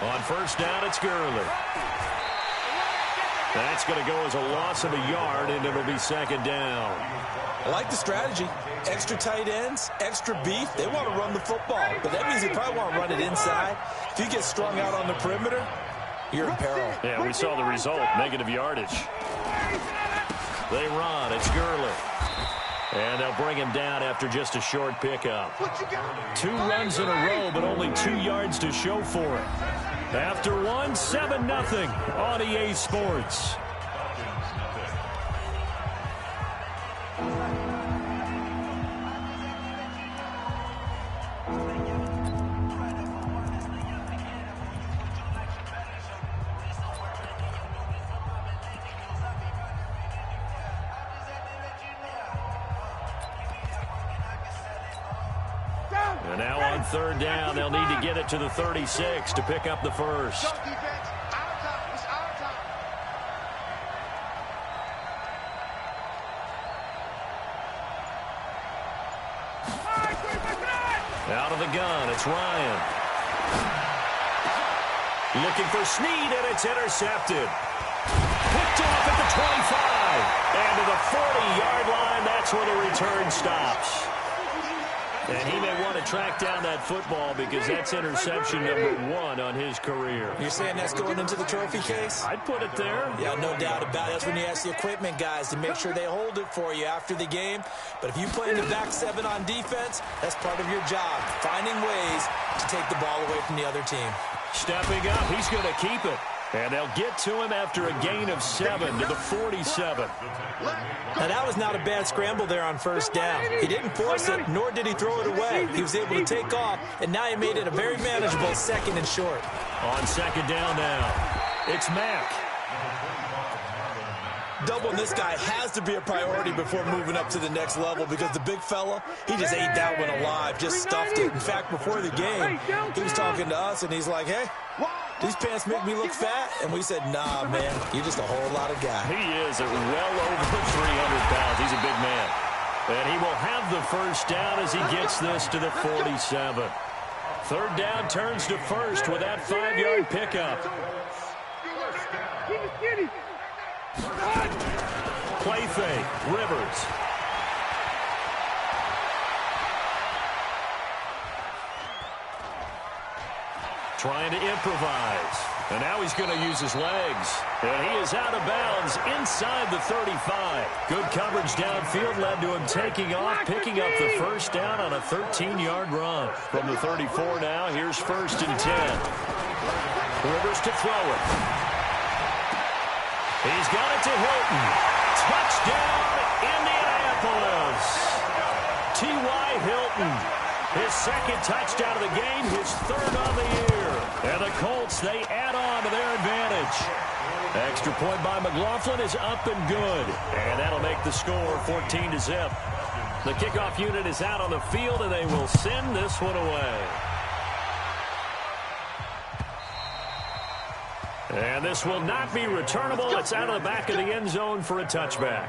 On first down, it's Gurley. That's going to go as a loss of a yard, and it'll be second down. I like the strategy. Extra tight ends, extra beef. They want to run the football, but that means they probably want to run it inside. If you get strung out on the perimeter, you're in peril. Yeah, we saw the result, negative yardage. They run. It's Gurley. And they'll bring him down after just a short pickup. 2 runs in a row, but only 2 yards to show for it. After one, 7-0 on EA Sports. And now on third down, they'll need to get it to the 36 to pick up the first. Out of the gun, it's Ryan. Looking for Snead, and it's intercepted. Picked off at the 25. And to the 40-yard line, that's where the return stops. And he may want to track down that football because that's interception number 1 on his career. You're saying that's going into the trophy case? I'd put it there. Yeah, no doubt about it. That's when you ask the equipment guys to make sure they hold it for you after the game. But if you play in the back 7 on defense, that's part of your job, finding ways to take the ball away from the other team. Stepping up, he's going to keep it. And they'll get to him after a gain of 7 to the 47. Now, that was not a bad scramble there on first down. He didn't force it, nor did he throw it away. He was able to take off, and now he made it a very manageable 2nd and short. On second down now, it's Mack. Doubling this guy has to be a priority before moving up to the next level because the big fella, he just ate that one alive, just stuffed it. In fact, before the game, he was talking to us, and he's like, hey, these pants make me look fat. And we said, nah, man, you're just a whole lot of guy. He is at well over 300 pounds. He's a big man. And he will have the first down as he gets this to the 47. Third down turns to first with that 5-yard pickup. Play fake, Rivers. Trying to improvise. And now he's going to use his legs. And he is out of bounds inside the 35. Good coverage downfield led to him taking off, picking up the first down on a 13-yard run. From the 34 now, here's 1st and 10. Rivers to throw it. He's got it to Hilton. Touchdown, Indianapolis. T.Y. Hilton. His 2nd touchdown of the game, his 3rd on the year. And the Colts, they add on to their advantage. Extra point by McLaughlin is up and good. And that'll make the score 14-0. The kickoff unit is out on the field, and they will send this one away. And this will not be returnable. It's out of the back of the end zone for a touchback.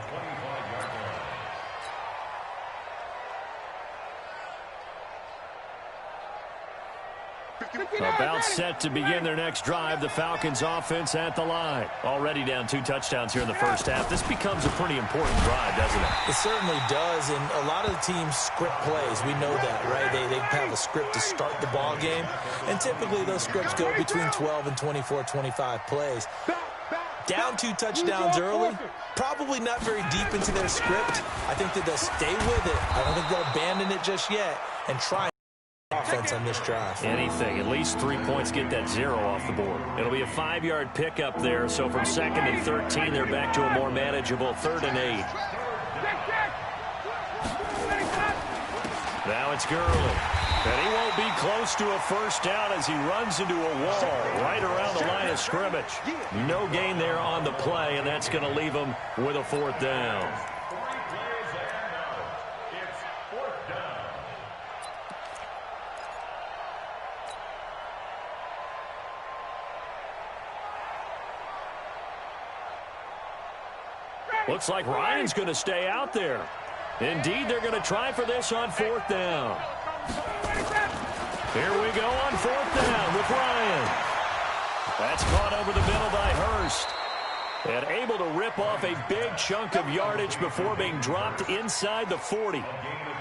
About set to begin their next drive. The Falcons offense at the line. Already down 2 touchdowns here in the first half. This becomes a pretty important drive, doesn't it? It certainly does, and a lot of the teams script plays. We know that, right? They have a script to start the ball game, and typically those scripts go between 12 and 24, 25 plays. Down 2 touchdowns early, probably not very deep into their script. I think that they'll stay with it. I don't think they'll abandon it just yet and try offense on this drive. Anything. At least 3 points get that 0 off the board. It'll be a 5-yard pickup there. So from 2nd and 13, they're back to a more manageable 3rd and 8. Now it's Gurley. And he won't be close to a first down as he runs into a wall right around the line of scrimmage. No gain there on the play, and that's going to leave him with a 4th down. Looks like Ryan's going to stay out there. Indeed, they're going to try for this on 4th down. Here we go on 4th down with Ryan. That's caught over the middle by Hurst. And able to rip off a big chunk of yardage before being dropped inside the 40.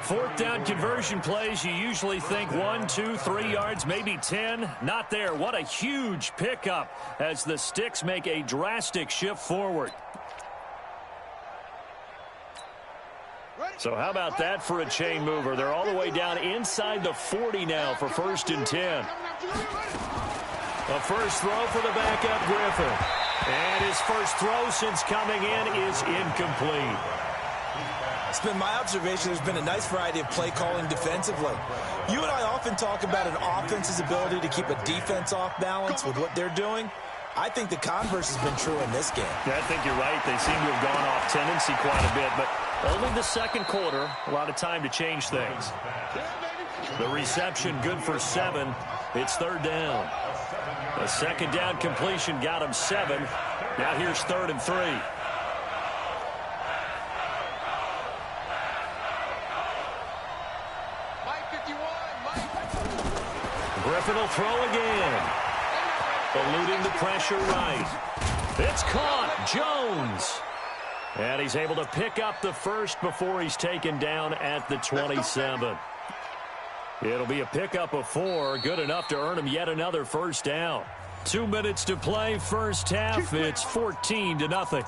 Fourth down conversion plays, you usually think 1, 2, 3 yards, maybe 10. Not there. What a huge pickup as the Sticks make a drastic shift forward. So how about that for a chain mover? They're all the way down inside the 40 now for 1st and 10. A first throw for the backup Griffin. And his first throw since coming in is incomplete. It's been my observation there's been a nice variety of play calling defensively. You and I often talk about an offense's ability to keep a defense off balance with what they're doing. I think the converse has been true in this game. Yeah, I think you're right. They seem to have gone off tendency quite a bit, but only the second quarter, a lot of time to change things. The reception good for 7. It's 3rd down. A 2nd down completion got him 7. Now here's 3rd and 3. Griffin will throw again. Eluding the pressure right. It's caught. Jones. And he's able to pick up the first before he's taken down at the 27. It'll be a pickup of 4. Good enough to earn him yet another first down. 2 minutes to play, first half. It's 14-0.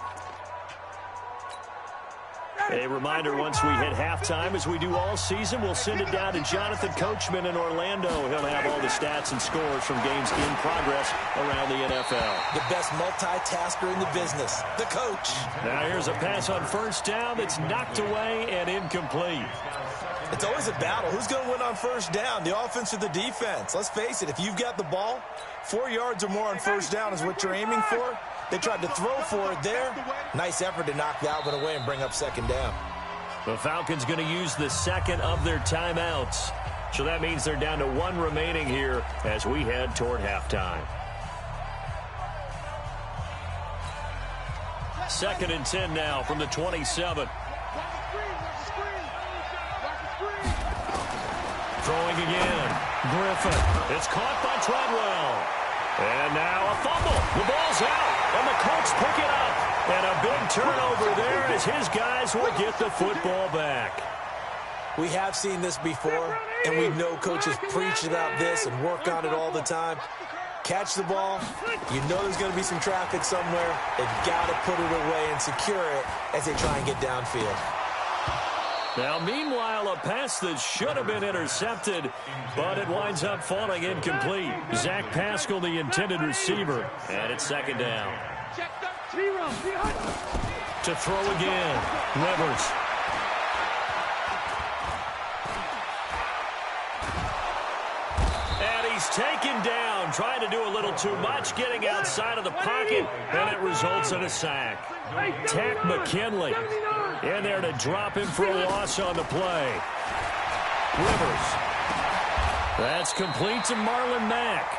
A reminder, once we hit halftime, as we do all season, we'll send it down to Jonathan Coachman in Orlando. He'll have all the stats and scores from games in progress around the NFL. The best multitasker in the business, the coach. Now here's a pass on first down that's knocked away and incomplete. It's always a battle. Who's going to win on first down, the offense or the defense? Let's face it, if you've got the ball, 4 yards or more on first down is what you're aiming for. They tried to throw for it there. Nice effort to knock that one away and bring up 2nd down. The Falcons going to use the 2nd of their timeouts. So that means they're down to 1 remaining here as we head toward halftime. 2nd and 10 now from the 27. Throwing again. Griffin. It's caught by Treadwell. And now a fumble. The ball's out. And the Colts pick it up. And a big turnover there as his guys will get the football back. We have seen this before, and we know coaches preach about this and work on it all the time. Catch the ball. You know there's going to be some traffic somewhere. They've got to put it away and secure it as they try and get downfield. Now, meanwhile, a pass that should have been intercepted, but it winds up falling incomplete. Zach Pascal, the intended receiver, and it's 2nd down. To throw again, Rivers. And he's taken down, trying to do a little too much, getting outside of the pocket, and it results in a sack. Tack McKinley in there to drop him for a loss on the play. Rivers. That's complete to Marlon Mack.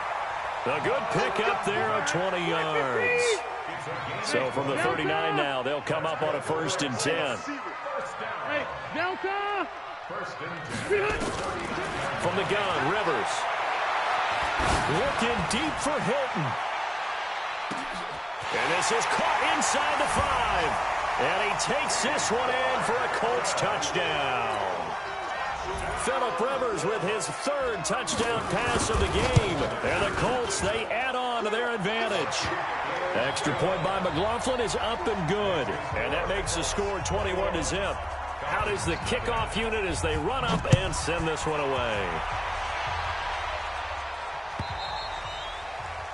A good pickup there of 20 yards. So from the 39 now, they'll come up on a 1st and 10. From the gun, Rivers. Looking deep for Hilton. And this is caught inside the 5. And he takes this one in for a Colts touchdown. Phillip Rivers with his 3rd touchdown pass of the game. And the Colts, they add on to their advantage. Extra point by McLaughlin is up and good. And that makes the score 21-0. Out is the kickoff unit as they run up and send this one away.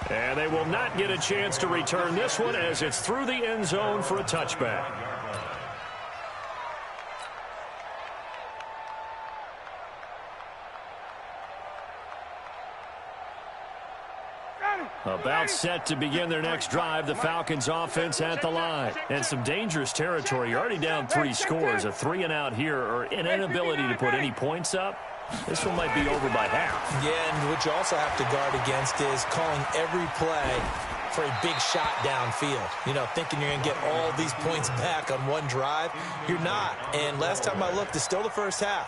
And they will not get a chance to return this one as it's through the end zone for a touchback. About set to begin their next drive, the Falcons offense at the line. And some dangerous territory. You're already down 3 scores. A 3-and-out here or an inability to put any points up. This one might be over by half. Yeah, and what you also have to guard against is calling every play for a big shot downfield. You know, thinking you're going to get all these points back on one drive. You're not. And last time I looked, it's still the first half.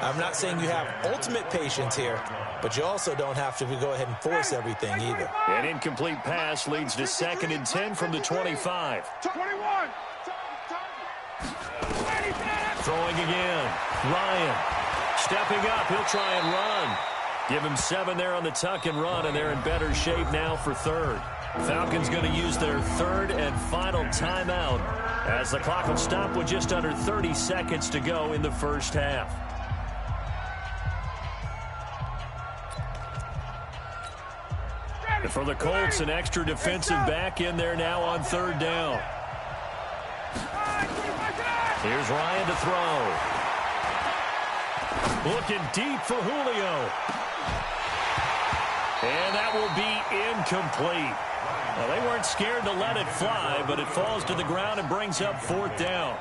I'm not saying you have ultimate patience here, but you also don't have to go ahead and force everything either. An incomplete pass leads to 2nd and 10 from the 25. 21. Throwing again. Ryan stepping up. He'll try and run. Give him 7 there on the tuck and run, and they're in better shape now for 3rd. Falcons going to use their 3rd and final timeout as the clock will stop with just under 30 seconds to go in the first half. And for the Colts, an extra defensive back in there now on 3rd down. Here's Ryan to throw. Looking deep for Julio. And that will be incomplete. Well, they weren't scared to let it fly, but it falls to the ground and brings up 4th down.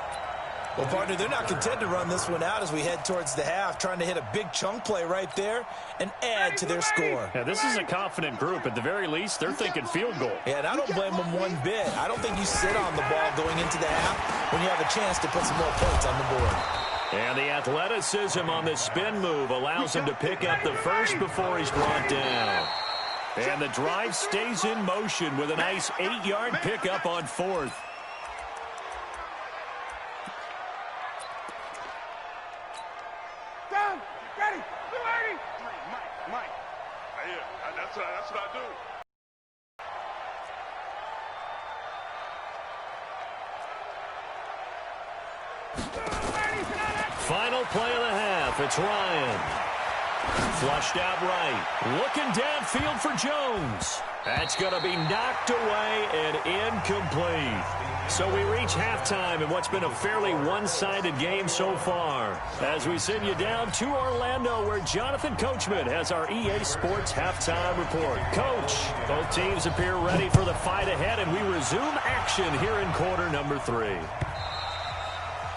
Well, partner, they're not content to run this one out as we head towards the half, trying to hit a big chunk play right there and add to their score. Yeah, this is a confident group. At the very least, they're thinking field goal. Yeah, and I don't blame them one bit. I don't think you sit on the ball going into the half when you have a chance to put some more points on the board. And the athleticism on the spin move allows him to pick up the first before he's brought down. And the drive stays in motion with a nice 8-yard pickup on 4th. Done. Ready. 280. Mike. Yeah, that's what I do. Final play of the half. It's Ryan. Flushed out right. Looking downfield for Jones. That's going to be knocked away and incomplete. So we reach halftime in what's been a fairly one-sided game so far. As we send you down to Orlando, where Jonathan Coachman has our EA Sports halftime report. Coach, both teams appear ready for the fight ahead, and we resume action here in quarter number 3.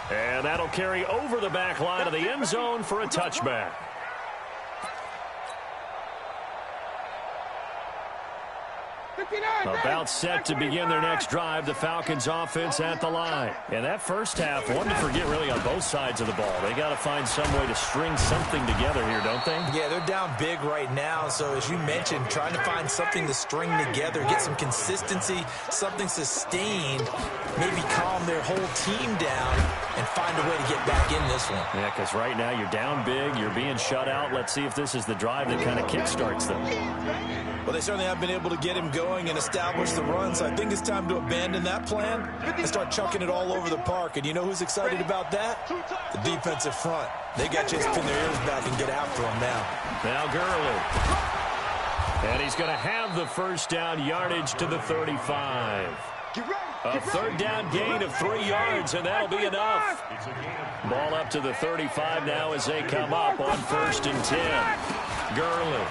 And that'll carry over the back line of the end zone for a touchback. About set to begin their next drive, the Falcons offense at the line. And that first half, one to forget really on both sides of the ball. They got to find some way to string something together here, don't they? Yeah, they're down big right now. So as you mentioned, trying to find something to string together, get some consistency, something sustained, maybe calm their whole team down and find a way to get back in this one. Yeah, because right now you're down big, you're being shut out. Let's see if this is the drive that kind of kickstarts them. Well, they certainly have been able to get him going and establish the run, so I think it's time to abandon that plan and start chucking it all over the park. And you know who's excited about that? The defensive front. They got a chance to pin their ears back and get after him now. Now Gurley. And he's going to have the first down yardage to the 35. A 3rd down gain of 3 yards, and that'll be enough. Ball up to the 35 now as they come up on 1st and 10. Gurley.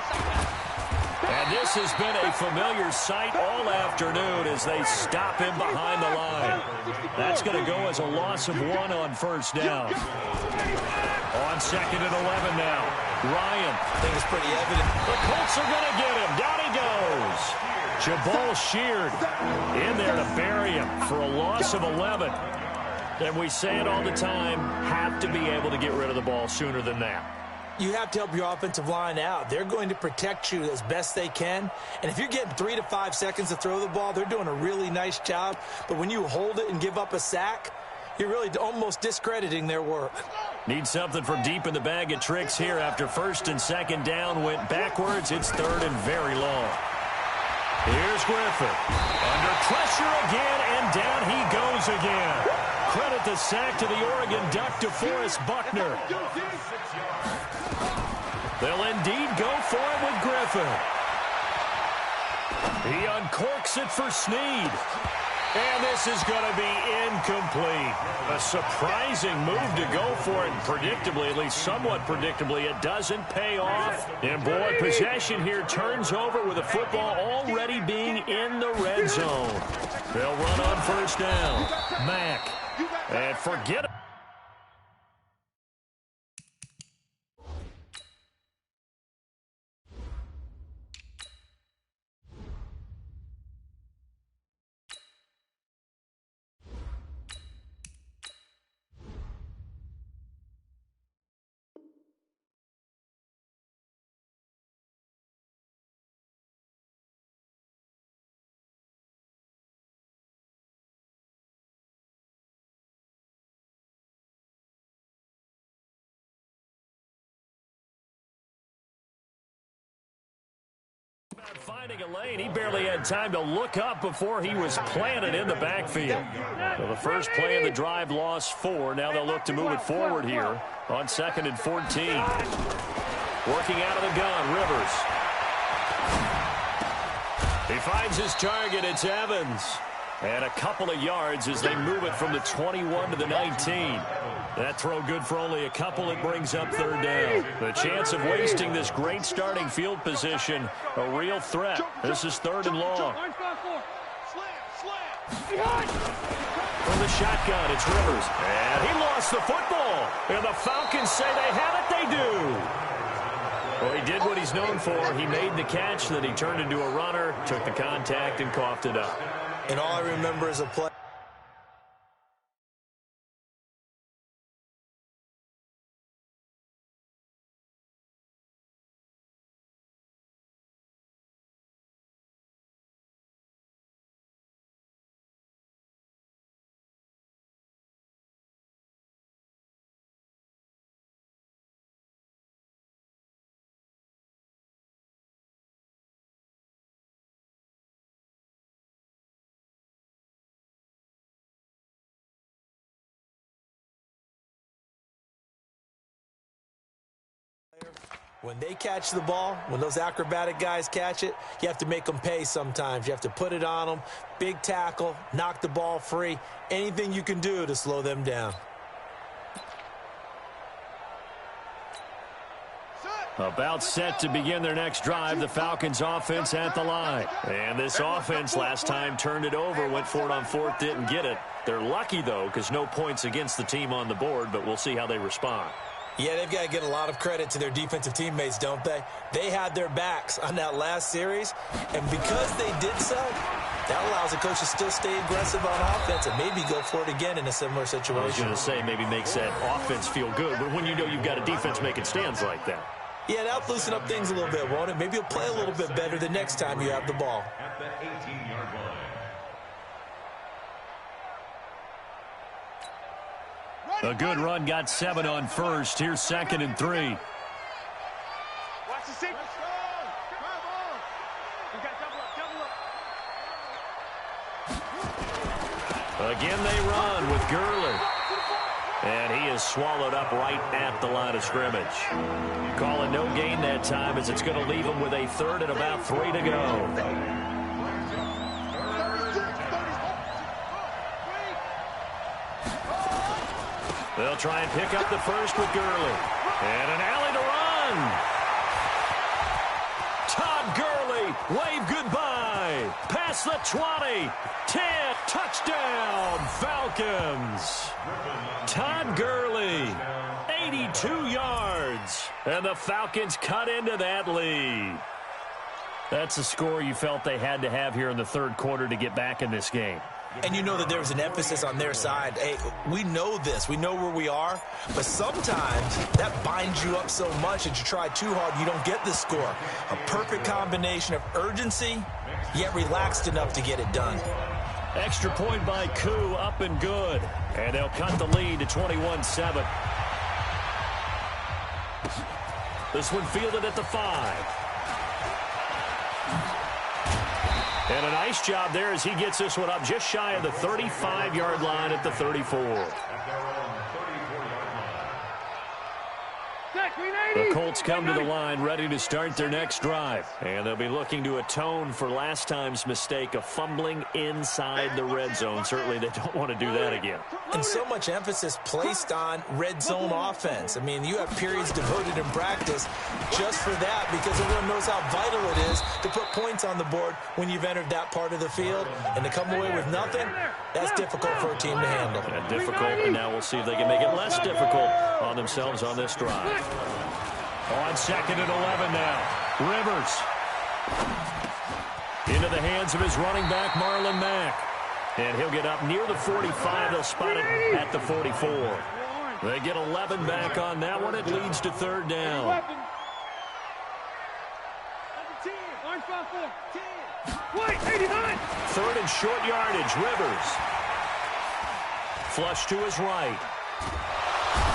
And this has been a familiar sight all afternoon as they stop him behind the line. That's going to go as a loss of 1 on 1st down. On 2nd and 11 now. Ryan. I think it's pretty evident. The Colts are going to get him. Down he goes. Jabal Sheard in there to bury him for a loss of 11. And we say it all the time, have to be able to get rid of the ball sooner than that. You have to help your offensive line out. They're going to protect you as best they can. And if you're getting 3 to 5 seconds to throw the ball, they're doing a really nice job. But when you hold it and give up a sack, you're really almost discrediting their work. Need something from deep in the bag of tricks here after 1st and 2nd down went backwards. It's 3rd and very long. Here's Griffin. Under pressure again, and down he goes again. Credit the sack to the Oregon Duck, DeForest Buckner. They'll indeed go for it with Griffin. He uncorks it for Snead. And this is going to be incomplete. A surprising move to go for it. Predictably, at least somewhat predictably, it doesn't pay off. And boy, possession here turns over with the football already being in the red zone. They'll run on 1st down. Mack. And forget it. Finding a lane, he barely had time to look up before he was planted in the backfield. So the first play of the drive lost 4. Now they'll look to move it forward here on 2nd and 14. Working out of the gun, Rivers. He finds his target. It's Evans. And a couple of yards as they move it from the 21 to the 19. That throw good for only a couple. It brings up 3rd down. The chance of wasting this great starting field position, a real threat. This is 3rd and long. From the shotgun, it's Rivers. And he lost the football. And the Falcons say they have it. They do. Well, he did what he's known for. He made the catch, then he turned into a runner, took the contact, and coughed it up. And all I remember is a play. When they catch the ball, when those acrobatic guys catch it, you have to make them pay sometimes. You have to put it on them, big tackle, knock the ball free, anything you can do to slow them down. About set to begin their next drive, the Falcons offense at the line. And this offense last time turned it over, went for it on 4th, didn't get it. They're lucky, though, because no points against the team on the board, but we'll see how they respond. Yeah, they've got to get a lot of credit to their defensive teammates, don't they? They had their backs on that last series, and because they did so, that allows the coach to still stay aggressive on offense and maybe go for it again in a similar situation. I was going to say maybe makes that offense feel good, but when you know you've got a defense making stands like that. Yeah, that'll loosen up things a little bit, won't it? Maybe you'll play a little bit better the next time you have the ball. At the 18-yard line. A good run got 7 on 1st. Here's 2nd and 3. Watch the sequence. You got double up. Again, they run with Gurley. And he is swallowed up right at the line of scrimmage. Calling no gain that time as it's going to leave him with a 3rd and about 3 to go. They'll try and pick up the first with Gurley. And an alley to run. Todd Gurley, wave goodbye. Past the 20. 10. Touchdown, Falcons. Todd Gurley, 82 yards. And the Falcons cut into that lead. That's a score you felt they had to have here in the 3rd quarter to get back in this game. And you know that there was an emphasis on their side. Hey, we know this. We know where we are. But sometimes that binds you up so much that you try too hard, you don't get the score. A perfect combination of urgency, yet relaxed enough to get it done. Extra point by Koo, up and good. And they'll cut the lead to 21-7. This one fielded at the 5. And a nice job there as he gets this one up just shy of the 35-yard line at the 34. The Colts come to the line ready to start their next drive. And they'll be looking to atone for last time's mistake of fumbling inside the red zone. Certainly they don't want to do that again. And so much emphasis placed on red zone offense. I mean, you have periods devoted in practice just for that because everyone knows how vital it is to put points on the board when you've entered that part of the field. And to come away with nothing, that's difficult for a team to handle. Yeah, difficult, and now we'll see if they can make it less difficult on themselves on this drive. On 2nd and 11 now. Rivers. Into the hands of his running back, Marlon Mack. And he'll get up near the 45. They'll spot it at the 44. They get 11 back on that one. It leads to 3rd down. 3rd and short yardage. Rivers. Flush to his right.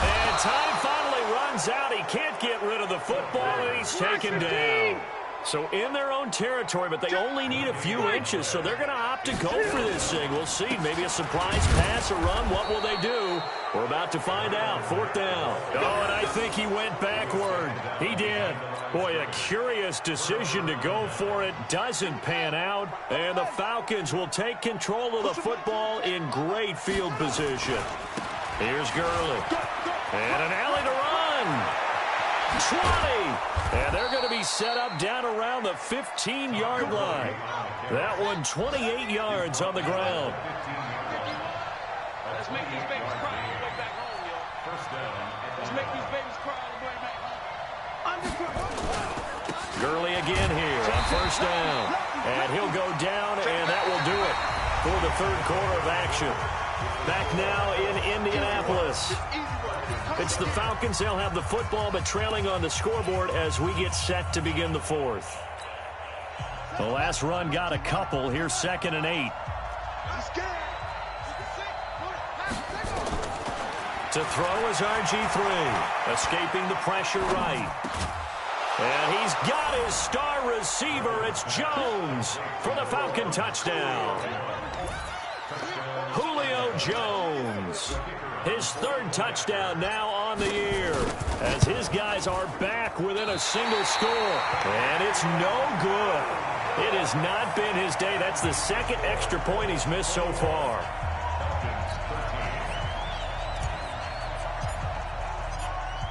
And time finally runs out. He can't get rid of the football, and he's taken down. So in their own territory, but they only need a few inches, so they're going to opt to go for this thing. We'll see. Maybe a surprise pass or run. What will they do? We're about to find out. 4th down. Oh, and I think he went backward. He did. Boy, a curious decision to go for it. Doesn't pan out. And the Falcons will take control of the football in great field position. Here's Gurley. And an alley to run. 20. And they're going to be set up down around the 15-yard line. That one 28 yards on the ground. Let's make these babies cry all the way back home, yo. First down. Let's make these babies cry all the way back home. Gurley again here on 1st down. And he'll go down, and that will do it for the 3rd quarter of action. Back now in Indianapolis. It's the Falcons. They'll have the football, but trailing on the scoreboard as we get set to begin the 4th. The last run got a couple. Here's 2nd and 8. To throw is RG3. Escaping the pressure right. And he's got his star receiver. It's Jones for the Falcon touchdown. Julio Jones. His 3rd touchdown now on the year as his guys are back within a single score. And it's no good. It has not been his day. That's the 2nd extra point he's missed so far.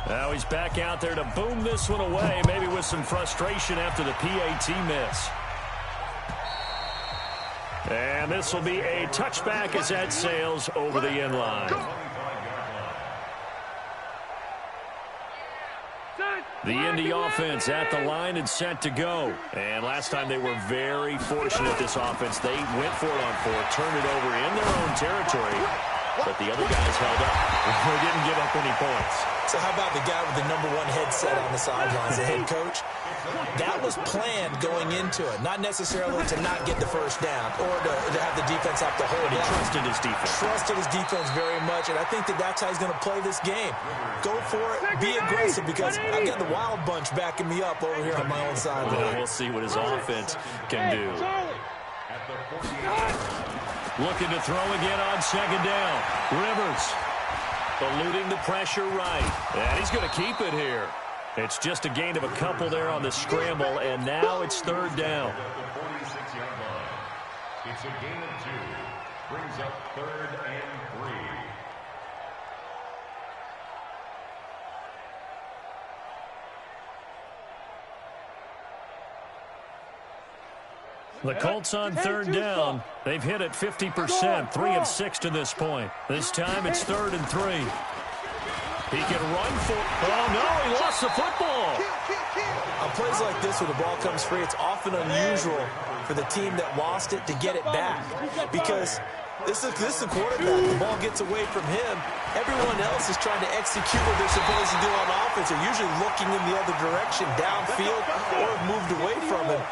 Now he's back out there to boom this one away, maybe with some frustration after the PAT miss. And this will be a touchback as that sails over the end line. The Indy offense at the line and set to go. And last time they were very fortunate, this offense. They went for it on 4th, turned it over in their own territory, but the other guys held up. They didn't give up any points. So how about the guy with the #1 headset on the sidelines, the head coach? That was planned going into it, not necessarily to not get the 1st down or to have the defense have to hold But he it. trusted his defense. Trusted his defense very much, and I think that's how he's going to play this game. Go for it, be aggressive, because I'm getting the wild bunch backing me up over here on my own sideline. Well, we'll see what his offense can do. Looking to throw again on 2nd down. Rivers eluding the pressure right. And he's going to keep it here. It's just a gain of a couple there on the scramble, and now it's 3rd down. It's a gain of 2. Brings up 3rd and 3. The Colts on 3rd down. They've hit it 50%, 3 of 6 to this point. This time it's 3rd and 3. He can run for... Oh, no, he lost the football. On plays like this, when the ball comes free, it's often unusual for the team that lost it to get it back, because this is the quarterback. The ball gets away from him. Everyone else is trying to execute what they're supposed to do on offense. They're usually looking in the other direction, downfield, or have moved away from him.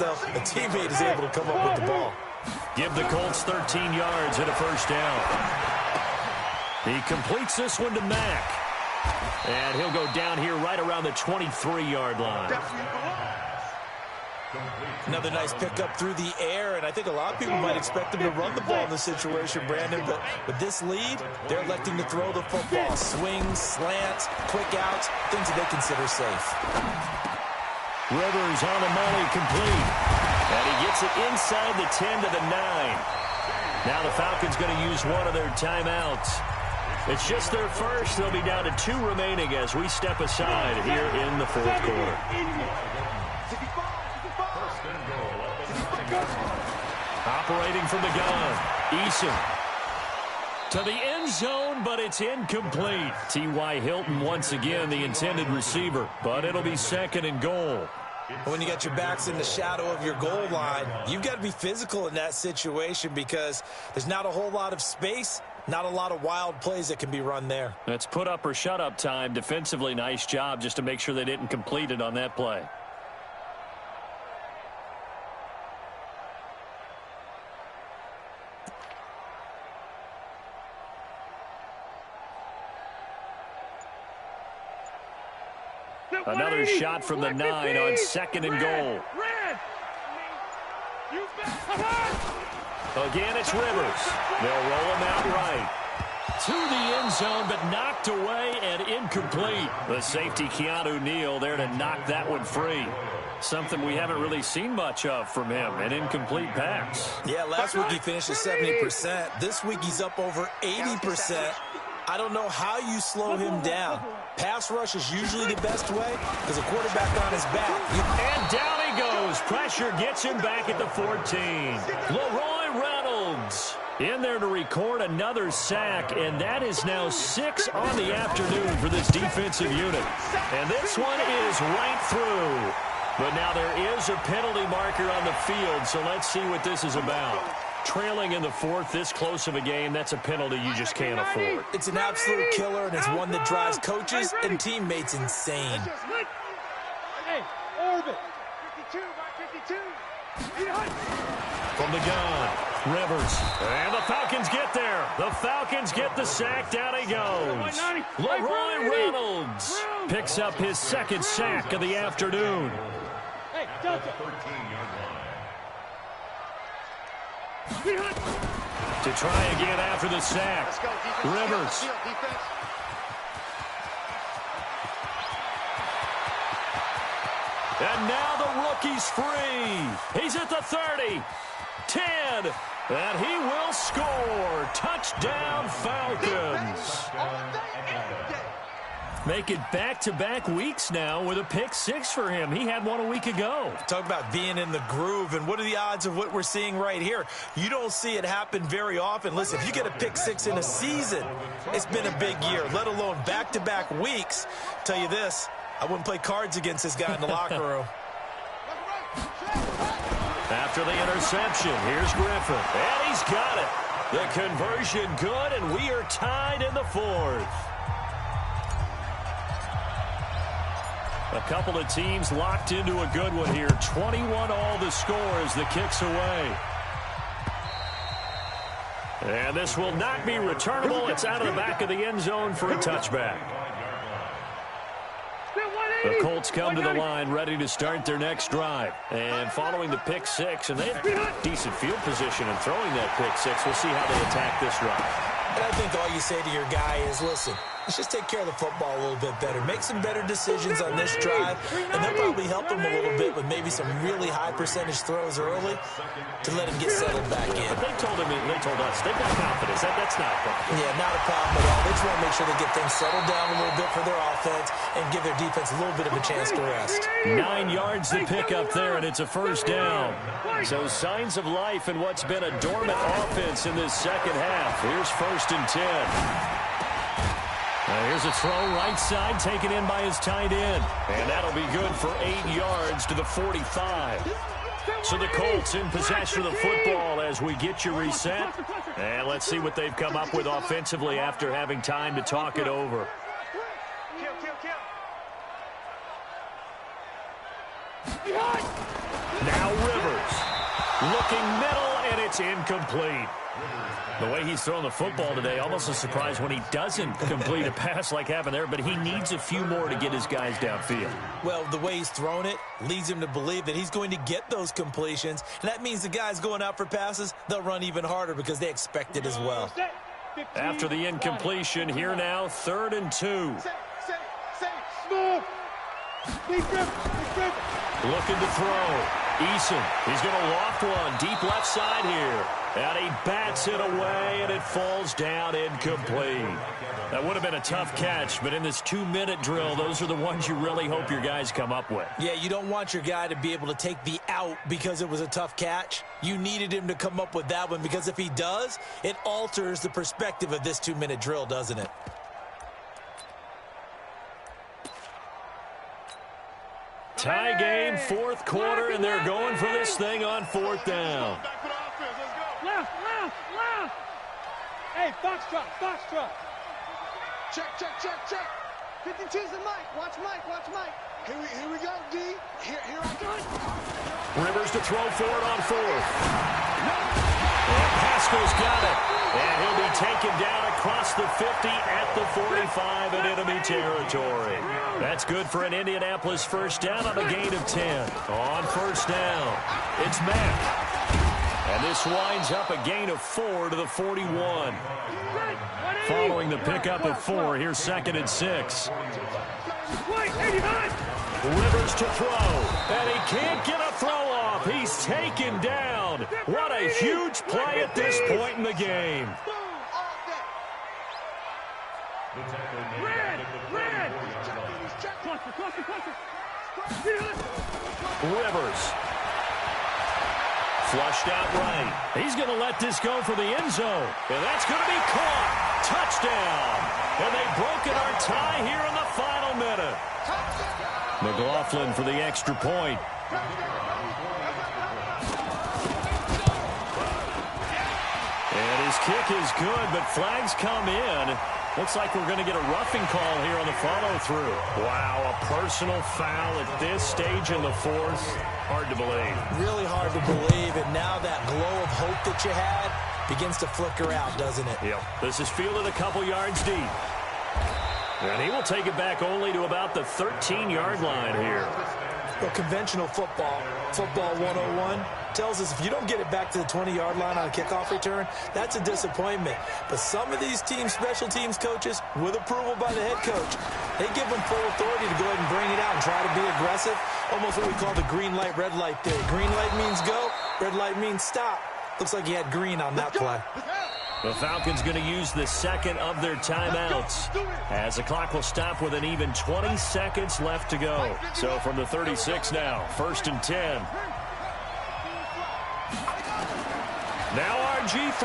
A teammate is able to come up with the ball. Give the Colts 13 yards and a 1st down. He completes this one to Mack. And he'll go down here right around the 23-yard line. Another nice pickup through the air, and I think a lot of people might expect him to run the ball in this situation, Brandon, but with this lead, they're electing to throw the football. Swings, slants, quick outs, things that they consider safe. Rivers on the money, complete. And he gets it inside the 10 to the 9. Now the Falcons going to use one of their timeouts. It's just their first. They'll be down to 2 remaining as we step aside here in the 4th quarter. Operating from the gun, Eason. To the end zone, but it's incomplete. T.Y. Hilton once again the intended receiver, but it'll be 2nd and goal. When you got your backs in the shadow of your goal line, you've got to be physical in that situation because there's not a whole lot of space, not a lot of wild plays that can be run there. That's put up or shut up time. Defensively, nice job just to make sure they didn't complete it on that play. Another shot from the 9 on 2nd and goal. Again, it's Rivers. They'll roll him out right. To the end zone, but knocked away and incomplete. The safety, Keanu Neal, there to knock that one free. Something we haven't really seen much of from him, an incomplete pass. Yeah, last week he finished at 70%. This week he's up over 80%. I don't know how you slow him down. Pass rush is usually the best way because a quarterback on his back. And down he goes. Pressure gets him back at the 14. Leroy Reynolds in there to record another sack, and that is now 6 on the afternoon for this defensive unit. And this one is right through. But now there is a penalty marker on the field, so let's see what this is about. Trailing in the 4th, this close of a game, that's a penalty you just can't afford. It's an absolute killer, and it's one that drives coaches and teammates insane. Hey, orbit. 52 by 52. From the gun, Rivers. And the Falcons get there. The Falcons get the sack. Down he goes. Leroy Reynolds picks up his 2nd sack of the afternoon. Hey, Delta. To try again after the sack. Rivers. And now the rookie's free. He's at the 30. 10. And he will score. Touchdown, Falcons. Make it back-to-back weeks now with a pick 6 for him. He had one a week ago. Talk about being in the groove, and what are the odds of what we're seeing right here? You don't see it happen very often. Listen, if you get a pick 6 in a season, it's been a big year, let alone back-to-back weeks. Tell you this, I wouldn't play cards against this guy in the locker room. After the interception, here's Griffin, and he's got it. The conversion good, and we are tied in the 4th. A couple of teams locked into a good one here. 21 all the score as the kick's away. And this will not be returnable. It's out of the back of the end zone for a touchback. The Colts come to the line ready to start their next drive. And following the pick 6, and they have decent field position in throwing that pick 6. We'll see how they attack this drive. And I think all you say to your guy is, listen, let's just take care of the football a little bit better. Make some better decisions on this drive, and they'll probably help him a little bit with maybe some really high percentage throws early to let him get settled back in. But they told us, they've got confidence. That's not a problem. Yeah, not a problem at all. They just want to make sure they get things settled down a little bit for their offense and give their defense a little bit of a chance to rest. 9 yards to pick up there, and it's a first down. So signs of life in what's been a dormant offense in this second half. Here's 1st and 10. Here's a throw right side taken in by his tight end. And that'll be good for 8 yards to the 45. So the Colts in possession of the football as we get you reset. And let's see what they've come up with offensively after having time to talk it over. Now Rivers. Looking middle, and it's incomplete. The way he's throwing the football today, almost a surprise when he doesn't complete a pass like happened there, but he needs a few more to get his guys downfield. Well, the way he's thrown it leads him to believe that he's going to get those completions, and that means the guys going out for passes, they'll run even harder because they expect it as well. After the incompletion, here now, 3rd and 2. Looking to throw. Eason, he's going to loft one deep left side here. And he bats it away, and it falls down incomplete. That would have been a tough catch, but in this 2-minute drill, those are the ones you really hope your guys come up with. Yeah, you don't want your guy to be able to take the out because it was a tough catch. You needed him to come up with that one because if he does, it alters the perspective of this 2-minute drill, doesn't it? Tie game, 4th quarter, and they're going for this thing on 4th down. Left. Hey, foxtrot. Check. 52's the Mike. Watch Mike. Here we go, D. Here I go. Rivers to throw for it on 4th. And Pascal's got it. And he'll be taken down across the 50 at the 45 in enemy territory. That's good for an Indianapolis first down on a gain of 10. On first down, it's Mack. And this winds up a gain of 4 to the 41. Following the pickup of 4, here's 2nd and 6. Rivers to throw, and he can't get a throw off. He's taken down. What a huge play at this point in the game. Rivers. Flushed out right. He's going to let this go for the end zone. And that's going to be caught. Touchdown. And they've broken our tie here in the final minute. McLaughlin for the extra point. And his kick is good, but flags come in. Looks like we're going to get a roughing call here on the follow-through. Wow, a personal foul at this stage in the fourth. Hard to believe. Really hard to believe, and now that glow of hope that you had begins to flicker out, doesn't it? Yep. This is fielded a couple yards deep. And he will take it back only to about the 13-yard line here. Well, conventional football 101, tells us if you don't get it back to the 20-yard line on a kickoff return, that's a disappointment. But some of these teams, special teams coaches, with approval by the head coach, they give them full authority to go ahead and bring it out and try to be aggressive. Almost what we call the green light, red light theory. Green light means go, red light means stop. Looks like he had green on that play. The Falcons going to use the second of their timeouts as the clock will stop with an even 20 seconds left to go. So from the 36 now, 1st and 10. Now RG3.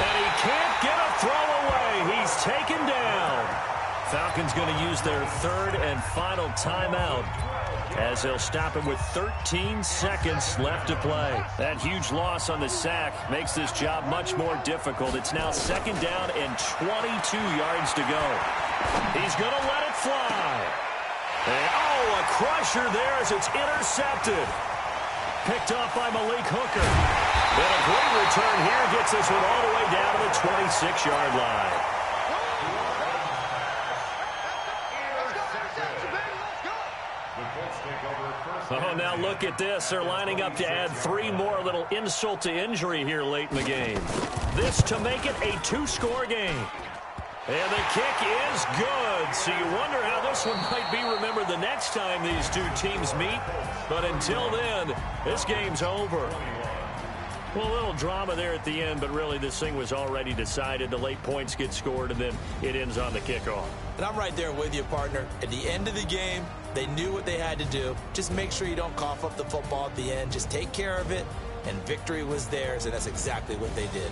And he can't get a throw away. He's taken down. Falcons going to use their 3rd and final timeout as they'll stop it with 13 seconds left to play. That huge loss on the sack makes this job much more difficult. It's now 2nd down and 22 yards to go. He's going to let it fly. And, oh, a crusher there as it's intercepted. Picked off by Malik Hooker. And a great return here gets this one all the way down to the 26-yard line. Oh, now look at this. They're lining up to add 3 more. A little insult to injury here late in the game. This to make it a 2-score game. And the kick is good. So you wonder how this one might be remembered the next time these two teams meet. But until then, this game's over. Well, a little drama there at the end, but really this thing was already decided. The late points get scored, and then it ends on the kickoff. And I'm right there with you, partner. At the end of the game, they knew what they had to do. Just make sure you don't cough up the football at the end. Just take care of it, and victory was theirs, and that's exactly what they did.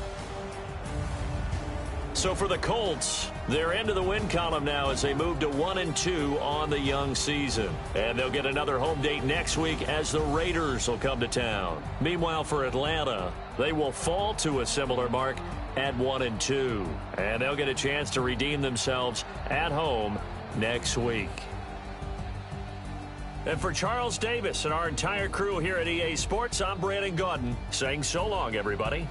So for the Colts, they're into the win column now as they move to 1-2 on the young season. And they'll get another home date next week as the Raiders will come to town. Meanwhile, for Atlanta, they will fall to a similar mark at 1-2. And they'll get a chance to redeem themselves at home next week. And for Charles Davis and our entire crew here at EA Sports, I'm Brandon Gaudin saying so long, everybody.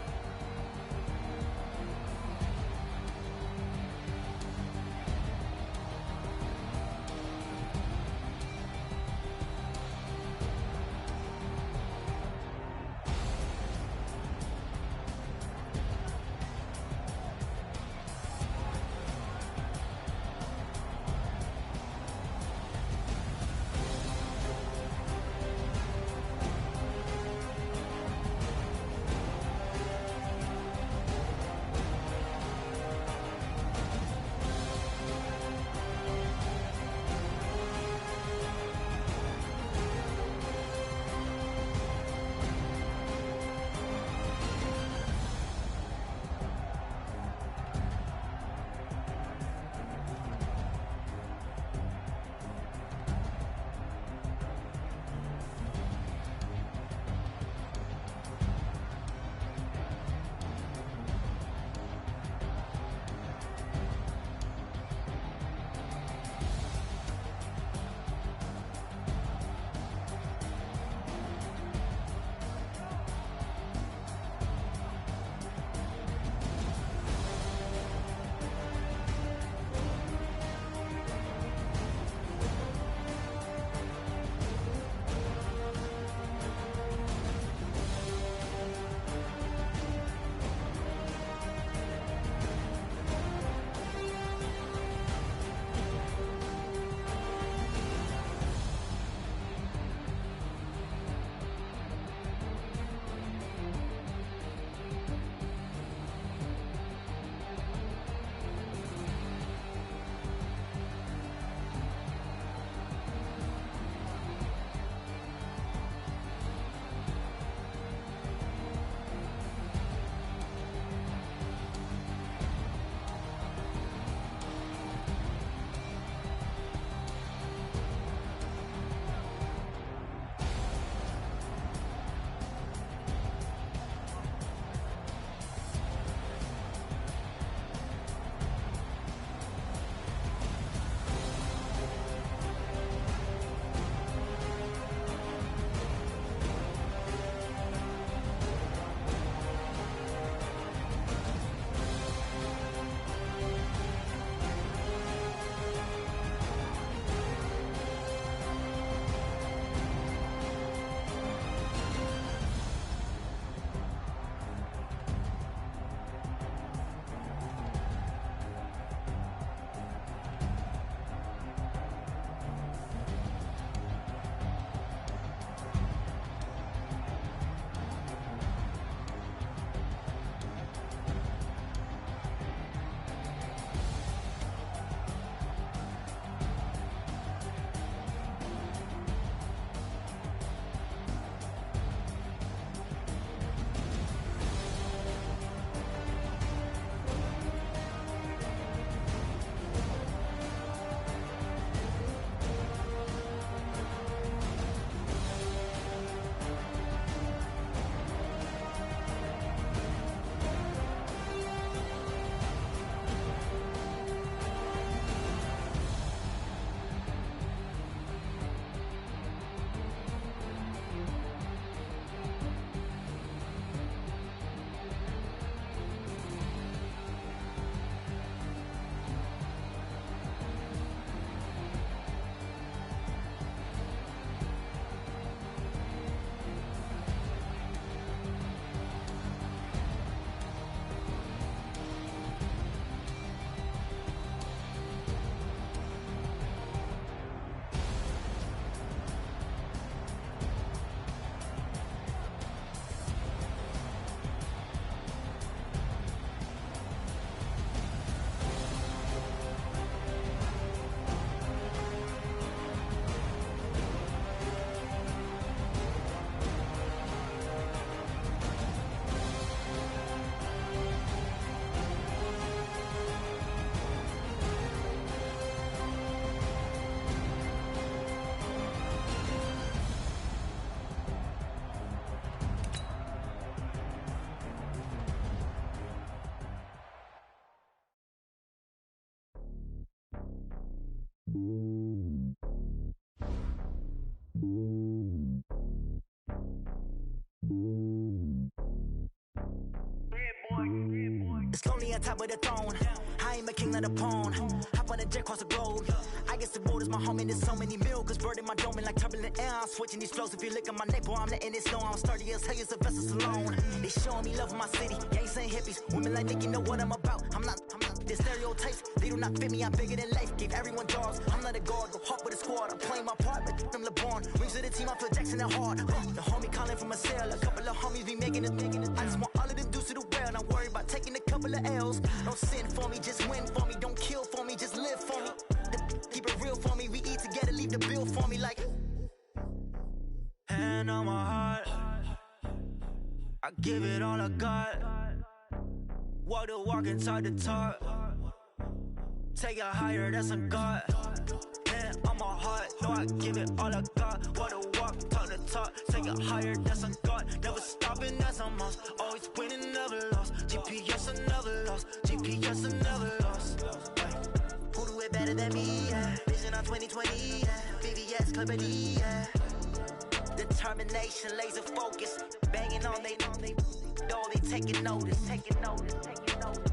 It's lonely on top of the throne. I ain't a king of the pawn. Hop on a jet across the globe. I guess the road is my home and there's so many milk. Bird in my dome and like turbulent air. I'm switching these flows. If you look at my neck, boy, I'm letting it slow. I'm sturdy as hell as a vessel alone. They showing me love in my city. Gangs and hippies. Women like Nick, you know what I'm about. I'm not. The stereotypes, they do not fit me. I'm bigger than life. Gave everyone jobs. I'm not a guard. Go hard with a squad. I'm playing my part, but I'm LeBron. Rings of the team, I feel Jackson and hard. The homie calling from a cell. A couple of homies be making it. I just want all of them dudes to the well. Not worry about taking a couple of L's. Don't sin for me, just win for me. Don't kill for me, just live for me. Keep it real for me. We eat together, leave the bill for me like. Hand on my heart, I give it all I got. Walk the walk and talk the talk. Take it higher, that's a God. Hand on my heart, no, I give it all I got. Walk the walk, talk the talk. Take it higher, that's a God. Never stopping, that's a must. Always winning, never lost. GPS, I never lost. GPS, I never lost. Who do it better than me? Yeah. Vision on 2020, yeah. VVS, Clippity, yeah. Determination, laser focus. Banging on they door, they taking notice. Taking notice, taking notice.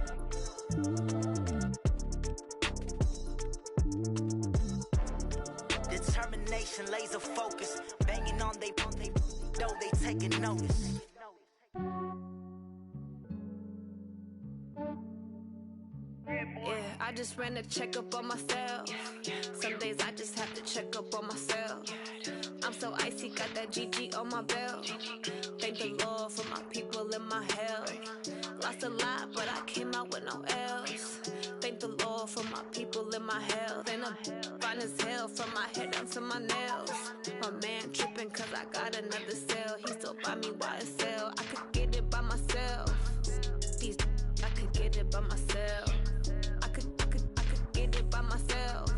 Determination, laser focus. Banging on they door, they taking notice. Yeah, I just ran a checkup on myself. Some days I just have to check up on myself. I'm so icy, got that GG on my belt. Thank the Lord for my people in my health. Lost a lot, but I came out with no L's. Thank the Lord for my people in my health. And I'm fine as hell from my head down to my nails. My man tripping cause I got another cell. He still buy me YSL. I could get it by myself. These I could get it by myself. I could get it by myself.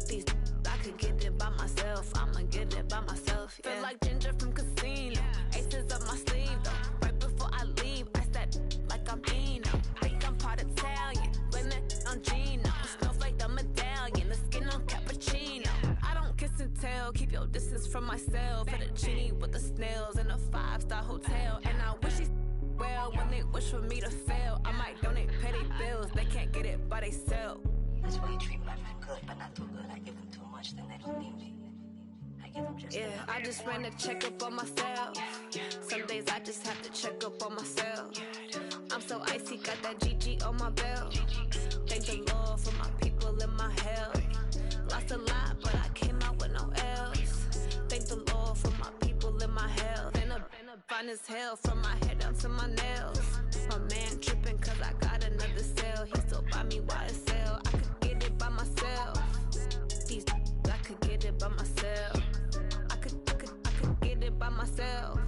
These I could get it by myself. I'ma get it by myself. Yeah. Feel like Ginger from Casino. Aces up my sleeve though. Right before I leave, I said like I'm Dino. Think I'm part Italian. Blame it on Gino. Snowflake the medallion. The skin on cappuccino. I don't kiss and tell. Keep your distance from myself. For the genie with the snails in a 5-star hotel. And I wish he's well when they wish for me to fail. I might donate petty bills. They can't get it by they sell. That's why you treat my friend good, but not too good. I give them too much, then they don't need me. I give them just enough. I just ran a checkup on myself. Some days I just have to check up on myself. I'm so icy, got that GG on my belt. Thank the Lord for my people in my health. Lost a lot, but I came out with no L's. Thank the Lord for my people in my health. And I'm fine as hell from my head down to my nails. My man tripping cause I got another cell. He still buy me YSL. I could get it by myself. These I could get it by myself. I could get it by myself.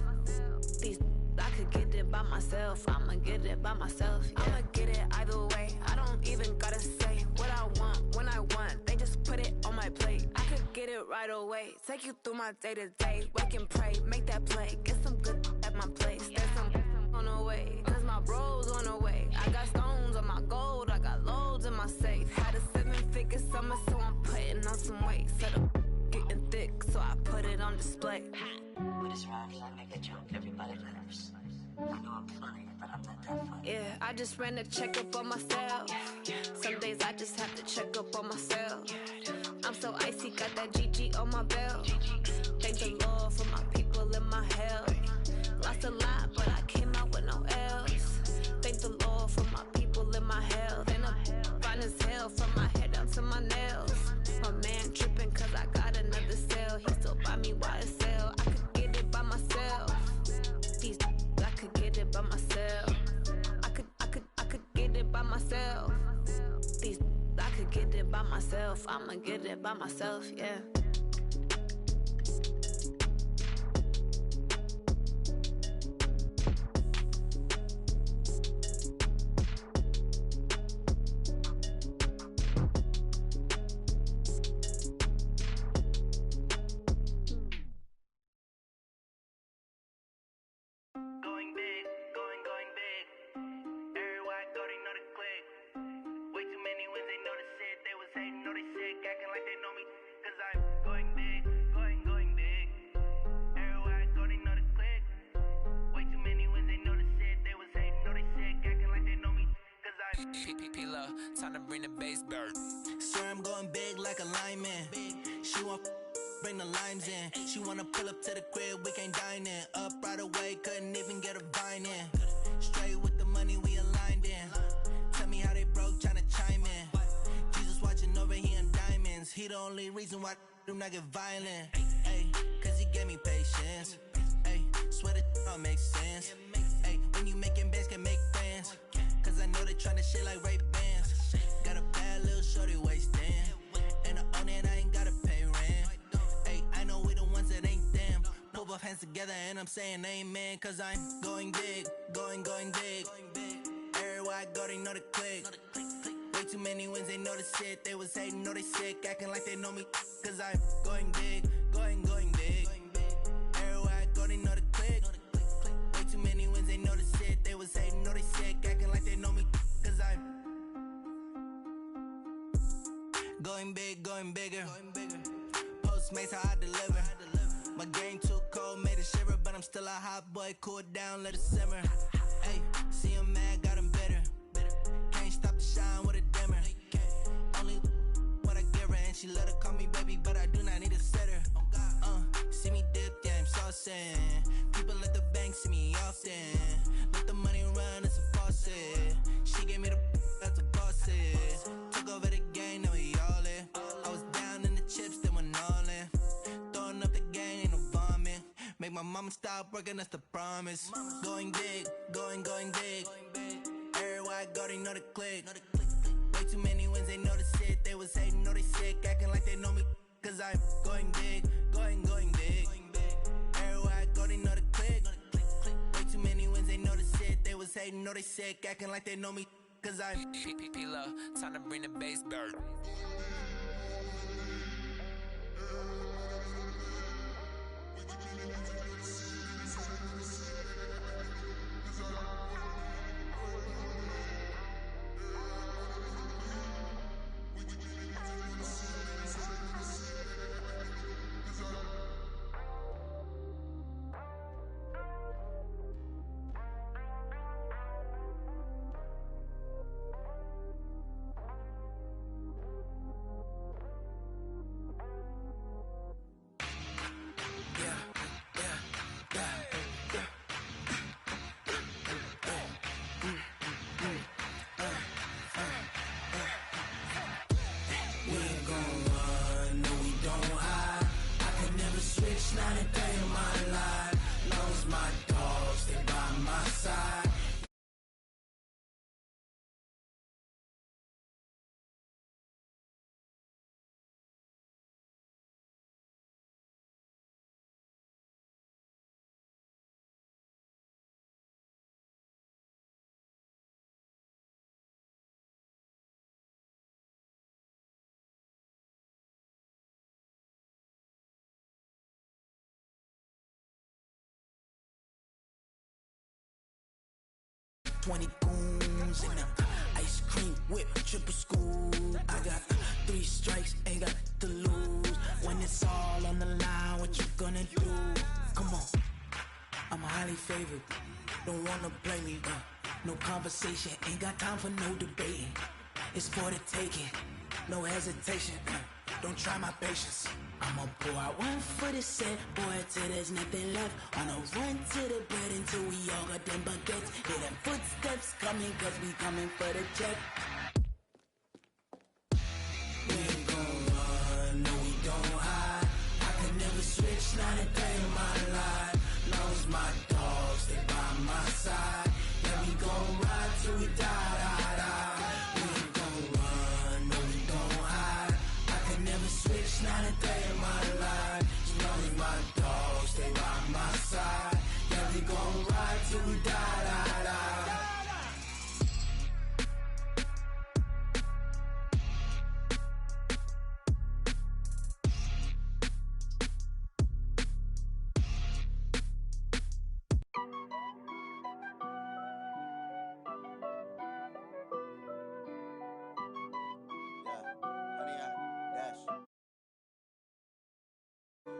These I could get it by myself. I'ma get it by myself. Yeah. I'ma get it either way. I don't even gotta say what I want when I want. They just put it on my plate. I could get it right away. Take you through my day to day. Wake and pray, make that play. Get some good at my place. There's some on the way. Cause my bros on the way. I got stones on my gold. I got loads in my safe. Had a 7-figure summer, so I'm putting on some weight. Set up getting thick, so I put it on display. With this rhyme, I make a joke, everybody laughs. I know I'm funny, but I'm not that funny. Yeah, I just ran a checkup on myself. Some days I just have to check up on myself. I'm so icy, got that GG on my belt. Thank the Lord for my people in my health. Lost a lot, but I came out with no L's. Thank the Lord for my people in my health. And I'm fine as hell from my head down to my nails. My man tripping cause I got another cell. He still buy me YSL. I could get it by myself. These I could get it by myself. I could get it by myself. These I could get it by myself. I'ma get it by myself, yeah. Going big, going big. Everywhere I go, they know the click. Way too many wins, they know the shit. They was hating, know they shit. Acting like they know P-Love, time to bring the bass bird. Swear I'm going big like a lineman. She want bring the limes in. She wanna pull up to the crib, we can't dine in. Up right away, couldn't even get a vine in. Straight with the money we aligned in. Tell me how they broke, tryna chime in. Jesus watching over, he in diamonds. He the only reason why do not get violent. Ay, cause he gave me patience. Ay, swear that all makes sense. Ay, when you making bands, can make friends. Cause I know they tryna shit like Ray Bans. Got a bad little shorty wasting. And I own it, I ain't gotta pay rent. Ay, I know we the ones that ain't them. Put both hands together and I'm saying amen. Cause I'm going big, going big. Everywhere I go, they know the click. Way too many wins, they know the shit. They was hating, know they sick, acting like they know me. Cause I'm going big, going big. Everywhere I go, they know the click. Way too many wins, they know the shit. They was hating, know they sick, acting like they know me. Cause I'm going big, going bigger. Postmates, how I deliver. My game too cold, made it shiver. But I'm still a hot boy, cool it down, let it simmer. Ay, see him mad, got him bitter. Can't stop the shine with a dimmer. Only what I give her, and she let her call me baby, but I do not need a sitter. See me dip, yeah, I'm saucing. People at the bank see me often. Let the money run, it's a faucet. She gave me the that's a boss it. Took over the game, now we all in. I was down in the chips, then went all in. Throwing up the game, ain't no vomit. Make my mama stop working, that's the promise. Going big, going big. Everywhere I go, they know the click. Way too many wins, they know the shit. They was hating, know they sick, acting like they know me. Cause I'm going big, going big. Everywhere I go, they know the click. Way too many wins, they know the shit. They was hating, know they sick, acting like they know me. Cause I'm P-Love, time to bring the bass bird. goons in them. Ice cream whip, triple school. I got 3 strikes, ain't got to lose. When it's all on the line, what you gonna do? Come on, I'm highly favored. Don't wanna play me, no conversation, ain't got time for no debating. It's for the taking, no hesitation. Don't try my patience. I'ma pour out one for the set, boy, till there's nothing left. On a run to the bread until we all got them baguettes. Hear them footsteps coming, cause we coming for the check. We ain't gon' run, no we don't hide. I could never switch, not a day in my life. Long as my dogs, they by my side. Yeah, we gon' ride till we die, die, die. We ain't gon' run, no we don't hide. I could never switch, not a day in my life. As long as my dogs, they by my side. Yeah, we gon' ride till we die, die, die.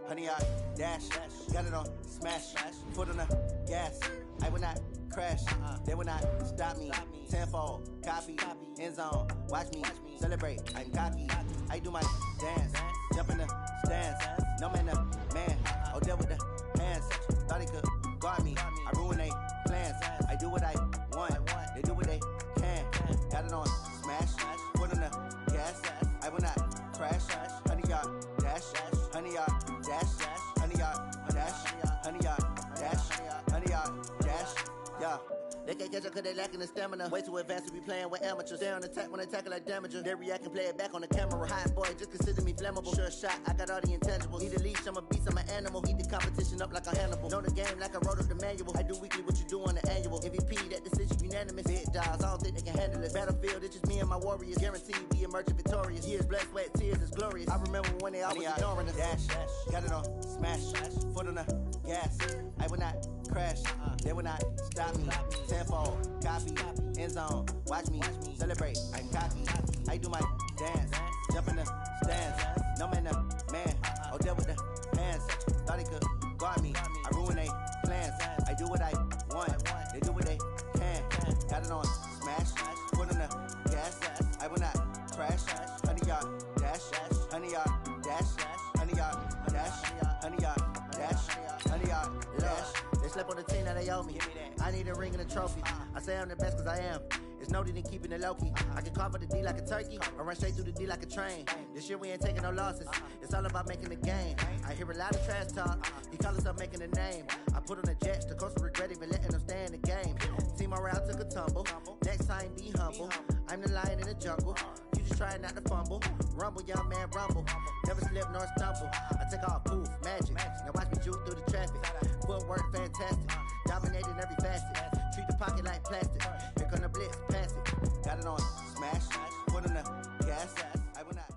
Honey, I dash. Got it on smash. Foot on the gas. I will not crash. They will not stop me. Tenfold, copy, end zone. Watch me celebrate. I'm cocky. I do my dance. Jump in the stands. No man, the man. Oh, there with the hands. Thought he could guard me. I ruin they plans. I do what I want. They do what they can. Got it on smash. Foot on the gas. I will not crash. 100-yard dash. 100-yard dash. 100-yard dash. 100-yard dash. 100-yard dash. Yeah. They can't catch up cause they lacking the stamina. Way too advanced to be playing with amateurs. They on attack when they tackle like damager. They react and play it back on the camera. Hot boy, just consider me flammable. Sure shot, I got all the intangibles. Need a leash, I'm a beast, I'm an animal. Eat the competition up like a Hannibal. Know the game like I wrote up the manual. I do weekly what you do on the annual. MVP, that decision unanimous. Big dogs, I don't think they can handle it. Battlefield, it's just me and my warriors. Guaranteed we emerge victorious. Years, blood, sweat, tears, it's glorious. I remember when they always ignoring us. Dash, got it on smash. Foot on the gas. I will not crash. They will not stop me. Tenfold, copy, end zone. Watch me celebrate. I'm cocky. I do my dance. Jump in the stands. No man, the man. Oh, there with the hands. Thought he could guard me. I ruin they plans. I do what I want. They do what they can. Got it on smash. Foot on the gas. I will not crash. 100-yard dash. 100-yard dash. 100-yard dash. 100-yard dash. 100-yard dash. They slept on the team that they owe me. I need a ring and a trophy. I say I'm the best cause I am. It's noted in keeping it low-key. I can carve up the D like a turkey or run straight through the D like a train. This year we ain't taking no losses. It's all about making the game. I hear a lot of trash talk. He call himself making a name. I put on the Jets. The coach will regret even letting them stay in the game. Team morale took a tumble. Next time be humble. I'm the lion in the jungle. You just try not to fumble. Rumble, young man, rumble. Never slip nor stumble. I take off, poof, magic. Now watch me juke through the traffic. Footwork fantastic. Dominating every facet. Treat the pocket like plastic. Here come the blitz, pass it. Got it on smash. Put on the gas. I will not.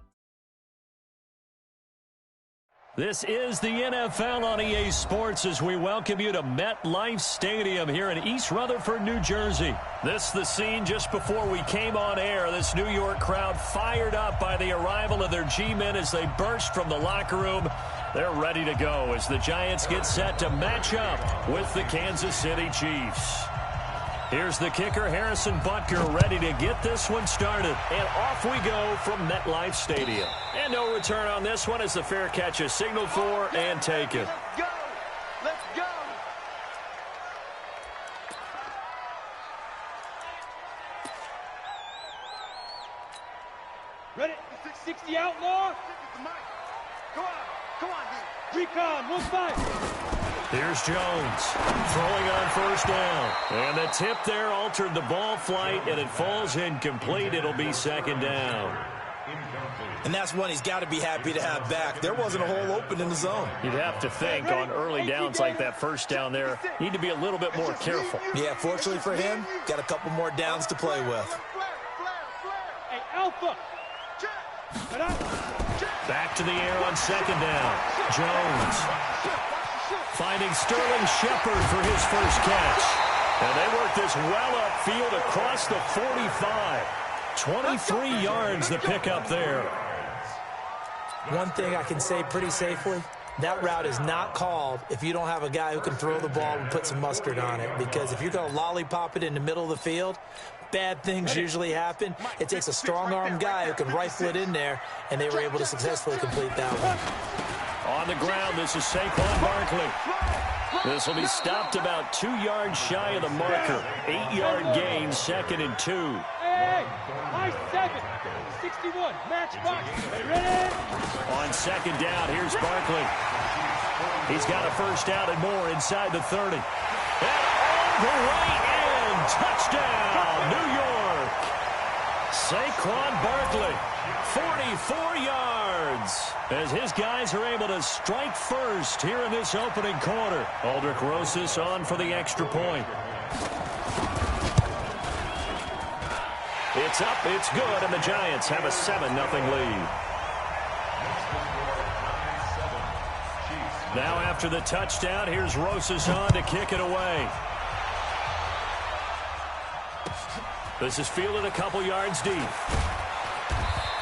This is the NFL on EA Sports as we welcome you to MetLife Stadium here in East Rutherford, New Jersey. This is the scene just before we came on air. This New York crowd fired up by the arrival of their G-men as they burst from the locker room. They're ready to go as the Giants get set to match up with the Kansas City Chiefs. Here's the kicker, Harrison Butker, ready to get this one started. And off we go from MetLife Stadium. And no return on this one as the fair catch is signaled for and taken. Let's go! Let's go! Ready? 60 outlaw. Go on! Go on, dude! Recon, 1-5. Here's Jones throwing on first down. And the tip there altered the ball flight, and it falls incomplete. It'll be second down. And that's one he's got to be happy to have back. There wasn't a hole open in the zone. You'd have to think on early downs like that first down there, need to be a little bit more careful. Yeah, fortunately for him, got a couple more downs to play with. Hey, Alpha. Back to the air on second down. Jones finding Sterling Shepard for his first catch. And they work this well upfield across the 45. 23 yards the pickup there. One thing I can say pretty safely, that route is not called if you don't have a guy who can throw the ball and put some mustard on it. Because if you're going to lollipop it in the middle of the field, bad things usually happen. It takes a strong-arm guy who can rifle it in there, and they were able to successfully complete that one. On the ground, this is Saquon Barkley. This will be stopped about 2 yards shy of the marker. 8-yard gain, 2nd and 2. Hey, high 7, 61, match box. Ready? On second down, here's Barkley. He's got a first down and more inside the 30. And all the way in, touchdown, New York. Saquon Barkley, 44 yards, as his guys are able to strike first here in this opening quarter. Aldrich Rosas on for the extra point. It's up, it's good, and the Giants have a 7-0 lead. Now after the touchdown, here's Rosas on to kick it away. This is fielded a couple yards deep.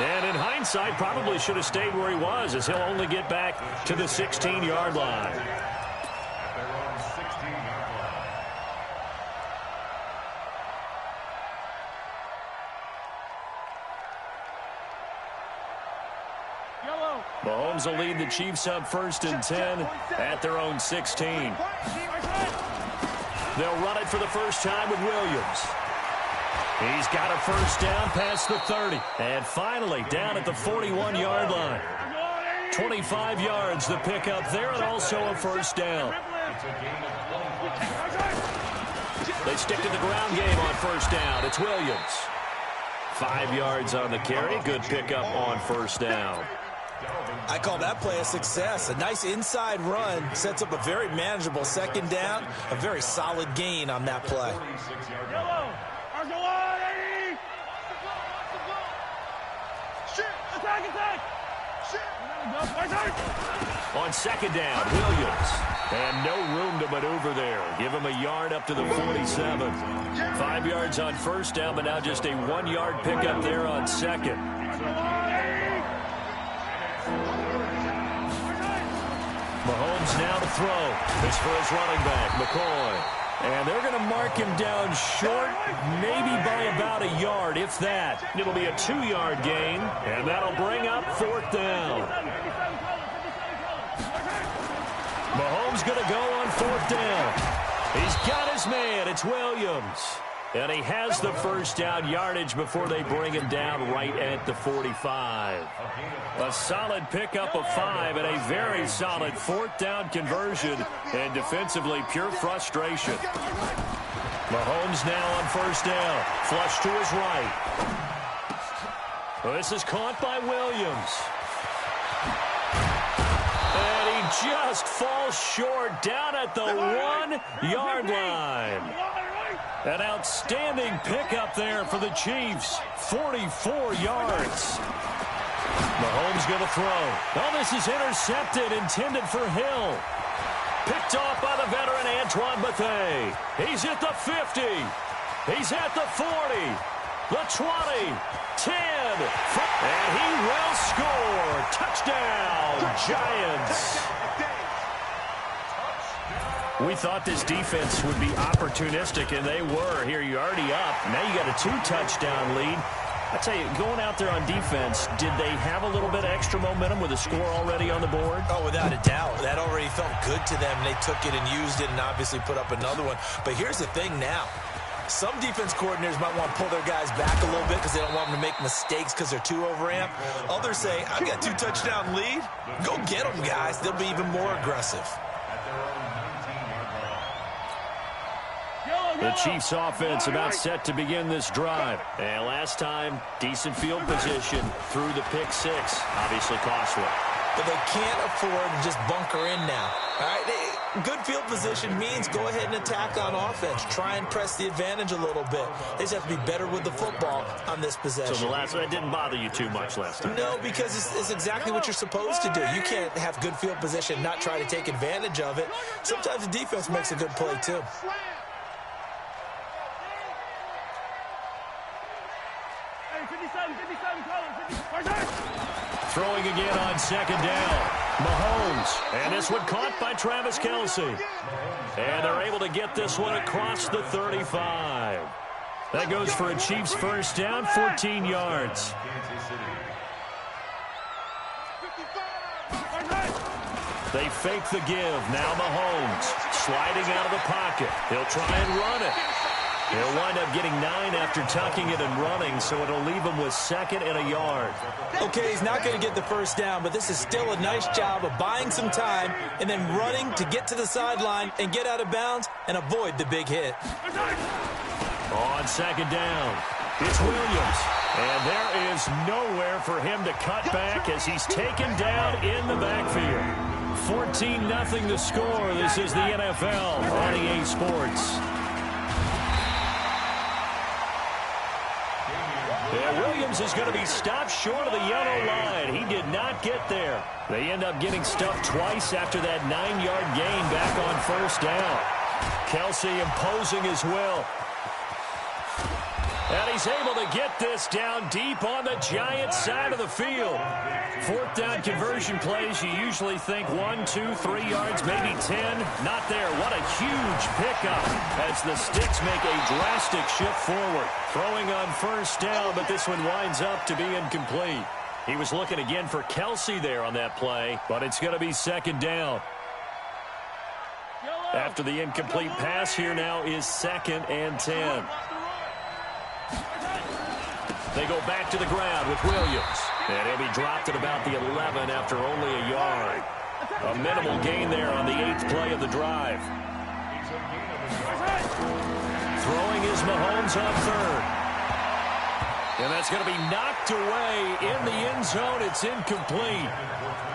And in hindsight, probably should have stayed where he was, as he'll only get back to the 16-yard line. At their own 16-yard line. Mahomes will lead the Chiefs up 1st and 10 at their own 16. They'll run it for the first time with Williams. He's got a first down past the 30. And finally down at the 41-yard line. 25 yards the pickup there, and also a first down. They stick to the ground game on first down. It's Williams. 5 yards on the carry. Good pickup on first down. I call that play a success. A nice inside run sets up a very manageable second down. A very solid gain on that play. On second down, Williams. And no room to maneuver there. Give him a yard up to the 47. 5 yards on first down, but now just a 1-yard pickup there on second. Mahomes now to throw. This for his running back, McCoy. And they're going to mark him down short, maybe by about a yard, if that. It'll be a 2-yard gain, and that'll bring up 4th down. Mahomes going to go on 4th down. He's got his man. It's Williams. And he has the first down yardage before they bring him down right at the 45. A solid pickup of 5 and a very solid 4th down conversion. And defensively, pure frustration. Mahomes now on first down. Flush to his right. This is caught by Williams. And he just falls short down at the 1-yard line. An outstanding pickup there for the Chiefs. 44 yards. Mahomes going to throw. Oh, this is intercepted, intended for Hill. Picked off by the veteran Antoine Bethea. He's at the 50. He's at the 40. The 20. 10. And he will score. Touchdown, Giants. We thought this defense would be opportunistic, and they were. Here, you're already up. Now you got a 2-touchdown lead. I tell you, going out there on defense, did they have a little bit of extra momentum with a score already on the board? Oh, without a doubt. That already felt good to them. They took it and used it and obviously put up another one. But here's the thing now. Some defense coordinators might want to pull their guys back a little bit because they don't want them to make mistakes because they're too overamped. Others say, I've got a 2-touchdown lead. Go get them, guys. They'll be even more aggressive. The Chiefs offense about set to begin this drive. And last time, decent field position through the pick 6. Obviously costly. But they can't afford to just bunker in now. All right, good field position means go ahead and attack on offense. Try and press the advantage a little bit. They just have to be better with the football on this possession. So that didn't bother you too much last time? No, because it's exactly what you're supposed to do. You can't have good field position and not try to take advantage of it. Sometimes the defense makes a good play too. Throwing again on second down. Mahomes. And this one caught by Travis Kelce. And they're able to get this one across the 35. That goes for a Chiefs first down, 14 yards. They fake the give. Now Mahomes sliding out of the pocket. He'll try and run it. He'll wind up getting 9 after tucking it and running, so it'll leave him with 2nd and a yard. Okay, he's not going to get the first down, but this is still a nice job of buying some time and then running to get to the sideline and get out of bounds and avoid the big hit. On second down, it's Williams. And there is nowhere for him to cut back as he's taken down in the backfield. 14-0 the score. This is the NFL on EA Sports. Yeah, Williams is going to be stopped short of the yellow line. He did not get there. They end up getting stuffed twice after that 9-yard gain back on first down. Kelce imposing his will. And he's able to get this down deep on the Giants side of the field. Fourth down conversion plays, you usually think 1, 2, 3 yards, maybe 10. Not there. What a huge pickup as the Sticks make a drastic shift forward. Throwing on first down, but this one winds up to be incomplete. He was looking again for Kelsey there on that play, but it's going to be second down. After the incomplete pass, here now is 2nd and 10. They go back to the ground with Williams. And he'll be dropped at about the 11 after only a yard. A minimal gain there on the 8th play of the drive. Throwing is Mahomes on third. And that's going to be knocked away in the end zone. It's incomplete.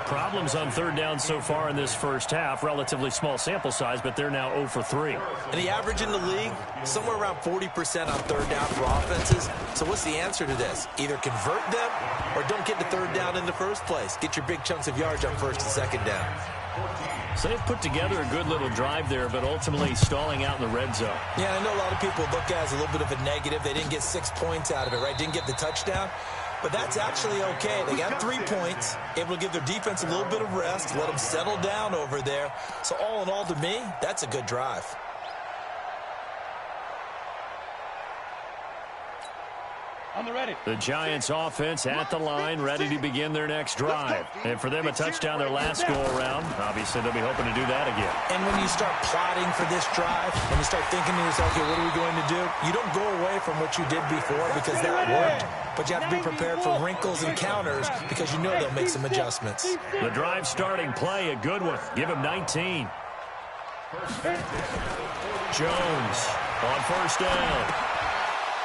Problems on third down so far in this first half. Relatively small sample size, but they're now 0 for 3. And the average in the league, somewhere around 40% on third down for offenses. So what's the answer to this? Either convert them or don't get to third down in the first place. Get your big chunks of yards on first and second down. So they've put together a good little drive there, but ultimately stalling out in the red zone. Yeah, I know a lot of people look at it as a little bit of a negative. They didn't get 6 points out of it, right? Didn't get the touchdown. But that's actually okay. They got 3 points, able to give their defense a little bit of rest, let them settle down over there. So all in all, to me, that's a good drive. On the ready. The Giants offense at the line, ready to begin their next drive. And for them, a touchdown their last go-around. Obviously, they'll be hoping to do that again. And when you start plotting for this drive, when you start thinking to yourself, okay, what are we going to do? You don't go away from what you did before because that worked. But you have to be prepared for wrinkles and counters because you know they'll make some adjustments. The drive starting play, a good one. Give him 19. Jones on first down.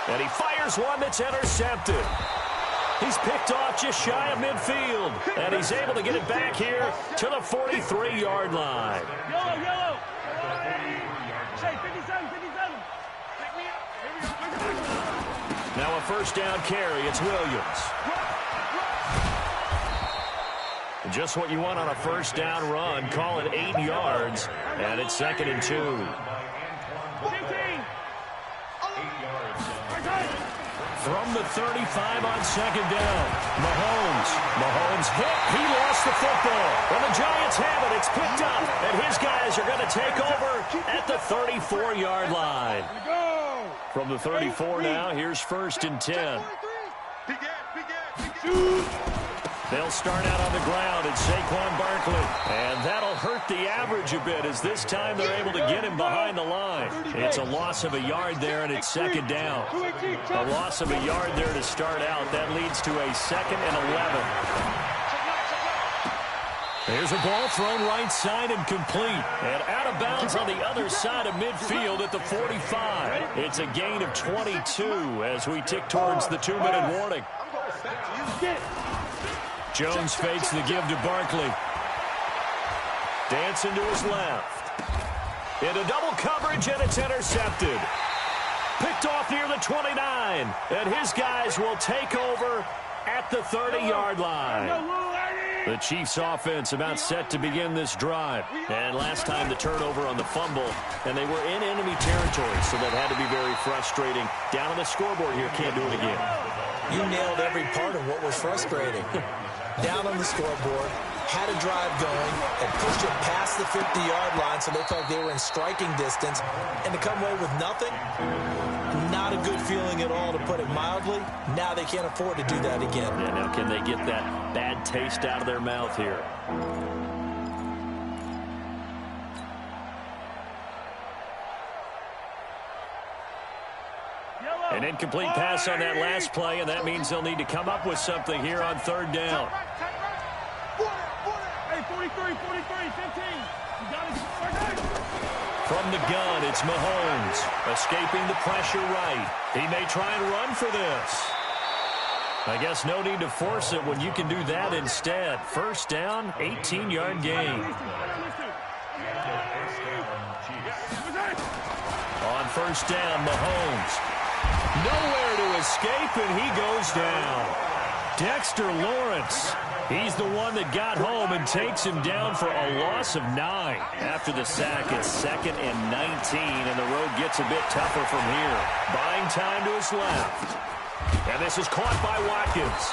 And he fires one that's intercepted. He's picked off just shy of midfield. And he's able to get it back here to the 43-yard line. Yellow. Hey, 57. Pick me up. Now a first down carry. It's Williams. Just what you want on a first down run. Call it 8 yards. And it's 2nd and 2. From the 35 on second down. Mahomes hit. He lost the football. And the Giants have it. It's picked up. And his guys are going to take over at the 34-yard line. From the 34 now, here's 1st and 10. They'll start out on the ground at Saquon Barkley. And that'll hurt the average a bit as this time they're able to get him behind the line. It's a loss of a yard there, and it's 2nd down. A loss of a yard there to start out. That leads to a 2nd and 11. There's a ball thrown right side and complete. And out of bounds on the other side of midfield at the 45. It's a gain of 22 as we tick towards the 2-minute warning. Jones fakes the give to Barkley. Dancing to his left. Into double coverage, and it's intercepted. Picked off near the 29. And his guys will take over at the 30-yard line. The Chiefs offense about set to begin this drive. And last time the turnover on the fumble, and they were in enemy territory, so that had to be very frustrating. Down on the scoreboard here, can't do it again. You nailed every part of what was frustrating. Down on the scoreboard, had a drive going, and pushed it past the 50-yard line so they felt they were in striking distance. And to come away with nothing, not a good feeling at all, to put it mildly. Now they can't afford to do that again. Yeah, now can they get that bad taste out of their mouth here? An incomplete pass on that last play, and that means they'll need to come up with something here on third down. Hey, 43, 15. You got it. From the gun, it's Mahomes, escaping the pressure right. He may try and run for this. I guess no need to force it when you can do that instead. First down, 18-yard gain. On first down, Mahomes. Nowhere to escape, and he goes down. Dexter Lawrence. He's the one that got home and takes him down for a loss of 9. After the sack, it's 2nd and 19, and the road gets a bit tougher from here. Buying time to his left. And this is caught by Watkins.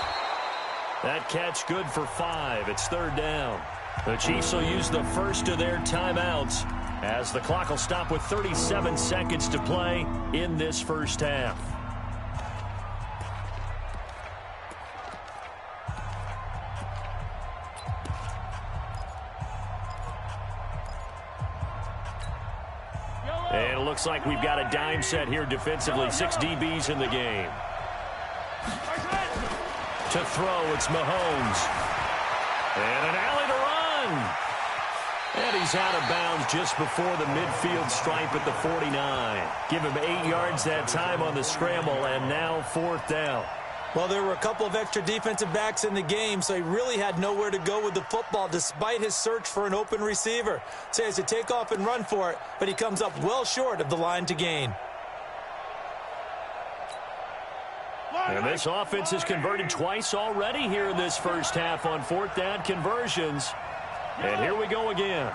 That catch good for 5. It's 3rd down. The Chiefs will use the first of their timeouts as the clock will stop with 37 seconds to play in this first half. And it looks like we've got a dime set here defensively. 6 DBs in the game. To throw, it's Mahomes. And an alley to run. And he's out of bounds just before the midfield stripe at the 49. Give him 8 yards that time on the scramble, and now 4th down. Well, there were a couple of extra defensive backs in the game, so he really had nowhere to go with the football despite his search for an open receiver. So he has to take off and run for it, but he comes up well short of the line to gain. And this offense has converted twice already here in this first half on 4th down conversions. And here we go again.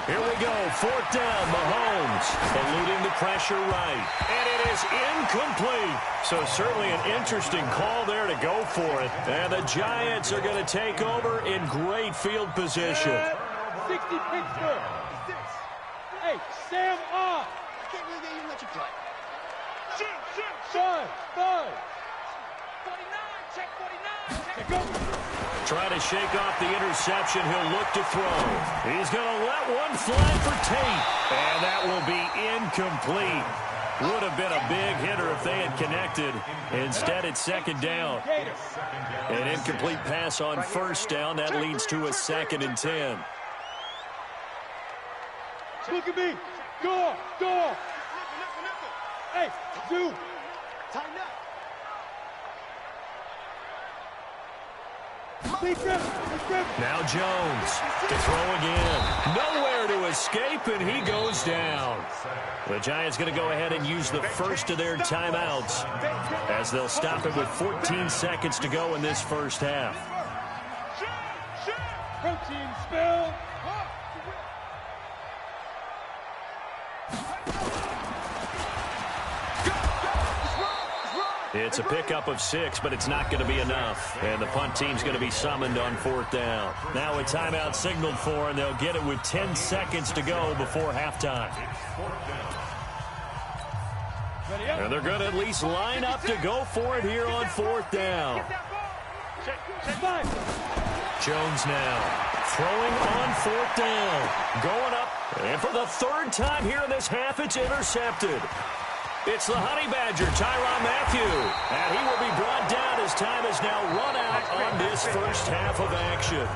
Here we go, 4th down, Mahomes eluding the pressure right. And it is incomplete. So certainly an interesting call there to go for it. And the Giants are going to take over in great field position. 60 Pittsburgh. Hey, Sam off. I can't believe they even let you play. Shoot. 5. 49, check 49. Check go. Trying to shake off the interception. He'll look to throw. He's going to let one fly for Tate. And that will be incomplete. Would have been a big hitter if they had connected. Instead, it's 2nd down. An incomplete pass on 1st down. That leads to a 2nd and 10. Look at me. Door. Hey, do. Tighten up. Now Jones to throw again. Nowhere to escape, and he goes down. The Giants going to go ahead and use the first of their timeouts as they'll stop it with 14 seconds to go in this first half. Protein spill. It's a pickup of 6, but it's not going to be enough. And the punt team's going to be summoned on 4th down. Now a timeout signaled for, and they'll get it with 10 seconds to go before halftime. And they're going to at least line up to go for it here on 4th down. Jones now throwing on 4th down. Going up, and for the 3rd time here in this half, it's intercepted. It's the Honey Badger, Tyrann Mathieu, and he will be brought down as time has now run out on this first half of action.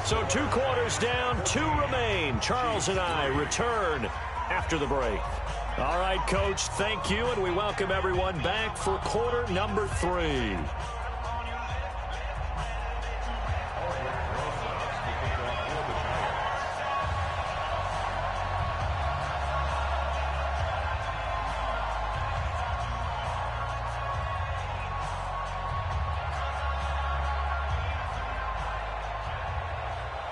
So 2 quarters down, 2 remain. Charles and I return after the break. All right, Coach, thank you, and we welcome everyone back for quarter number 3.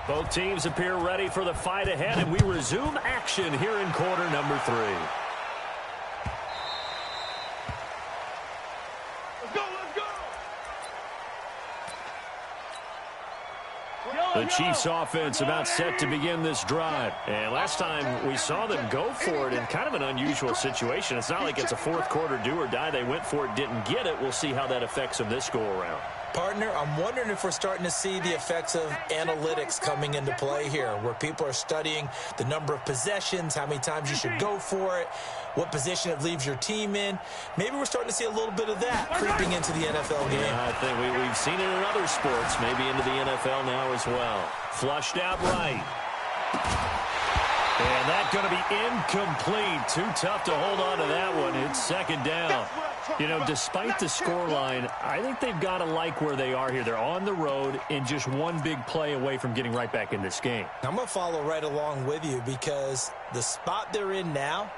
Both teams appear ready for the fight ahead, and we resume action here in quarter number 3. The Chiefs offense about set to begin this drive. And last time we saw them go for it in kind of an unusual situation. It's not like it's a 4th quarter do or die. They went for it, didn't get it. We'll see how that affects them this go around. Partner, I'm wondering if we're starting to see the effects of analytics coming into play here, where people are studying the number of possessions, how many times you should go for it, what position it leaves your team in. Maybe we're starting to see a little bit of that creeping into the NFL game. Yeah, I think we've seen it in other sports, maybe into the NFL now as well. Flushed out right. And that's going to be incomplete. Too tough to hold on to that one. It's 2nd down. You know, despite the scoreline, I think they've got to like where they are here. They're on the road and just one big play away from getting right back in this game. I'm going to follow right along with you because the spot they're in now,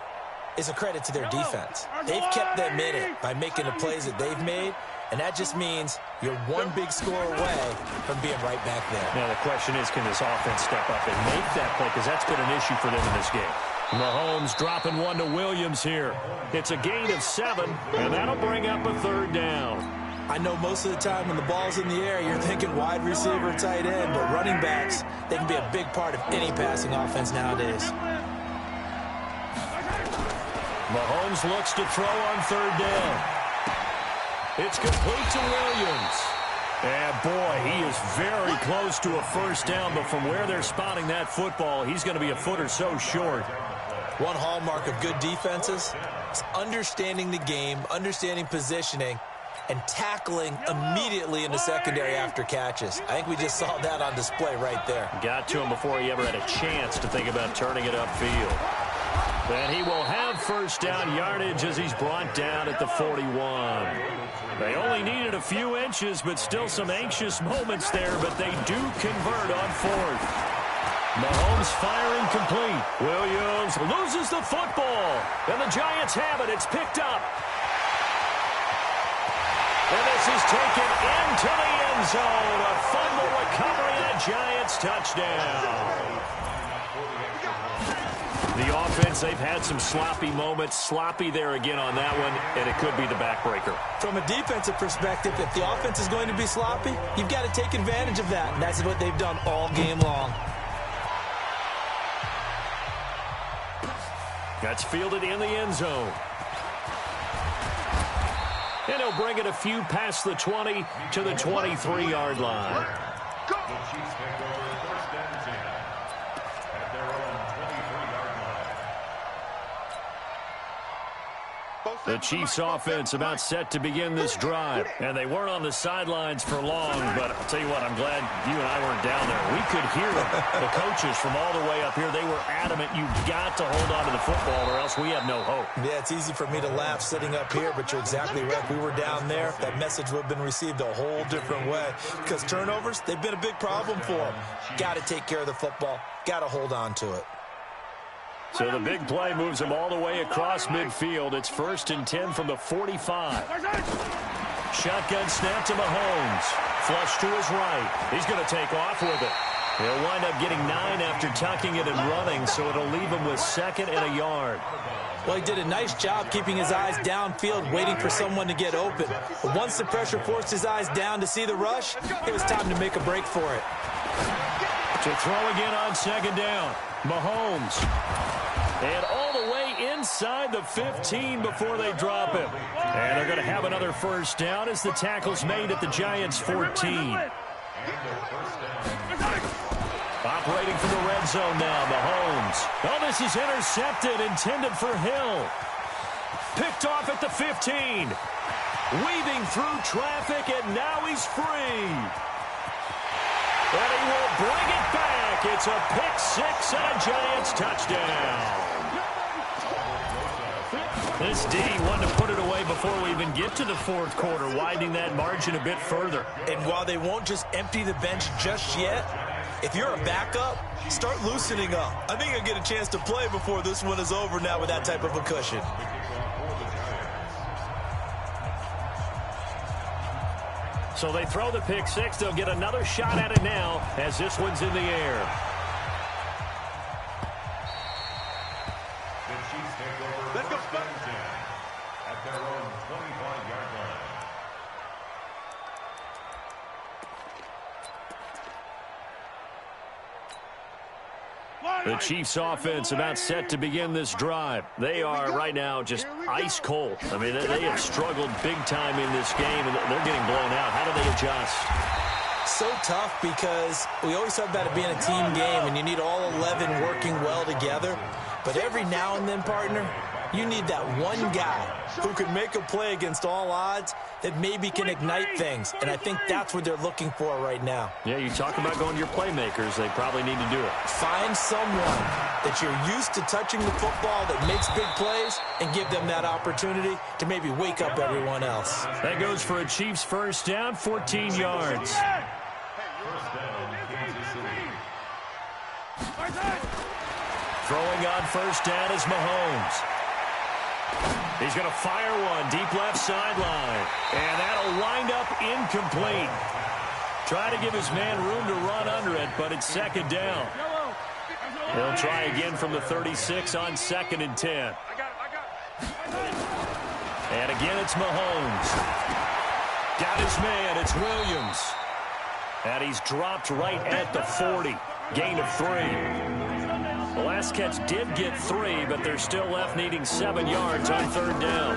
is a credit to their defense. They've kept them in it by making the plays that they've made, and that just means you're one big score away from being right back there. Now the question is, can this offense step up and make that play? Because that's been an issue for them in this game. Mahomes dropping one to Williams here. It's a gain of 7, and that'll bring up a 3rd down. I know most of the time when the ball's in the air, you're thinking wide receiver, tight end, but running backs, they can be a big part of any passing offense nowadays. Mahomes looks to throw on 3rd down. It's complete to Williams. And boy, he is very close to a 1st down, but from where they're spotting that football, he's going to be a foot or so short. One hallmark of good defenses is understanding the game, understanding positioning, and tackling immediately in the secondary after catches. I think we just saw that on display right there. Got to him before he ever had a chance to think about turning it upfield. And he will have 1st down yardage as he's brought down at the 41. They only needed a few inches, but still some anxious moments there, but they do convert on 4th. Mahomes firing complete. Williams loses the football, and the Giants have it. It's picked up. And this is taken into the end zone. A fumble recovery and a Giants touchdown. The offense, they've had some sloppy moments. Sloppy there again on that one, and it could be the backbreaker. From a defensive perspective, if the offense is going to be sloppy, you've got to take advantage of that, and that's what they've done all game long. That's fielded in the end zone. And he'll bring it a few past the 20 to the 23-yard line. The Chiefs take over 1st and 10 at their own 23-yard line. The Chiefs offense about set to begin this drive. And they weren't on the sidelines for long, but I'll tell you what, I'm glad you and I weren't down there. We could hear them. The coaches from all the way up here, they were adamant, you've got to hold on to the football or else we have no hope. Yeah, it's easy for me to laugh sitting up here, but you're exactly right. We were down there. That message would have been received a whole different way because turnovers, they've been a big problem for them. Got to take care of the football. Got to hold on to it. So the big play moves him all the way across midfield. It's 1st and 10 from the 45. Shotgun snap to Mahomes. Flush to his right. He's going to take off with it. He'll wind up getting 9 after tucking it and running, so it'll leave him with 2nd and a yard. Well, he did a nice job keeping his eyes downfield, waiting for someone to get open. But once the pressure forced his eyes down to see the rush, it was time to make a break for it. To throw again on 2nd down. Mahomes. And all the way inside the 15 before they drop him. And they're going to have another 1st down as the tackle's made at the Giants' 14. Operating from the red zone now, Mahomes. Oh, this is intercepted, intended for Hill. Picked off at the 15. Weaving through traffic, and now he's free. And he will bring it back. It's a pick 6 and a Giants touchdown. This D wanted to put it away before we even get to the 4th quarter, widening that margin a bit further. And while they won't just empty the bench just yet, if you're a backup, start loosening up. I think you'll get a chance to play before this one is over now with that type of a cushion. So they throw the pick 6. They'll get another shot at it now as this one's in the air. The Chiefs take over 1st and 10 at their own 25-yard line. The Chiefs offense about set to begin this drive. They are right now just ice cold. I mean, they have struggled big time in this game, and they're getting blown out. How do they adjust? So tough because we always talk about it being a team game, and you need all 11 working well together. But every now and then, partner, you need that one guy who can make a play against all odds that maybe can ignite things. And I think that's what they're looking for right now. Yeah, you talk about going to your playmakers. They probably need to do it. Find someone that you're used to touching the football that makes big plays and give them that opportunity to maybe wake up everyone else. That goes for a Chiefs 1st down, 14 yards. 1st down, Kansas City. Throwing on 1st down is Mahomes. He's going to fire one deep left sideline. And that'll wind up incomplete. Try to give his man room to run under it, but it's second down. He'll try again from the 36 on 2nd and 10. And again, it's Mahomes. Got his man. It's Williams. And he's dropped right at the 40. Gain of 3. The last catch did get 3, but they're still left needing 7 yards on 3rd down.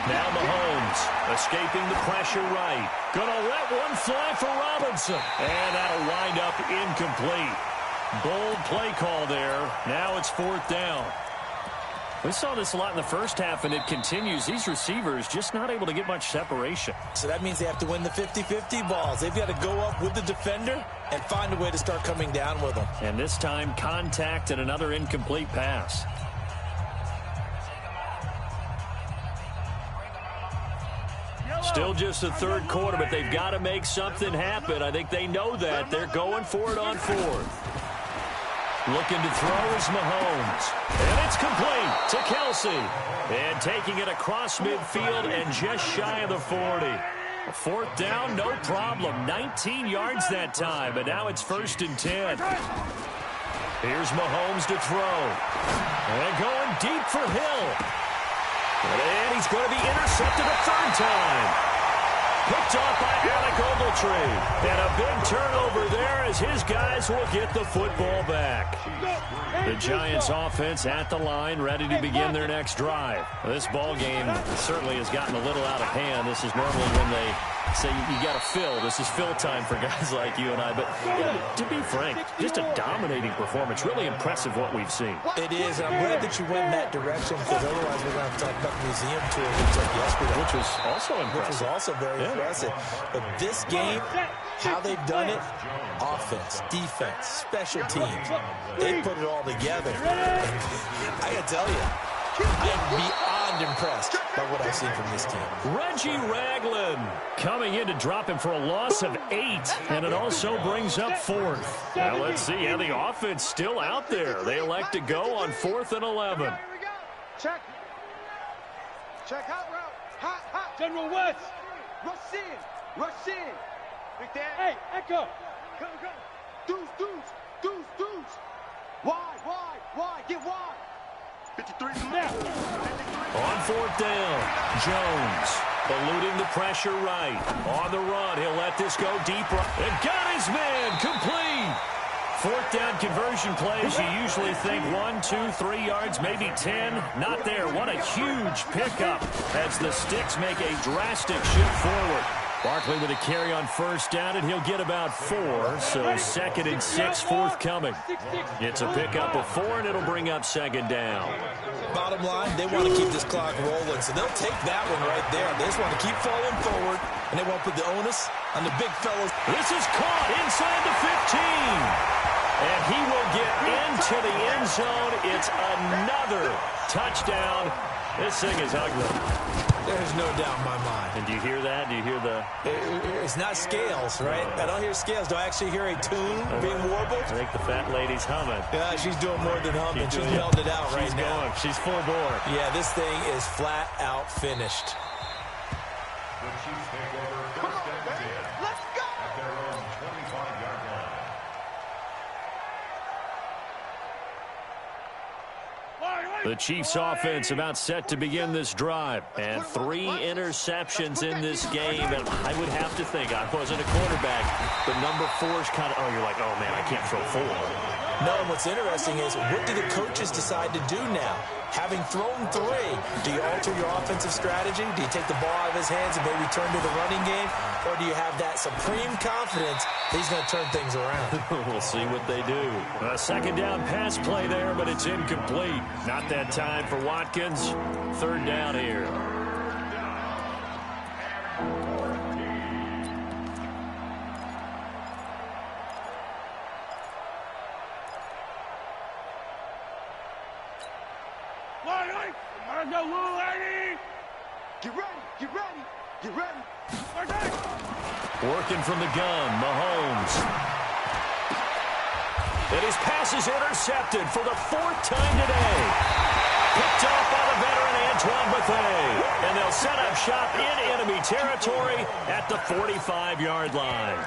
Now Mahomes escaping the pressure right. Gonna let one fly for Robinson. And that'll wind up incomplete. Bold play call there. Now it's 4th down. We saw this a lot in the first half, and it continues. These receivers just not able to get much separation. So that means they have to win the 50-50 balls. They've got to go up with the defender and find a way to start coming down with them. And this time, contact and another incomplete pass. Still just the 3rd quarter, but they've got to make something happen. I think they know that. They're going for it on 4th. Looking to throw is Mahomes. And it's complete to Kelsey. And taking it across midfield and just shy of the 40. 4th down, no problem. 19 yards that time, but now it's 1st and 10. Here's Mahomes to throw. And going deep for Hill. And he's going to be intercepted a 3rd time. Picked off by Alec Ogletree. And a big turnover there as his guys will get the football back. The Giants offense at the line, ready to begin their next drive. This ball game certainly has gotten a little out of hand. This is normally when they say you got to fill. This is fill time for guys like you and I. But to be frank, just a dominating performance. Really impressive what we've seen. It is. And I'm glad that you went in that direction, because otherwise we're going to have to talk about the museum tour we took yesterday. Which was also impressive. Which was also very impressive. But this game, how they've done it, offense, defense, special teams, they put it all together. I got to tell you, I am beyond impressed by what I've seen from this team. Reggie Ragland coming in to drop him for a loss of 8, and it also brings up 4th. Now let's see how the offense still out there. They elect to go on 4th and 11. Check. Check out route. Hot. General West. Rush in. Rush in. Big Dan. Hey, Echo. Go. Dudes. Wide. Get wide. 53 now. On 4th down, Jones eluding the pressure right. On the run, he'll let this go deep right. And got his man complete. 4th down conversion plays, you usually think 1, 2, 3 yards, maybe 10. Not there. What a huge pickup as the Sticks make a drastic shift forward. Barkley with a carry on 1st down, and he'll get about 4. So 2nd and 6 forthcoming. It's a pickup of 4, and it'll bring up 2nd down. Bottom line, they want to keep this clock rolling, so they'll take that one right there. They just want to keep falling forward, and they won't put the onus on the big fellas. This is caught inside the 15. And he will get into the end zone. It's another touchdown. This thing is ugly. There's no doubt in my mind. And do you hear that? Do you hear the... It's not scales, right? I don't hear scales. Do I actually hear a tune being warbled? I think the fat lady's humming. Yeah, she's doing more than humming. She's melting it out right now. Going. She's full bore. Yeah, this thing is flat out finished. The Chiefs take over 1st and 10. Let's go! At their own 25-yard line. The Chiefs offense about set to begin this drive. And 3 interceptions in this game. And I would have to think, I wasn't a quarterback, but number 4's kind of, you're like, oh man, I can't throw 4. No, and what's interesting is, what do the coaches decide to do now? Having thrown 3, do you alter your offensive strategy? Do you take the ball out of his hands and maybe turn to the running game? Or do you have that supreme confidence that he's going to turn things around? We'll see what they do. A 2nd down pass play there, but it's incomplete. Not that time for Watkins. 3rd down here. Get ready. Working from the gun, Mahomes. And his pass is intercepted for the 4th time today. Picked off by the veteran set up shop in enemy territory at the 45-yard line.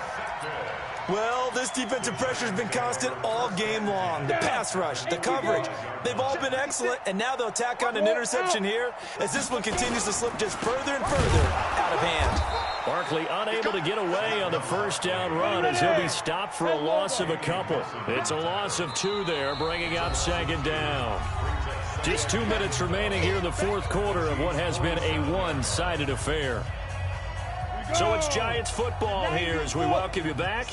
Well, this defensive pressure has been constant all game long. The pass rush, the coverage, they've all been excellent, and now they'll tack on an interception here as this one continues to slip just further and further out of hand. Barkley unable to get away on the first down run as he'll be stopped for a loss of a couple. It's a loss of 2 there, bringing up second down. Just 2 minutes remaining here in the fourth quarter of what has been a one-sided affair. So it's Giants football here as we welcome you back.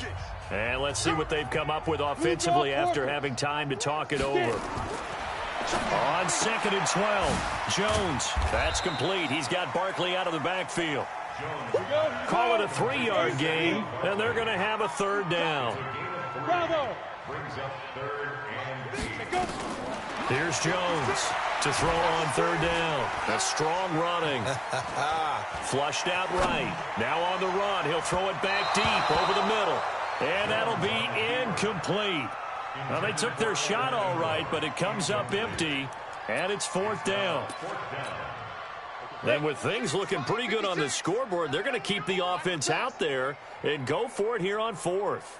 And let's see what they've come up with offensively after having time to talk it over. On 2nd and 12, Jones. That's complete. He's got Barkley out of the backfield. Call it a 3-yard gain, and they're going to have a third down. Here's Jones to throw on third down. A strong running. Flushed out right. Now on the run. He'll throw it back deep over the middle. And that'll be incomplete. Now, they took their shot all right, but it comes up empty, and it's 4th down. And with things looking pretty good on the scoreboard, they're going to keep the offense out there and go for it here on 4th.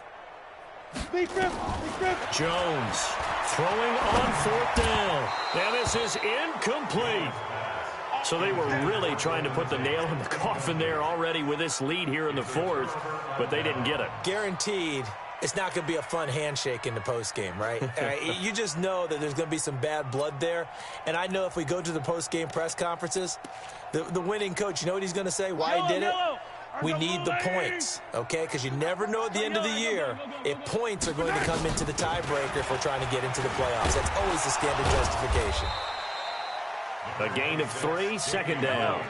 Jones throwing on 4th down. And this is incomplete. So they were really trying to put the nail in the coffin there already with this lead here in the 4th, but they didn't get it. Guaranteed it's not going to be a fun handshake in the postgame, right? You just know that there's going to be some bad blood there. And I know if we go to the postgame press conferences, the winning coach, you know what he's going to say, why he did it? We need the points, okay? Because you never know at the end of the year if points are going to come into the tiebreaker if we're trying to get into the playoffs. That's always the standard justification. A gain of 3, second down.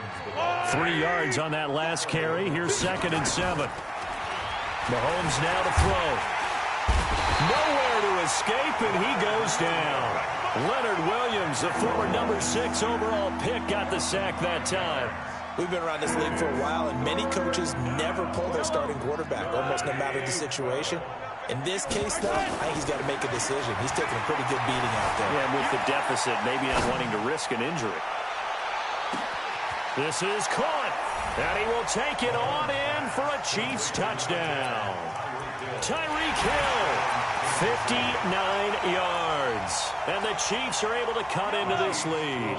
3 yards on that last carry. Here's 2nd and 7. Mahomes now to throw. Nowhere to escape, and he goes down. Leonard Williams, the former number 6 overall pick, got the sack that time. We've been around this league for a while, and many coaches never pull their starting quarterback, almost no matter the situation. In this case, though, I think he's got to make a decision. He's taking a pretty good beating out there. Yeah, with the deficit, maybe not wanting to risk an injury. This is caught, and he will take it on in for a Chiefs touchdown. Tyreek Hill, 59 yards. And the Chiefs are able to cut into this lead.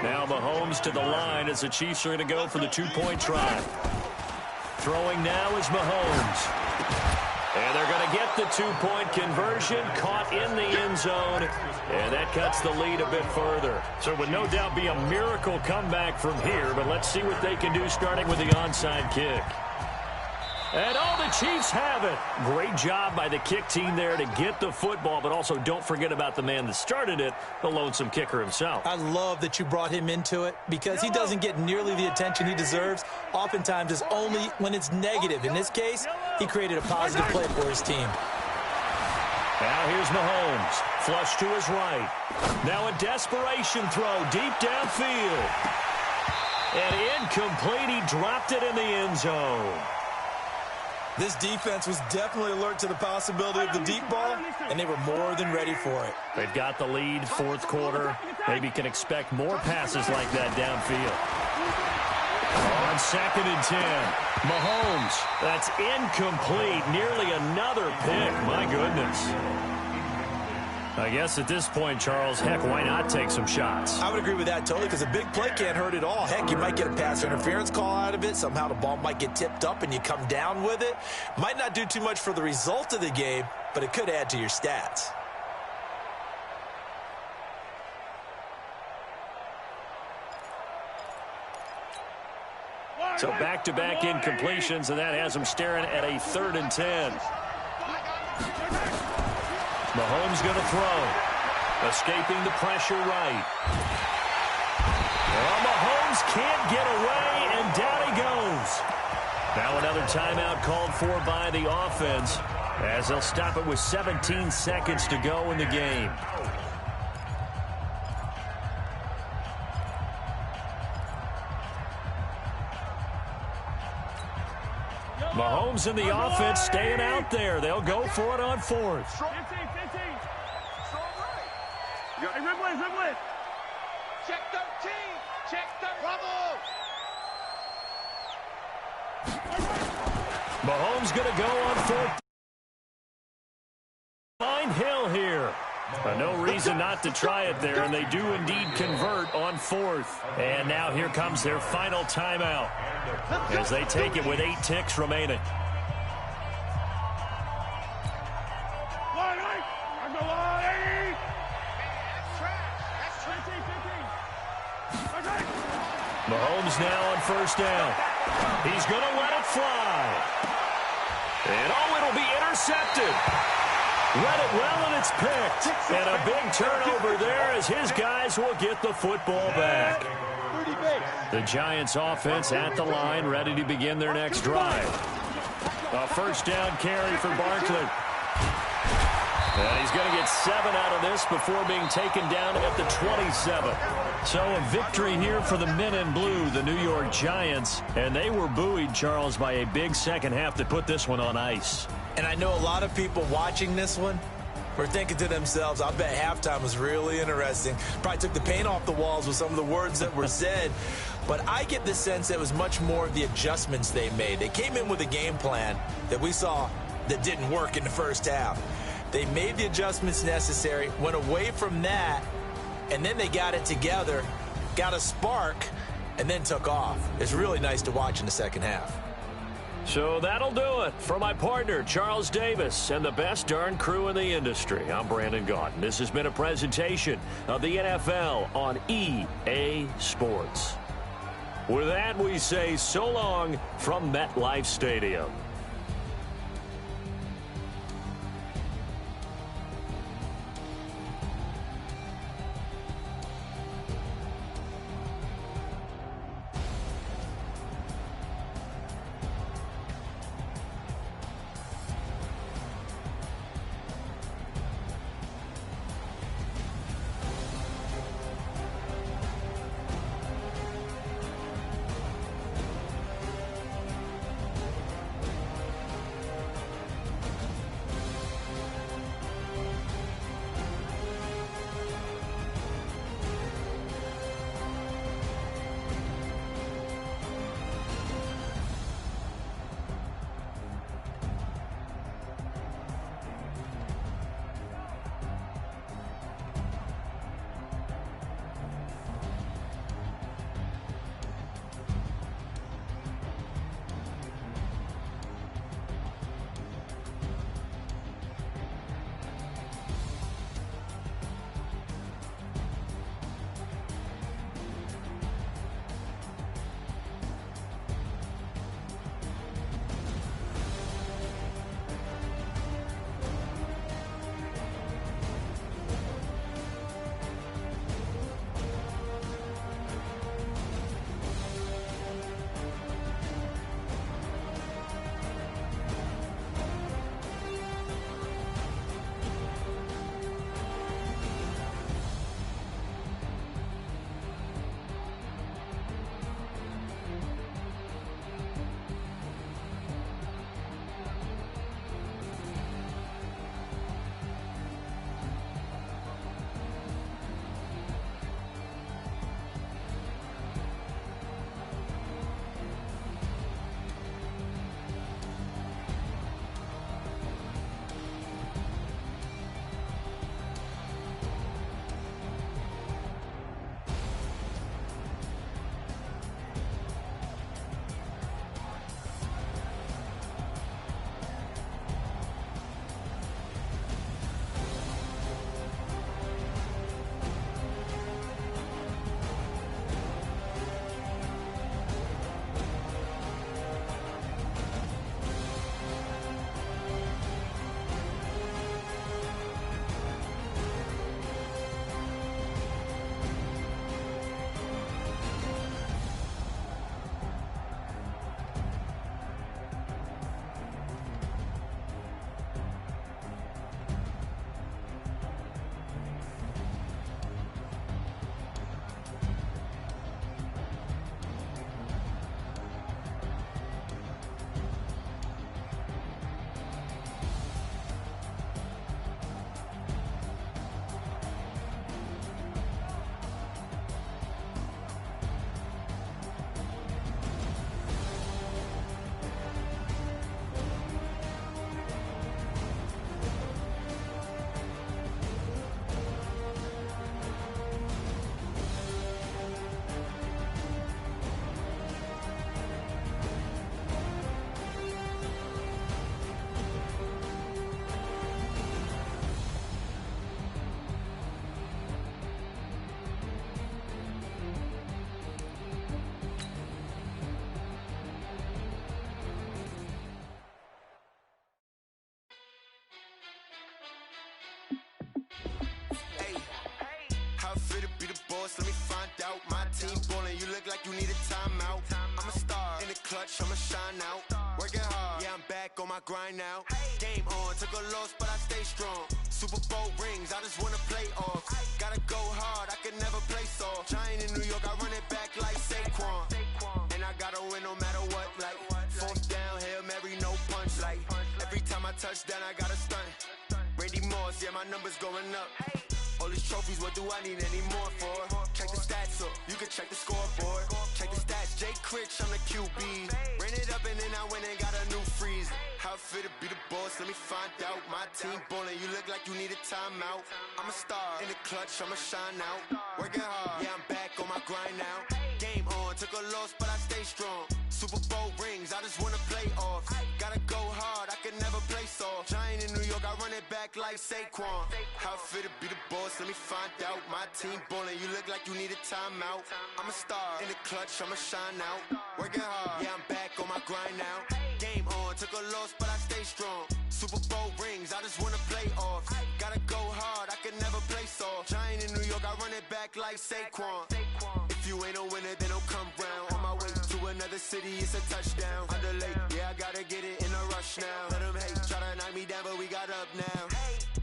Now Mahomes to the line as the Chiefs are going to go for the 2-point try. Throwing now is Mahomes. And they're going to get the 2-point conversion, caught in the end zone, and that cuts the lead a bit further. So it would no doubt be a miracle comeback from here, but let's see what they can do starting with the onside kick. And all the Chiefs have it. Great job by the kick team there to get the football, but also don't forget about the man that started it, the lonesome kicker himself. I love that you brought him into it because he doesn't get nearly the attention he deserves. Oftentimes it's only when it's negative. In this case, he created a positive play for his team. Now here's Mahomes. Flush to his right. Now a desperation throw deep downfield. And incomplete. He dropped it in the end zone. This defense was definitely alert to the possibility of the deep ball, and they were more than ready for it. They've got the lead, 4th quarter. Maybe can expect more passes like that downfield. On 2nd and 10, Mahomes. That's incomplete. Nearly another pick. My goodness. I guess at this point, Charles, heck, why not take some shots? I would agree with that totally because a big play can't hurt at all. Heck, you might get a pass interference call out of it. Somehow the ball might get tipped up and you come down with it. Might not do too much for the result of the game, but it could add to your stats. So back-to-back incompletions, and that has them staring at a 3rd and 10. Mahomes going to throw. Escaping the pressure right. Well, Mahomes can't get away, and down he goes. Now another timeout called for by the offense as they'll stop it with 17 seconds to go in the game. Mahomes and the offense staying out there. They'll go for it on 4th. 15. Hey, red blitz. Check 13. Check 13. Bravo. Mahomes going to go on fourth. Find Hill here. No reason not to try it there, and they do indeed convert on fourth. And now here comes their final timeout as they take it with 8 ticks remaining. Mahomes now on first down. He's going to let it fly. And, it'll be intercepted. Read it well, and it's picked. And a big turnover there as his guys will get the football back. The Giants offense at the line, ready to begin their next drive. A first down carry for Barkley. And he's going to get 7 out of this before being taken down at the 27. So a victory here for the men in blue, the New York Giants. And they were buoyed, Charles, by a big second half that put this one on ice. And I know a lot of people watching this one were thinking to themselves, I bet halftime was really interesting. Probably took the paint off the walls with some of the words that were said. But I get the sense it was much more of the adjustments they made. They came in with a game plan that we saw that didn't work in the first half. They made the adjustments necessary, went away from that, and then they got it together, got a spark, and then took off. It's really nice to watch in the second half. So that'll do it. For my partner, Charles Davis, and the best darn crew in the industry, I'm Brandon Gaudin. This has been a presentation of the NFL on EA Sports. With that, we say so long from MetLife Stadium. How I feel to be the boss, let me find out. My team ballin', you look like you need a timeout. I'm a star, in the clutch, I'ma shine out. Working hard, yeah, I'm back on my grind now. Game on, took a loss, but I stay strong. Super Bowl rings, I just wanna play off. Gotta go hard, I can never play soft. Giant in New York, I run it back like Saquon. And I gotta win no matter what, like fourth down, Hail Mary, no punch. Like every time I touch down, I gotta stunt. Randy Moss, yeah, my numbers going up. All these trophies, what do I need any more for? Check the stats up, you can check the scoreboard. Check the stats, Jake Critch, I'm the QB. Ran it up and then I went and got a new freeze. How I feel to be the boss, let me find out. My team ballin', you look like you need a timeout. I'm a star, in the clutch, I'ma shine out. Working hard, yeah, I'm back on my grind now. Game on, took a loss, but I stay strong. Super Bowl rings, I just wanna play off. Gotta go hard, I can never play soft. Giant in New York, I run it back like Saquon. How I feel to be the boss, let me find out. My team ballin', you look like you need a timeout. I'm a star, in the clutch, I'ma shine out. Working hard, yeah, I'm back on my grind now. Game on, took a loss, but I stay strong. Super Bowl rings, I just wanna play off. Gotta go hard, I can never play soft. Giant in New York, I run it back like Saquon. If you ain't a winner, then don't come round. On my way to another city, it's a touchdown. Underlay, yeah, I gotta get it in a rush now. Let them hate, try to knock me down, but we got up now.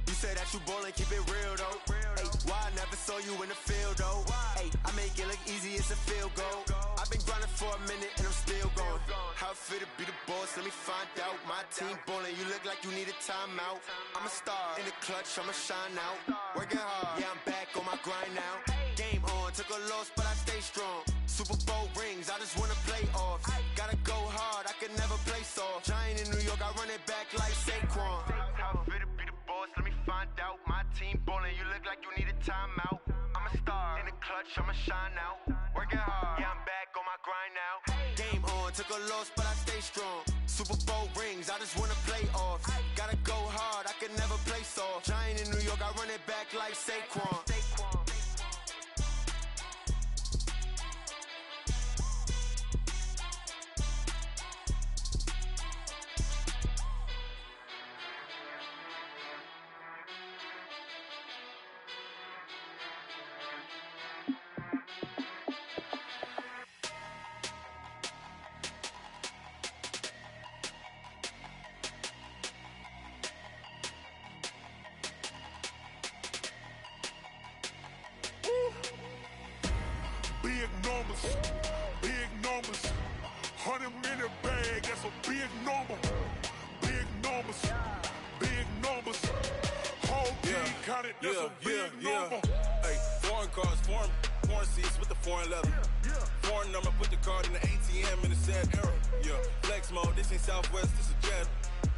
You say that you ballin', keep it real though. Hey, why I never saw you in the field though? Hey, I make it look easy, it's a field goal. I've been grinding for a minute and I'm still going. How I feel to be the boss, let me find out. My team ballin', you look like you need a timeout. I'm a star, in the clutch, I'ma shine out. Working hard, yeah, I'm back on my grind now. Game on, took a loss, but I stay strong. Super Bowl rings, I just wanna play off. Gotta go hard, I can never play soft. Giant in New York, I run it back like Saquon. How I feel to be the boss, let me find out. My team ballin', you look like you need a timeout. I'm a star, in the clutch, I'ma shine out. Working hard, yeah, I'm back on my grind now. Game on, took a loss, but I stay strong. Super Bowl rings, I just wanna play off. Gotta go hard, I can never play soft. Giant in New York, I run it back like Saquon. Big numbers, 100-minute bag, that's a big number. Big numbers, whole team counted, that's a big number. Hey, foreign cars, foreign seats with the foreign leather. Foreign number, put the card in the ATM in a sad era. Yeah, flex mode, this ain't Southwest, this a jet.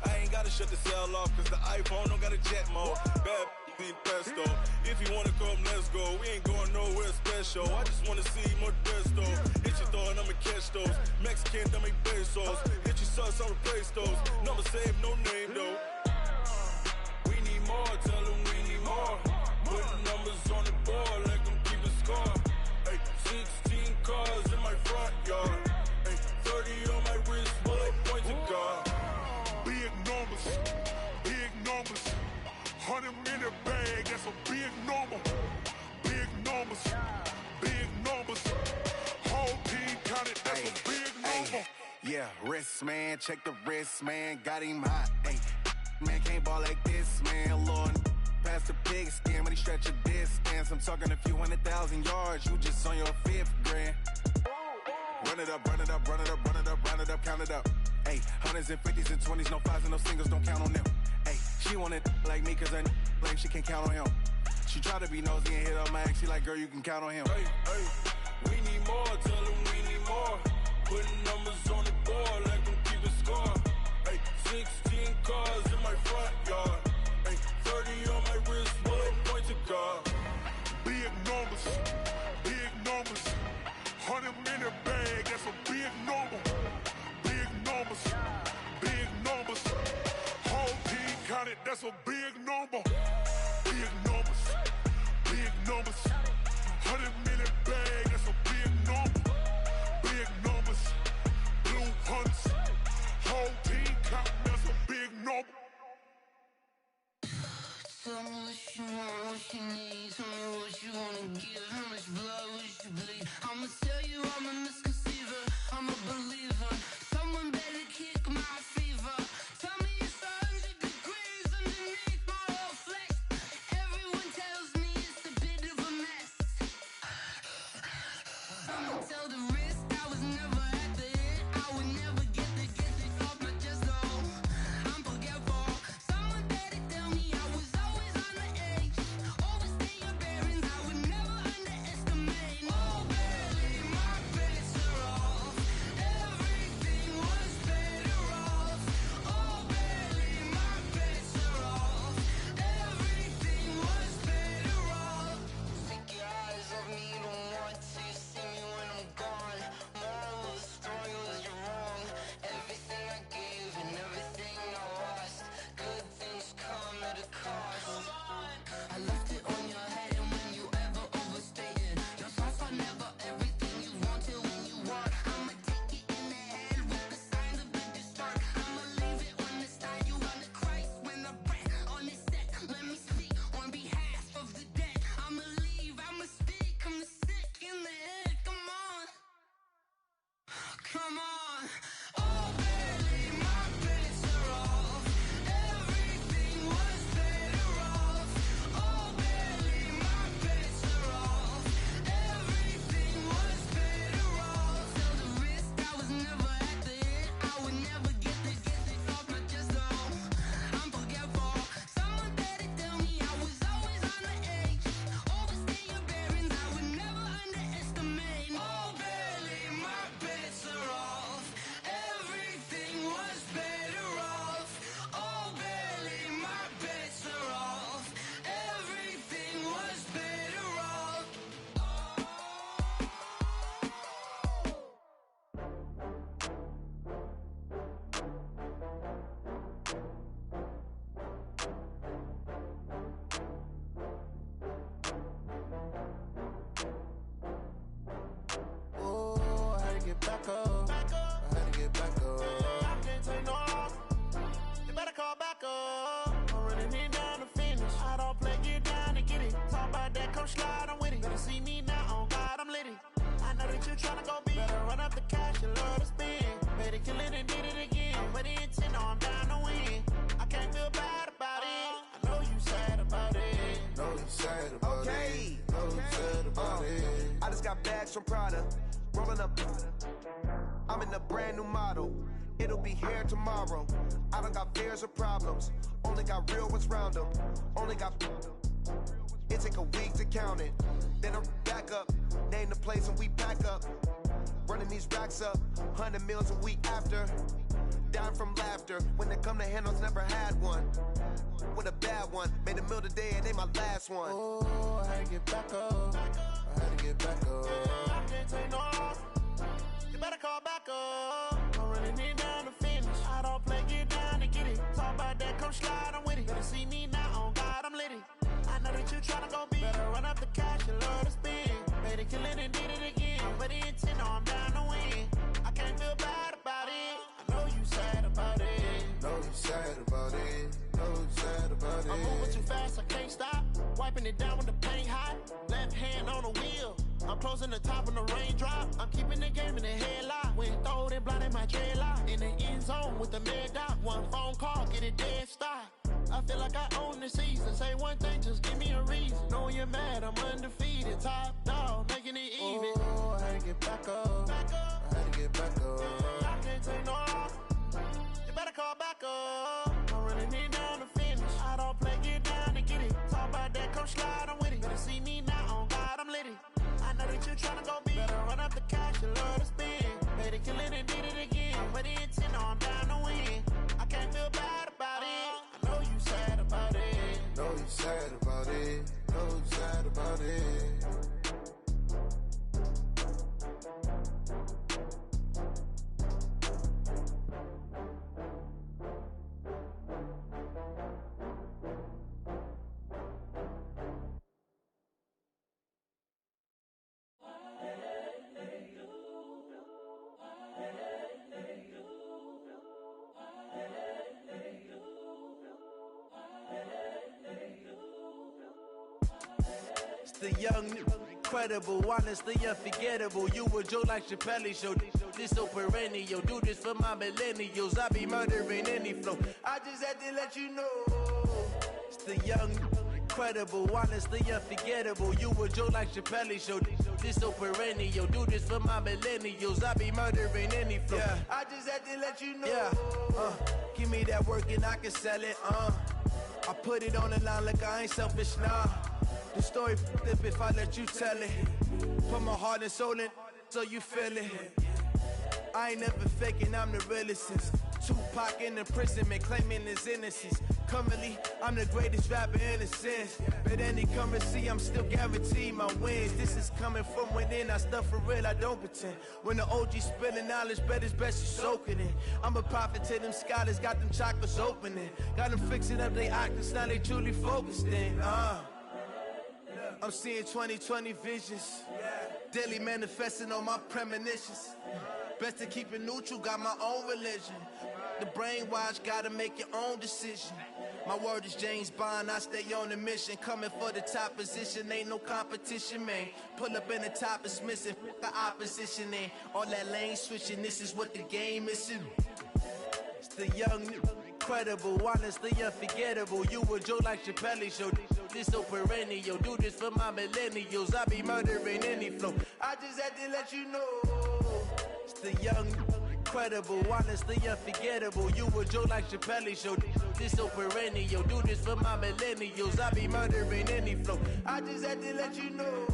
I ain't gotta shut the cell off, cause the iPhone don't got a jet mode. Bad need pesto. If you wanna come, let's go. We ain't going nowhere special. I just wanna see more desto. Hit your throw and I'ma catch those. Mexican, don't make pesos. Hit your sauce, I'll replace those. Number save, no name though. We need more, tell them we need more. Put numbers on the board, let them keep a score. Hey, 16 cars in my front yard. Hey, 30 on my wrist, bullet pointed car. Big numbers, 100-minute bag, that's a big number. Big numbers, whole team counted, that's a big number. Yeah, wrist man, check the wrist man, got him hot. Ay, man can't ball like this, man. Lord, past the pig skin when he stretch a distance. I'm talking a few 100,000 yards, you just on your 5th grand. Run it up, count it up. Ay, hundreds and 50s and 20s, no 5s and no singles, don't count on them. Ay, she want it like me, cause I like she can't count on him. She try to be nosy and hit up my ex, she like, girl, you can count on him. Hey, we need more, tell them we need more. Putting numbers on the board, let them keep a score. Hey, 16 cars in my front yard. Hey, 30 on my wrist, bullet pointed car. Big numbers, 100-minute bag, that's a big number. Big numbers, whole team counted, that's a big number. Big numbers, 100-minute bag, that's a big number. Big numbers, blue back up. I had to get back up. I can't take no loss. You better call back up. I'm running it down to finish. I don't play, get down to get it. Talk about that, come slide, I'm with it. Better see me now, on God, I'm litty. I know that you tryna go big. Better run up the cash, you love to spend. Better kill it and did it again. I'm with the intent, no, I'm down to win. I can't feel bad about it. I know you sad about it. Know you sad about it. Know you sad about it. I just got bags from Prada. Rolling up. I'm in a brand new model. It'll be here tomorrow. I don't got fears or problems. Only got real ones round them. Only got. It take a week to count it. Then I'm back up. Name the place and we pack up. Running these racks up. 100 meals a week after. Down from laughter. When they come to handles, never had one. With a bad one. Made a meal today and they my last one. Oh, I had to get back up. I had to get back up. I can't take no loss. You better call back up. I'm running it down to finish. I don't play, get down to get it. Talk about that, come slide, I'm with it. Better see me now, on God, I'm litty. I know that you tryna go big. Better run up the cash, you love to spend. Made it, kill it, and did it again. But the intent, no, I'm down to win. I can't feel bad about it. I know you sad about it. Know you sad about it. Know you sad about it. I'm moving too fast, I can't stop. Wiping it down when the paint hot. Left hand on the wheel. I'm closing the top when the raindrop. I'm keeping the game in the headlock. When throwed and blinded my dreadlock. In the end zone with the mad dot. One phone call, get it dead stop. I feel like I own the season. Say one thing, just give me a reason. Knowing you're mad, I'm undefeated. Top dog, making it even. Oh, I had to get back up. I had to get back up. I can't take no loss. You better call back up. I'm running it down to finish. I don't play, get down to get it. Talk about that, come slide, I'm with it. Better see me now, on God, I'm litty. I know that you tryna go big. Better run up the cash, you love to spend. Better kill it and did it again. But the intent, no, I'm down to win. I can't feel bad about it. I know you sad about it. Know you sad about it. Know you sad about it. The young, incredible, honestly unforgettable. You a Joe like Chappelle show. This so perennial. Do this for my millennials. I be murdering any flow. I just had to let you know. It's the young, incredible, honestly unforgettable. You a Joe like Chappelle show. This so perennial. Do this for my millennials. I be murdering any flow. Yeah. I just had to let you know. Yeah. Give me that work and I can sell it. I put it on the line like I ain't selfish, nah. The story flip if I let you tell it. Put my heart and soul in so you feel it. I ain't never faking, I'm the realest since Tupac in imprisonment, claiming his innocence. Currently, I'm the greatest rapper in a sense. But any currency, I'm still guaranteed my wins. This is coming from within, I stuff for real, I don't pretend. When the OG spilling knowledge, bet it's best you soak it in. I'm a prophet to them scholars, got them chakras opening. Got them fixing up they octaves, now they truly focused in. I'm seeing 2020 visions. Daily manifesting on my premonitions. Best to keep it neutral, got my own religion. The brainwash, gotta make your own decision. My word is James Bond, I stay on the mission. Coming for the top position, ain't no competition, man. Pull up in the top, it's missing, the opposition in. All that lane switching, this is what the game is in. It's the young, incredible, honestly unforgettable. You a Joe like Chappelle show. This so perennial. Do this for my millennials. I be murdering any flow. I just had to let you know. It's the young, incredible, honestly unforgettable. You a Joe like Chappelle show. This so perennial. Do this for my millennials. I be murdering any flow. I just had to let you know.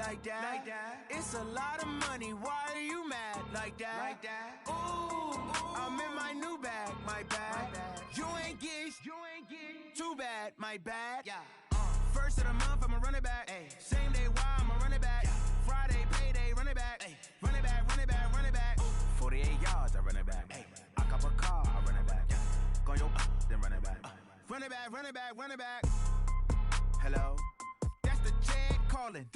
like that. It's a lot of money, why are you mad like that? Ooh, I'm in my new bag, my bad. You ain't get too bad, my bad. First of the month, I'ma run it back. Same day, why I'ma run it back. Friday, payday, run it back. Run it back, run it back, run it back. 48 yards, I run it back. I cop a car, I run it back. Go your then run it back. Run it back, run it back, run it back. Hello? That's the jag calling.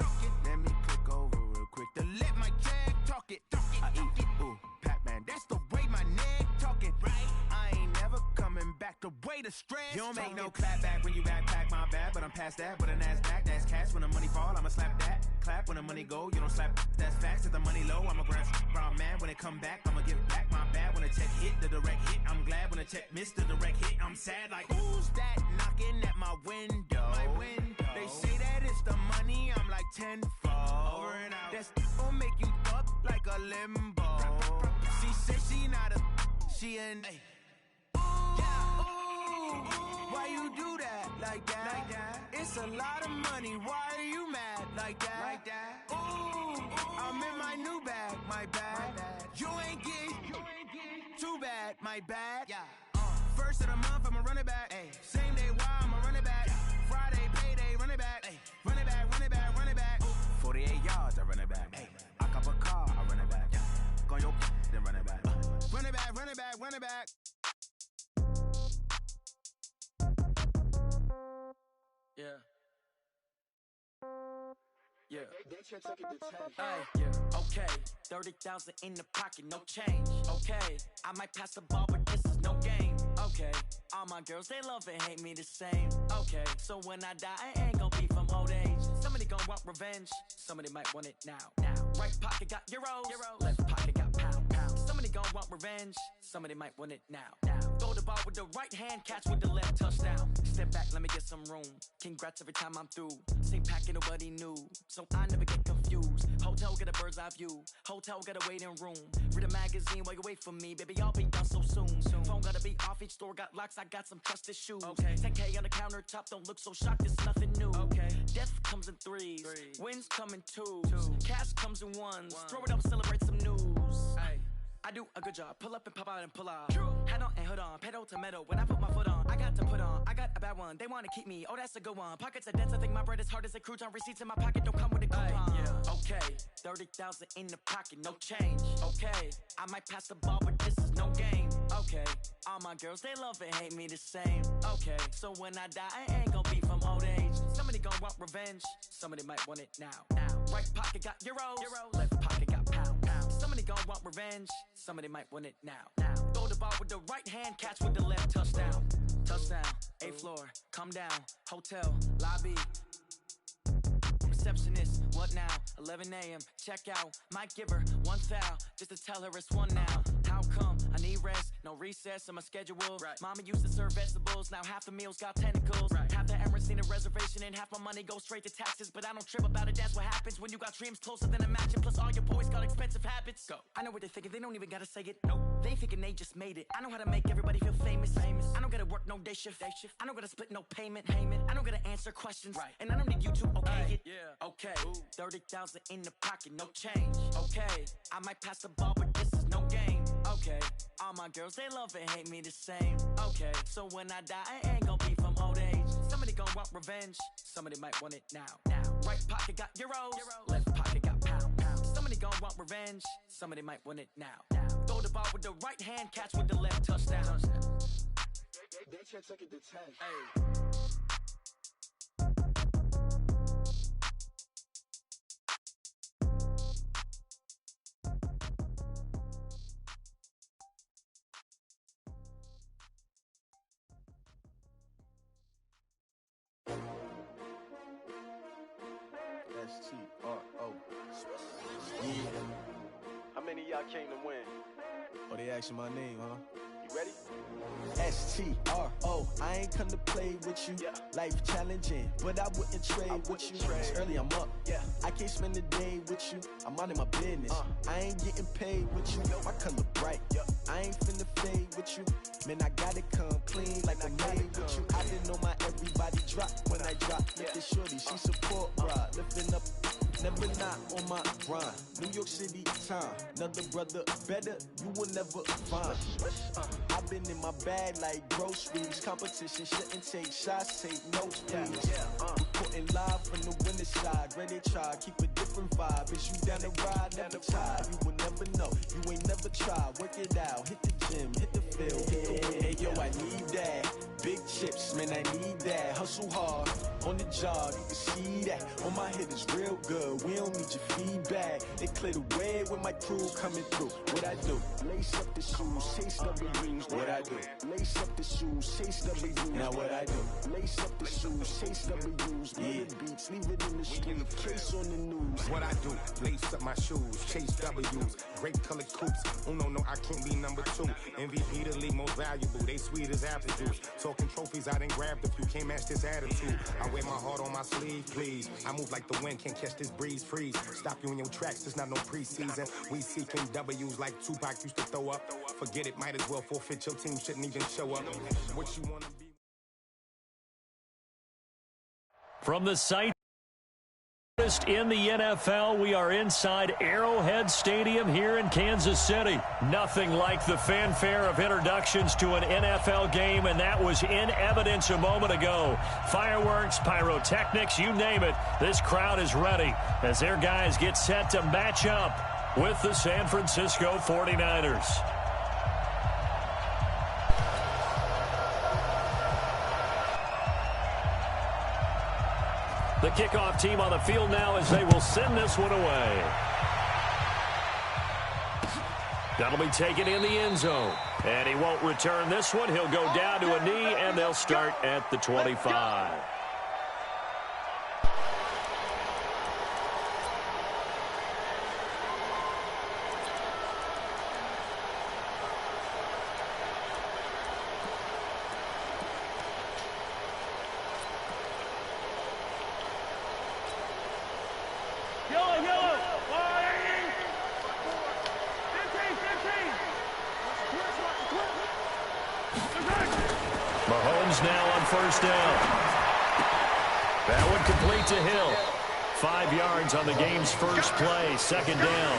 Let me click over real quick to let my jag talk it. I eat it, ooh, Pac-Man. That's the way my neck talking. Right? I ain't never coming back the way the stress. You don't make no clap back when you backpack, my bad. But I'm past that with a NASDAQ. That's cash when the money fall, I'ma slap that. Clap when the money go, you don't slap. That's facts. If the money low, I'ma grab brown man. When it come back, I'ma give back my bad. When the check hit, the direct hit. I'm glad when the check missed the direct hit. I'm sad like, who's that knocking at my window? They say that it's the money, I'm like tenfold. Over and out. That's gon' make you up like a limbo. She said she not a, she an. Why you do that like that? It's a lot of money, why are you mad like that? Ooh, I'm in my new bag, my bad. You ain't get too bad, my bad. First of the month, I'ma run it back. Same day, why I'ma run it back. Friday, payday, run it back. Run it back, run it back, run it back. 48 yards, I run it back. I cop a car, I run it back. Go your then run it back. Run it back, run it back, run it back. Yeah. Yeah. Hey, yeah. Okay, 30,000 in the pocket, no change. Okay, I might pass the ball, but this is no game. Okay, all my girls, they love and hate me the same. Okay, so when I die, I ain't gon' be from old age. Somebody gon' want revenge, somebody might want it now. Right pocket got euros, left pocket got pound. Somebody gon' want revenge, somebody might want it now. Throw the ball with the right hand, catch with the left, touchdown. Step back, let me get some room. Congrats every time I'm through. Same packet, nobody knew, so I never get confused. Hotel get a bird's eye view, hotel got a waiting room. Read a magazine while you wait for me, baby, I'll be done so soon. Phone gotta be off, each store got locks, I got some trusted shoes. 10K on the countertop, don't look so shocked, it's nothing new. Death comes in threes, wins come in twos, cash comes in ones. Throw it up, celebrate some news. I do a good job, pull up and pop out and pull out. Head on and hood on, pedal to metal. When I put my foot on, I got to put on. I got a bad one, they wanna keep me, oh that's a good one. Pockets are dense, I think my bread is hard as a crouton. Receipts in my pocket don't come with a coupon. Okay, 30,000 in the pocket, no change. Okay, I might pass the ball, but this is no game. Okay, all my girls, they love and hate me the same. Okay, so when I die, I ain't gon' be from old age. Somebody gon' want revenge, somebody might want it now. Right pocket got euros, left pocket got pound. Somebody gon' want revenge, somebody might want it now. Throw the ball with the right hand, catch with the left, touchdown. Touchdown, 8th floor, come down, hotel, lobby. Receptionist, what now? 11 a.m., check out. Might give her one foul, just to tell her it's one now. How come? I need rest, no recess in my schedule. Mama used to serve vegetables, now half the meals got tentacles. Half the errands need a reservation and half my money goes straight to taxes. But I don't trip about it, that's what happens when you got dreams closer than a mansion. Plus all your boys got expensive habits. Go. I know what they're thinking, they don't even gotta say it. No, they thinking they just made it. I know how to make everybody feel famous. I don't gotta work no day shift. I don't gotta split no payment. I don't gotta answer questions. And I don't need you to okay it. Okay, 30,000 in the pocket, no change. Okay, I might pass the ball, but this is no game. Okay, all my girls, they love and hate me the same. Okay, so when I die, I ain't gon' be from old age. Somebody gon' want revenge, somebody might want it now. Right pocket got euros, left pocket got pound. Somebody gon' want revenge, somebody might want it now. Throw the ball with the right hand, catch with the left, touchdown. They can't take it to 10. S-T-R-O. Yeah. How many of y'all came to win? Oh, they asking my name, huh? You ready? S-T-R-O. I ain't come to play with you. Life challenging, but I wouldn't trade with you. It's early, I'm up. I can't spend the day with you. I'm minding my business. I ain't getting paid with you. My color bright. I ain't finna fade with you. Man, I gotta come clean like I made with you. I didn't know my everybody drop when I drop. Look at shorty, she support rod. Lifting up never not on my grind. New York City time, another brother better, you will never find. I've been in my bag like groceries. Competition shouldn't take shots, take notes, please. Reporting live from the winner's side. Ready to try, keep a different vibe. Is you down the ride, never tired. You will never know, you ain't never tried. Work it out, hit the gym, hit the field, hit the win. Hey yo, I need that. Big chips, man, I need that. Hustle hard, on the job, you can see that. On my hit is real good, we don't need your feedback. They clear the way with my crew coming through. What I do? Lace up the shoes, chase W's. What I do? Lace up the shoes, chase W's. Now what I do? Lace up the shoes, chase W's. Yeah. Beats, leave it in the street, case on the news. What I do? Lace up my shoes, chase W's. Great colored coops. Oh no, I can't be number 2. MVP the league most valuable. They sweet as apple juice. Talking trophies, I done grabbed a few. Can't match this attitude. I wear my heart on my sleeve, please. I move like the wind, can't catch this breeze. Freeze. Stop you in your tracks. There's not no preseason. We seeking W's like Tupac used to throw up. Forget it, might as well forfeit. Your team shouldn't even show up. What you wanna be? From the site in the NFL, we are inside Arrowhead Stadium here in Kansas City. Nothing like the fanfare of introductions to an NFL game, and that was in evidence a moment ago. Fireworks, pyrotechnics, you name it. This crowd is ready as their guys get set to match up with the San Francisco 49ers. The kickoff team on the field now as they will send this one away. That'll be taken in the end zone. And he won't return this one. He'll go down to a knee, and they'll start at the 25. Mahomes now on first down. That one complete to Hill. 5 yards on the game's first play, second down.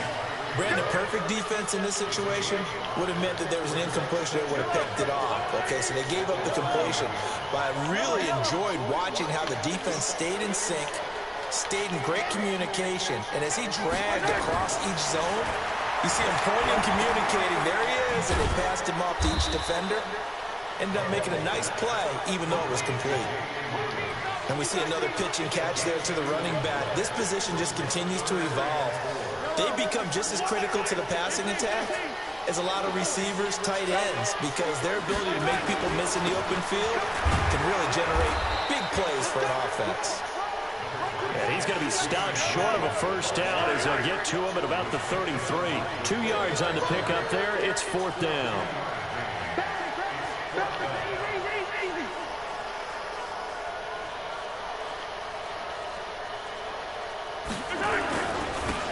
Brandon, perfect defense in this situation would have meant that there was an incompletion that would have picked it off. Okay, so they gave up the completion. But I really enjoyed watching how the defense stayed in sync, stayed in great communication. And as he dragged across each zone, you see him pointing, communicating. There he is, and they passed him off to each defender. Ended up making a nice play, even though it was complete. And we see another pitch and catch there to the running back. This position just continues to evolve. They become just as critical to the passing attack as a lot of receivers, tight ends, because their ability to make people miss in the open field can really generate big plays for an offense. And he's going to be stopped short of a first down as they'll get to him at about the 33. 2 yards on the pickup there. It's fourth down.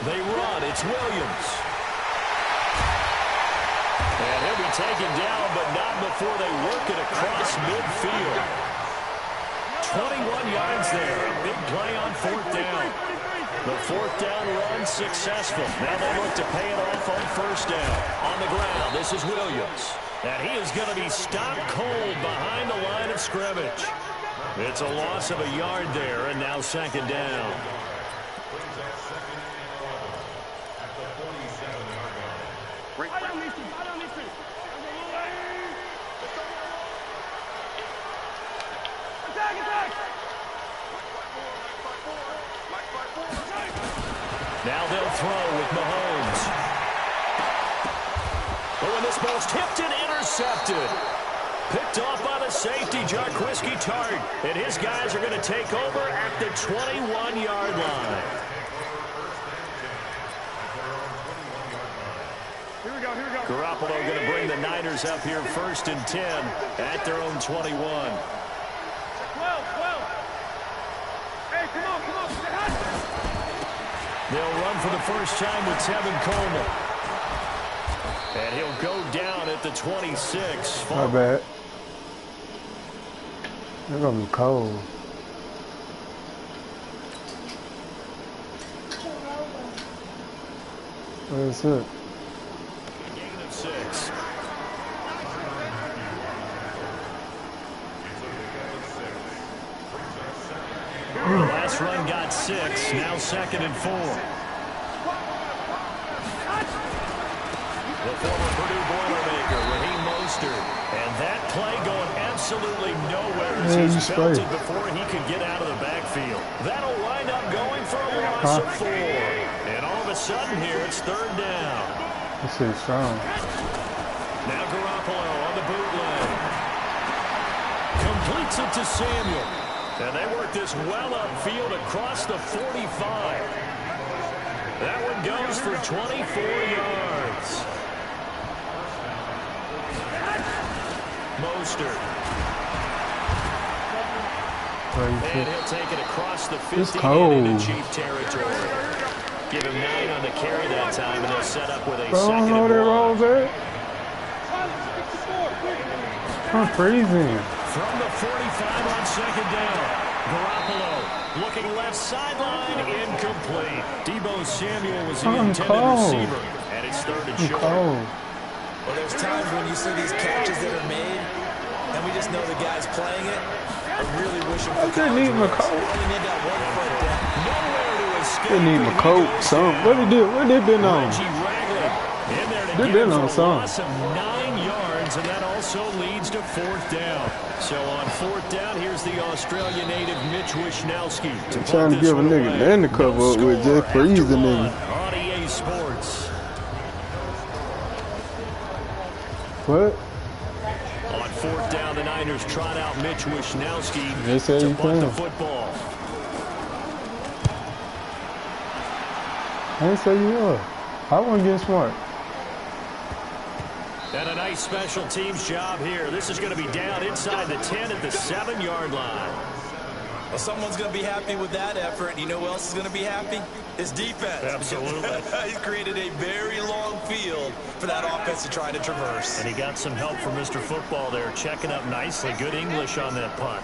They run. It's Williams. And he'll be taken down, but not before they work it across midfield. 21 yards there. A big play on fourth down. The fourth down run successful. Now they look to pay it off on first down. On the ground, this is Williams. And he is going to be stopped cold behind the line of scrimmage. It's a loss of a yard there, and now second down. Now they'll throw with Mahomes. Oh, and this ball's tipped and intercepted. Picked off by the safety, Jarquiski Tart. And his guys are going to take over at the 21-yard line. Here we go. Garoppolo going to bring the Niners up here first and 10 at their own 21. 12. Hey, come on. They'll run for the first time with Tevin Coleman. And he'll go down at the 26. My bad. They're going to be cold. That's it. Gain of 6. The last run got 6. Now 2nd and 4. The former Purdue Boilermaker, Raheem Mostert. And that play going absolutely nowhere as he's belted before he could get out of the backfield. That'll wind up going for a loss of 4. And all of a sudden here, it's 3rd down. This is strong. Now Garoppolo on the bootleg. Completes it to Samuel. And they work this well upfield across the 45. That one goes for 24 yards. Mostert. And he'll take it across the 50 into Chief territory. Give him 9 on the carry that time, and they'll set up with a second and 1. I'm freezing. From the 45 on 2nd down. Garoppolo looking left sideline, incomplete. Deebo Samuel was the intended receiver, and it's 3rd and short. Well, there's times when you see these catches that are made, and we just know the guys playing it are really wishing for They need my coat. You need that 1 foot down. Nowhere to escape. They need my coat, son. What they been on? They been on something. Loss of 9 yards, and that also leads to 4th down. So on 4th down, here's the Australia native Mitch Wishnowski. Trying to give a nigga man to cover up with, just freeze the nigga. On EA Sports. What? On 4th down, the Niners trot out Mitch Wishnowski to punt the football. I didn't say you were. I wasn't getting smart. And a nice special teams job here. This is going to be down inside the 10 at the 7-yard line. Well, someone's going to be happy with that effort. You know who else is going to be happy? His defense. Absolutely. He's created a very long field for that offense to try to traverse. And he got some help from Mr. Football there, checking up nicely. Good English on that punt.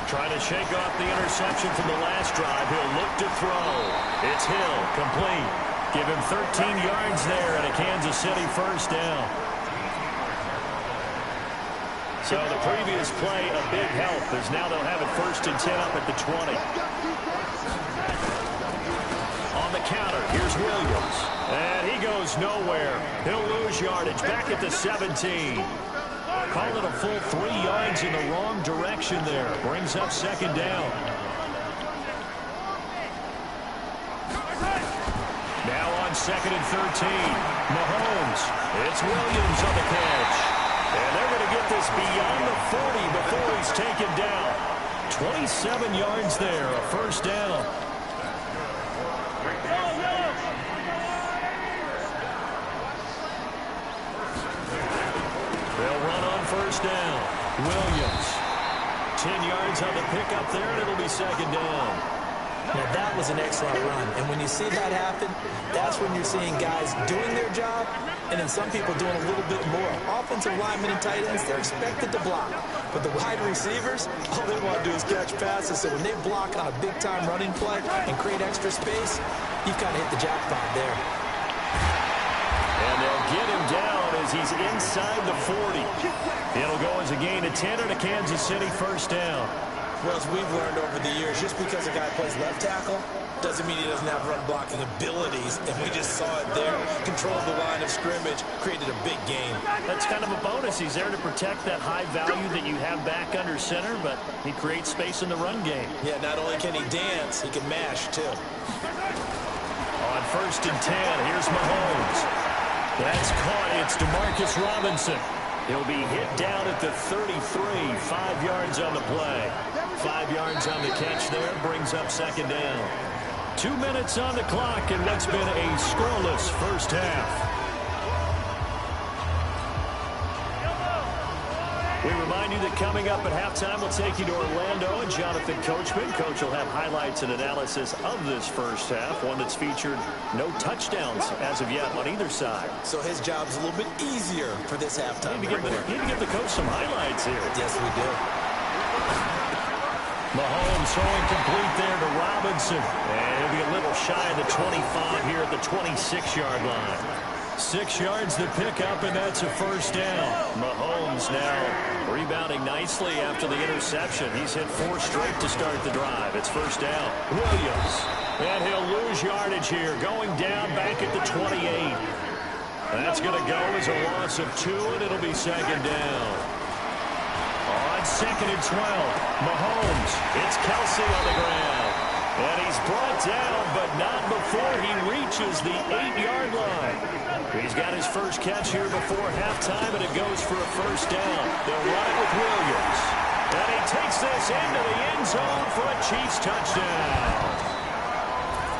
Trying to shake off the interception from the last drive. He'll look to throw. It's Hill, complete. Give him 13 yards there and a Kansas City 1st down. So the previous play, a big help, as now they'll have it 1st and 10 up at the 20. On the counter, here's Williams. And he goes nowhere. He'll lose yardage back at the 17. Call it a full 3 yards in the wrong direction there. Brings up 2nd down. Now on 2nd and 13. Mahomes. It's Williams on the catch. And they're going to get this beyond the 40 before he's taken down. 27 yards there, a 1st down. They'll run on 1st down. Williams. 10 yards on the pickup there, and it'll be 2nd down. Now, that was an excellent run. And when you see that happen, that's when you're seeing guys doing their job and then some people doing a little bit more. Offensive linemen and tight ends, they're expected to block. But the wide receivers, all they want to do is catch passes. So when they block on a big-time running play and create extra space, you've kind of hit the jackpot there. And they'll get him down as he's inside the 40. It'll go as a gain of 10 and a Kansas City 1st down. Well, as we've learned over the years, just because a guy plays left tackle doesn't mean he doesn't have run-blocking abilities, and we just saw it there. Controlled the line of scrimmage, created a big gain. That's kind of a bonus. He's there to protect that high value that you have back under center, but he creates space in the run game. Yeah, not only can he dance, he can mash, too. On 1st and 10, here's Mahomes. That's caught. It's Demarcus Robinson. He'll be hit down at the 33, 5 yards on the play. 5 yards on the catch there, brings up 2nd down. 2 minutes on the clock in what's been a scoreless 1st half. We remind you that coming up at halftime, we'll take you to Orlando and Jonathan Coachman. Coach will have highlights and analysis of this 1st half, one that's featured no touchdowns as of yet on either side. So his job's a little bit easier for this halftime. Need to give the coach some highlights here. Yes, we do. Mahomes throwing complete there to Robinson. And he'll be a little shy of the 25 here at the 26-yard line. 6 yards to pick up, and that's a first down. Mahomes now rebounding nicely after the interception. He's hit 4 straight to start the drive. It's first down. Williams. And he'll lose yardage here, going down back at the 28. That's going to go as a loss of 2, and it'll be second down. On 2nd and 12, Mahomes. It's Kelsey on the ground. And he's brought down, but not before he reaches the 8-yard line. He's got his first catch here before halftime, and it goes for a first down. They'll run it with Williams. And he takes this into the end zone for a Chiefs touchdown.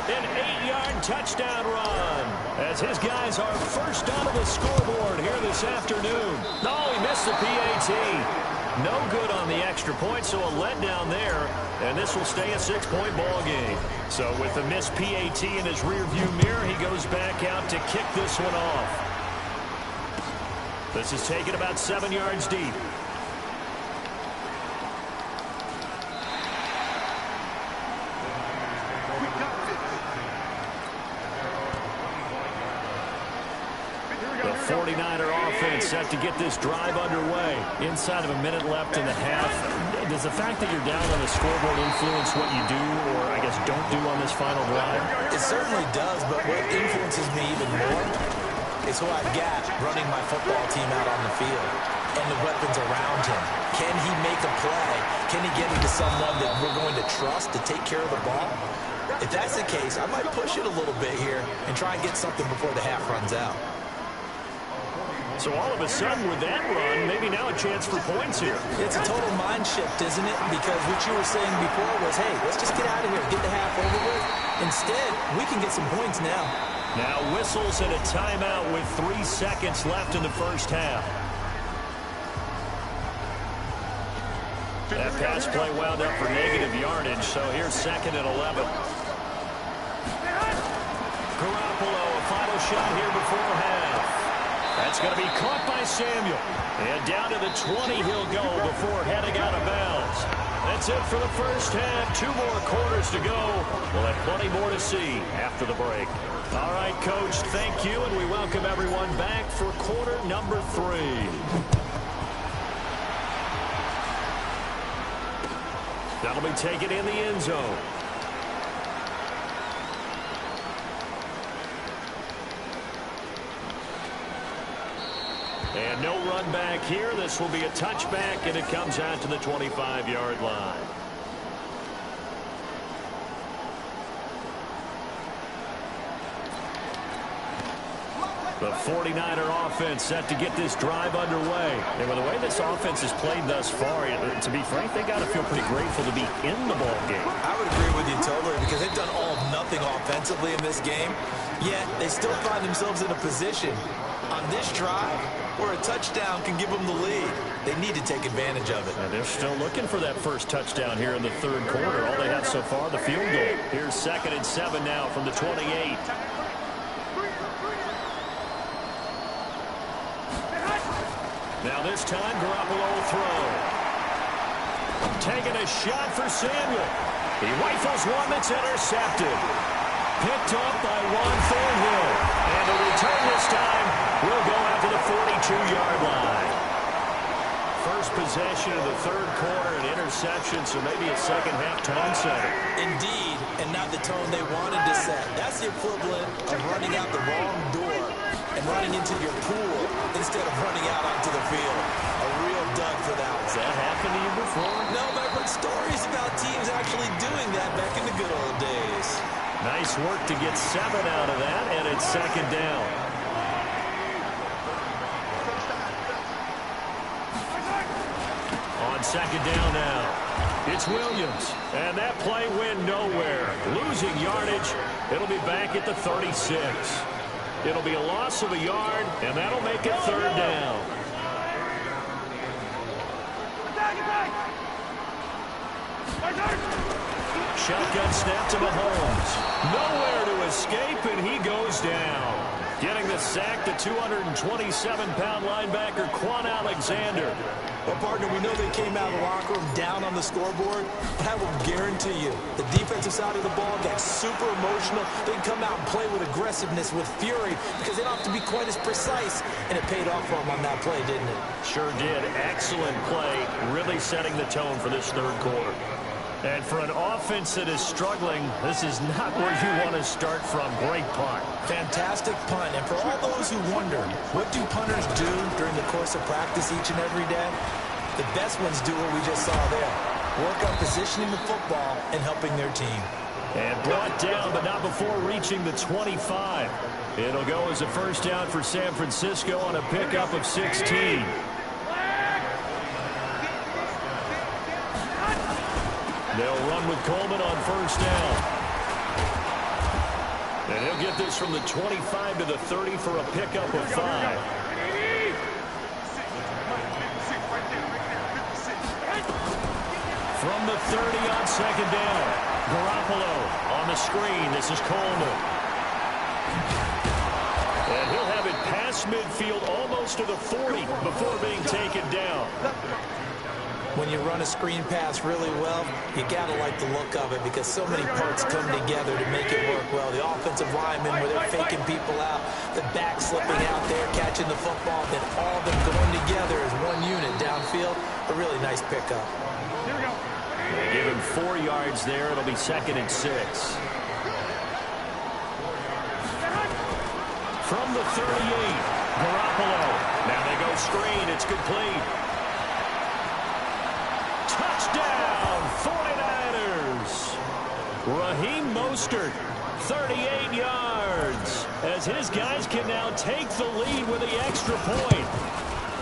An 8-yard touchdown run as his guys are first onto the scoreboard here this afternoon. No, he missed the PAT. No good on the extra point, so a letdown there, and this will stay a 6-point ball game. So with the missed PAT in his rearview mirror, he goes back out to kick this one off. This is taken about 7 yards deep. The 49er offense set to get this drive underway. Inside of a minute left in the half. Does the fact that you're down on the scoreboard influence what you do, or I guess don't do on this final drive? It certainly does, but what influences me even more is who I've got running my football team out on the field and the weapons around him. Can he make a play? Can he get into someone that we're going to trust to take care of the ball? If that's the case, I might push it a little bit here and try and get something before the half runs out. So all of a sudden with that run, maybe now a chance for points here. It's a total mind shift, isn't it? Because what you were saying before was, hey, let's just get out of here, get the half over with. Instead, we can get some points now. Now whistles and a timeout with 3 seconds left in the first half. That pass play wound up for negative yardage, so here's 2nd and 11. Garoppolo, a final shot here before half. That's going to be caught by Samuel. And down to the 20 he'll go before heading out of bounds. That's it for the first half. 2 more quarters to go. We'll have plenty more to see after the break. All right, Coach, thank you, and we welcome everyone back for quarter number 3. That'll be taken in the end zone. And no run back here. This will be a touchback, and it comes out to the 25-yard line. The 49er offense set to get this drive underway. And with the way this offense has played thus far, to be frank, they got to feel pretty grateful to be in the ball game. I would agree with you totally, because they've done all of nothing offensively in this game, yet they still find themselves in a position on this drive where a touchdown can give them the lead. They need to take advantage of it. And they're still looking for that first touchdown here in the 3rd quarter. All they have so far, the field goal. Here's 2nd and 7 now from the 28. Now this time, Garoppolo will throw. Taking a shot for Samuel. He rifles one that's intercepted. Picked up by Juan Thornhill. And the return this time will go out to the 42-yard line. First possession of the 3rd quarter, an interception, so maybe a second-half tone setter. Indeed, and not the tone they wanted to set. That's the equivalent of running out the wrong door and running into your pool instead of running out onto the field. A real dud for that one. Has that happened to you before? No, but I've heard stories about teams actually doing that back in the good old days. Nice work to get 7 out of that, and it's 2nd down. On 2nd down now, it's Williams, and that play went nowhere. Losing yardage, it'll be back at the 36. It'll be a loss of a yard, and that'll make it 3rd down. Shotgun snap to Mahomes. Nowhere to escape, and he goes down. Getting the sack, the 227-pound linebacker, Quan Alexander. Well, partner, we know they came out of the locker room down on the scoreboard, but I will guarantee you the defensive side of the ball got super emotional. They come out and play with aggressiveness, with fury, because they don't have to be quite as precise, and it paid off for them on that play, didn't it? Sure did. Excellent play, really setting the tone for this third quarter. And for an offense that is struggling, this is not where you want to start from. Great punt. Fantastic punt. And for all those who wonder, what do punters do during the course of practice each and every day? The best ones do what we just saw there. Work on positioning the football and helping their team. And brought down, but not before reaching the 25. It'll go as a first down for San Francisco on a pickup of 16. They'll run with Coleman on first down. And he'll get this from the 25 to the 30 for a pickup of 5. From the 30 on second down. Garoppolo on the screen. This is Coleman. And he'll have it past midfield almost to the 40 before being taken down. When you run a screen pass really well, you got to like the look of it because so many parts come together to make it work well. The offensive linemen where they're faking people out, the back slipping out there, catching the football, then all of them going together as one unit downfield. A really nice pickup. They give him 4 yards there. It'll be 2nd and 6. From the 38, Garoppolo. Now they go screen. It's complete. Touchdown, 49ers. Raheem Mostert, 38 yards, as his guys can now take the lead with the extra point.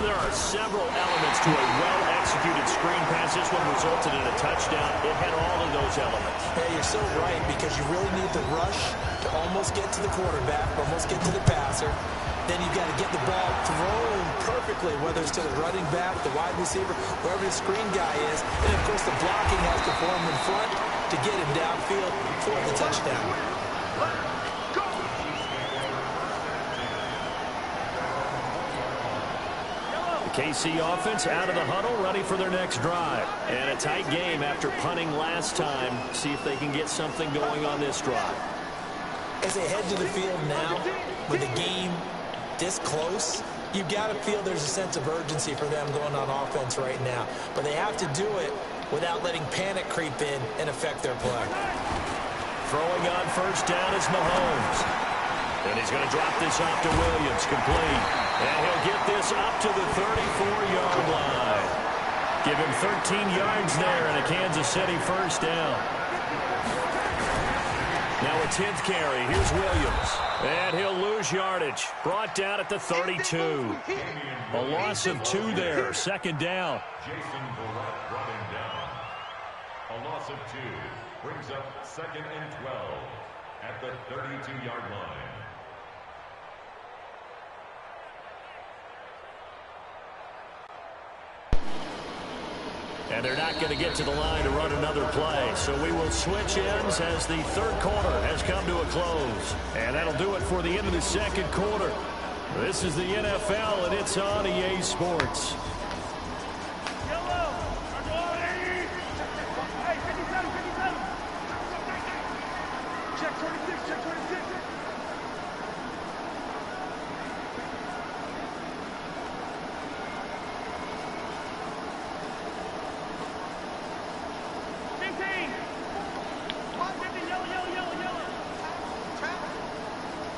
There are several elements to a well-executed screen pass. This one resulted in a touchdown. It had all of those elements. Yeah, you're so right, because you really need the rush to almost get to the quarterback, almost get to the passer. Then you've got to get the ball thrown perfectly, whether it's to the running back, the wide receiver, wherever the screen guy is. And, of course, the blocking has to form in front to get him downfield for the touchdown. The KC offense out of the huddle, ready for their next drive. And a tight game after punting last time. See if they can get something going on this drive. As they head to the field now, with the game this close, you've got to feel there's a sense of urgency for them going on offense right now. But they have to do it without letting panic creep in and affect their play. Throwing on first down is Mahomes. And he's going to drop this off to Williams, complete. And he'll get this up to the 34-yard line. Give him 13 yards there and a Kansas City first down. Now a 10th carry. Here's Williams. And he'll lose yardage. Brought down at the 32. A loss of 2 there. 2nd down. Jason Verrett brought him down. A loss of 2 brings up 2nd and 12 at the 32-yard line. And they're not going to get to the line to run another play. So we will switch ends as the third quarter has come to a close. And that'll do it for the end of the second quarter. This is the NFL, and it's on EA Sports. Check 26, check 26.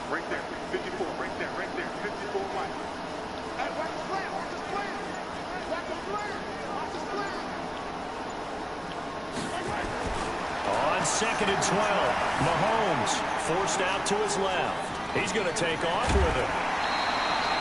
Right there, 54, right there, 54 white. Hey, watch the player, watch this player. Watch the player, watch this player. On 2nd and 12, Mahomes forced out to his left. He's going to take off with it.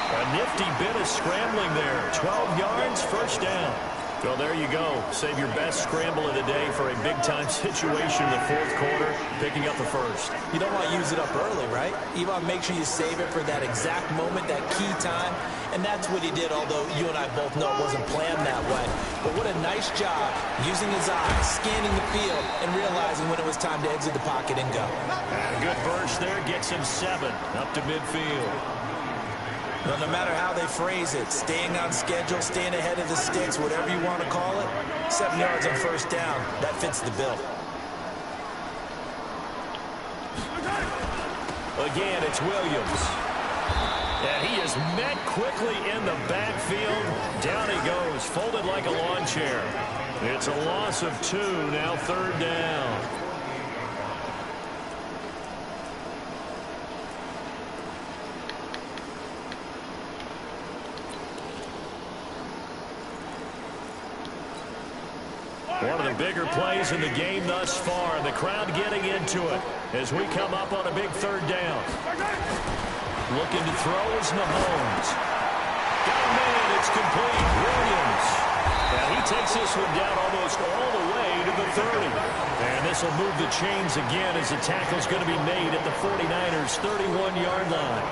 A nifty bit of scrambling there. 12 yards, first down. Well, there you go. Save your best scramble of the day for a big-time situation in the fourth quarter, picking up the first. You don't want to use it up early, right? You want to make sure you save it for that exact moment, that key time. And that's what he did, although you and I both know it wasn't planned that way. But what a nice job using his eyes, scanning the field, and realizing when it was time to exit the pocket and go. A good burst there gets him 7 up to midfield. Well, no matter how they phrase it, staying on schedule, staying ahead of the sticks, whatever you want to call it, 7 yards on first down, that fits the bill. Again, it's Williams. And he is met quickly in the backfield. Down he goes, folded like a lawn chair. It's a loss of 2, now third down. One of the bigger plays in the game thus far. The crowd getting into it as we come up on a big third down. Looking to throw is Mahomes. Got a man, it's complete. Williams. Now he takes this one down almost all the way to the 30. And this will move the chains again as the tackle's going to be made at the 49ers' 31-yard line.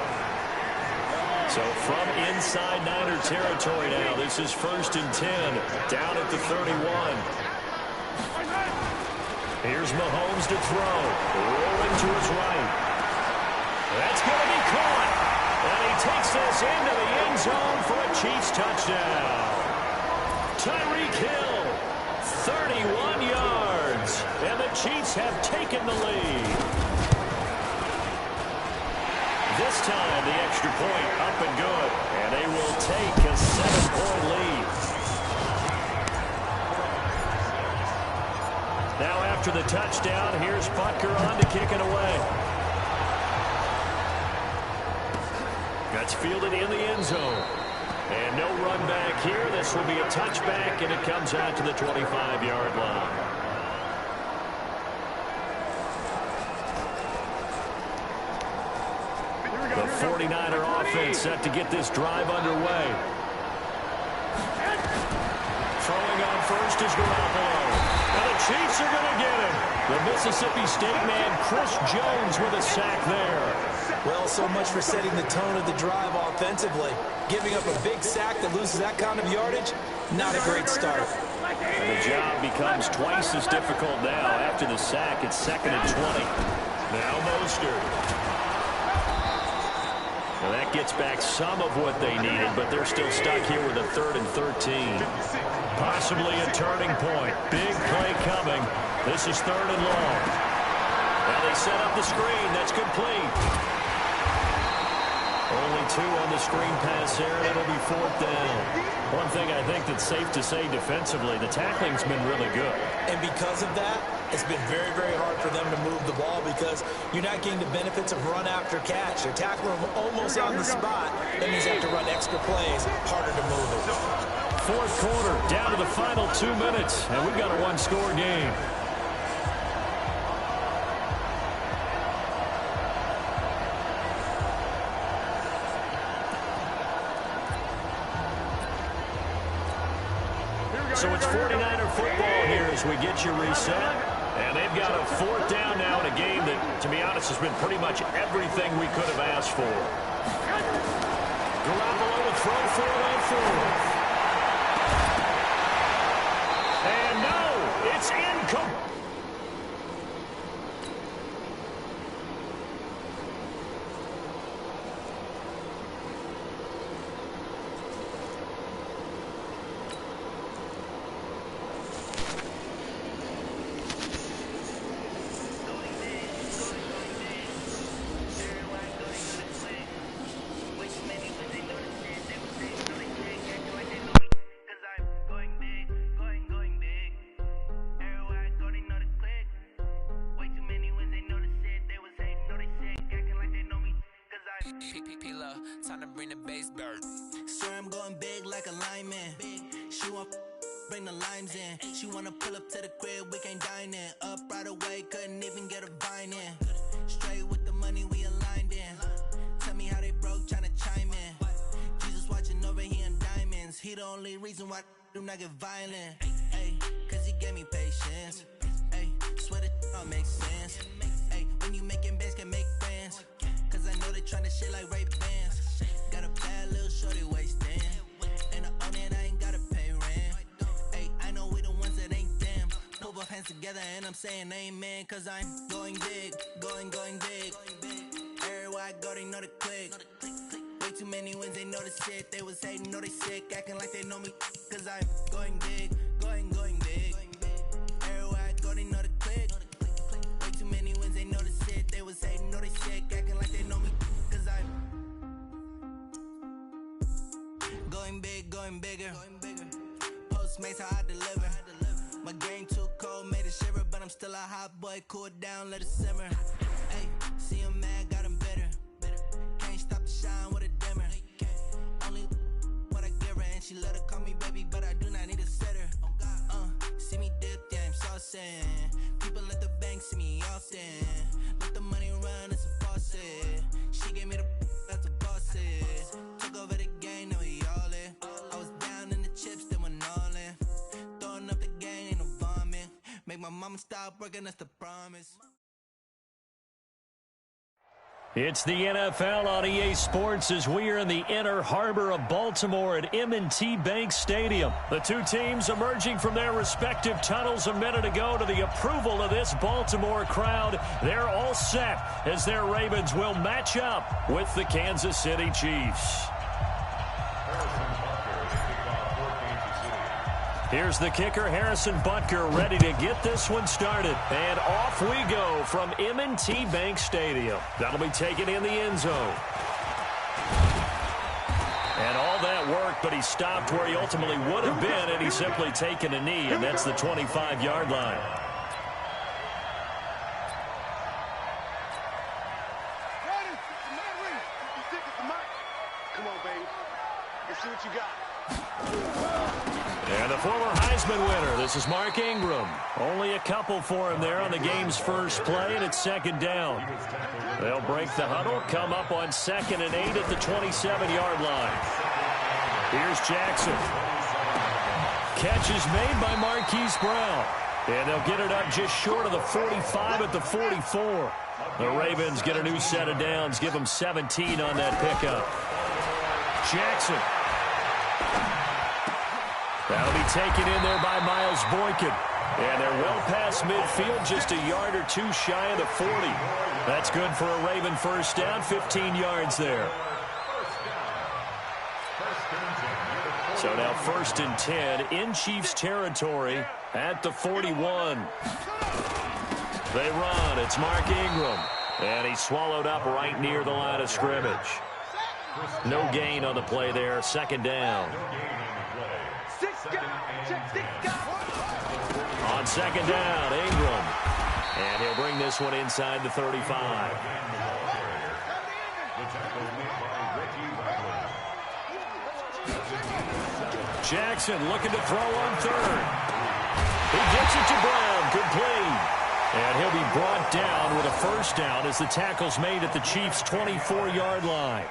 So from inside Niner territory now, this is 1st and 10, down at the 31. Here's Mahomes to throw, rolling to his right. That's going to be caught, and he takes this into the end zone for a Chiefs touchdown. Tyreek Hill, 31 yards, and the Chiefs have taken the lead. This time, the extra point up and good, and they will take a 7-point lead. Now after the touchdown, here's Butker on to kick it away. That's fielded in the end zone. And no run back here. This will be a touchback, and it comes out to the 25-yard line. The 49er offense set to get this drive underway. Throwing on first is Garoppolo. And the Chiefs are going to get him. The Mississippi State man, Chris Jones, with a sack there. Well, so much for setting the tone of the drive offensively. Giving up a big sack that loses that kind of yardage, not a great start. And the job becomes twice as difficult now. After the sack, it's 2nd and 20. Now Mostert. Well, that gets back some of what they needed, but they're still stuck here with a 3rd and 13. Possibly a turning point. Big play coming. This is 3rd and long. Now they set up the screen. That's complete. Only 2 on the screen pass there, and it'll be 4th down. One thing I think that's safe to say defensively, the tackling's been really good. And because of that, it's been very, very hard for them to move the ball because you're not getting the benefits of run after catch. They're tackling them almost on the spot. That means they have to run extra plays, harder to move it. 4th quarter, down to the final 2 minutes, and we've got a 1-score game. So it's 49er football here as we get you reset. And they've got a 4th down now in a game that, to be honest, has been pretty much everything we could have asked for. Garoppolo to throw for that 4th. And no, it's incomplete. Time to bring the base bird. Swear I'm going big like a lineman. She want bring the limes in. She wanna pull up to the crib, we can't dine in. Up right away, couldn't even get a vine in. Straight with the money we aligned in. Tell me how they broke, tryna chime in. Jesus watching over here in diamonds. He the only reason why do not get violent. Ay, cause he gave me patience. Ay, swear that all makes sense. Ay, when you making bands, can make friends. Cause I know they tryna shit like Ray Bans. Got a bad little shorty wasting. And I own it, I ain't gotta pay rent. Ay, I know we the ones that ain't them. Pull both hands together and I'm saying amen. Cause I'm going big, going big. Everywhere I go, they know the click. Way too many wins, they know the shit. They was hating, know they sick, acting like they know me. Cause I'm going big, going big. Everywhere I go, they know the click. Way too many wins, they know the shit. They was hating, know they sick, acting like they know me. Cause I'm going big, going bigger. Postmates, how I deliver. My game too cold, made it shiver. But I'm still a hot boy, cool it down, let it simmer. Ay, see him mad, got him bitter. Can't stop the shine with a dimmer. Only what I give her, and she let her call me baby, but I do not need a sitter. See me dip, yeah, I'm saucing. People at the bank see me often. Let the money run, it's a faucet. She gave me the that's a boss it. Took over the game, now we all in. I was down in the chips, then went all in. Throwing up the game, ain't no vomit. Make my mama stop working, that's the promise. It's the NFL on EA Sports as we are in the inner harbor of Baltimore at M&T Bank Stadium. The two teams emerging from their respective tunnels a minute ago to the approval of this Baltimore crowd. They're all set as their Ravens will match up with the Kansas City Chiefs. Here's the kicker, Harrison Butker, ready to get this one started. And off we go from M&T Bank Stadium. That'll be taken in the end zone. And all that work, but he stopped where he ultimately would have been, and he's simply taken a knee, and that's the 25-yard line. Come on, baby. Let's see what you got. And the former Heisman winner, this is Mark Ingram. Only a couple for him there on the game's first play, and it's second down. They'll break the huddle, come up on 2nd and 8 at the 27-yard line. Here's Jackson. Catch is made by Marquise Brown. And they'll get it up just short of the 45 at the 44. The Ravens get a new set of downs, give them 17 on that pickup. Jackson. That'll be taken in there by Miles Boykin. And they're well past midfield, just a yard or two shy of the 40. That's good for a Raven first down, 15 yards there. So now 1st and 10 in Chiefs territory at the 41. They run. It's Mark Ingram. And he's swallowed up right near the line of scrimmage. No gain on the play there. 2nd down. On 2nd down, Ingram. And he'll bring this one inside the 35. Jackson looking to throw on 3rd. He gets it to Brown, complete. And he'll be brought down with a first down as the tackle's made at the Chiefs' 24-yard line.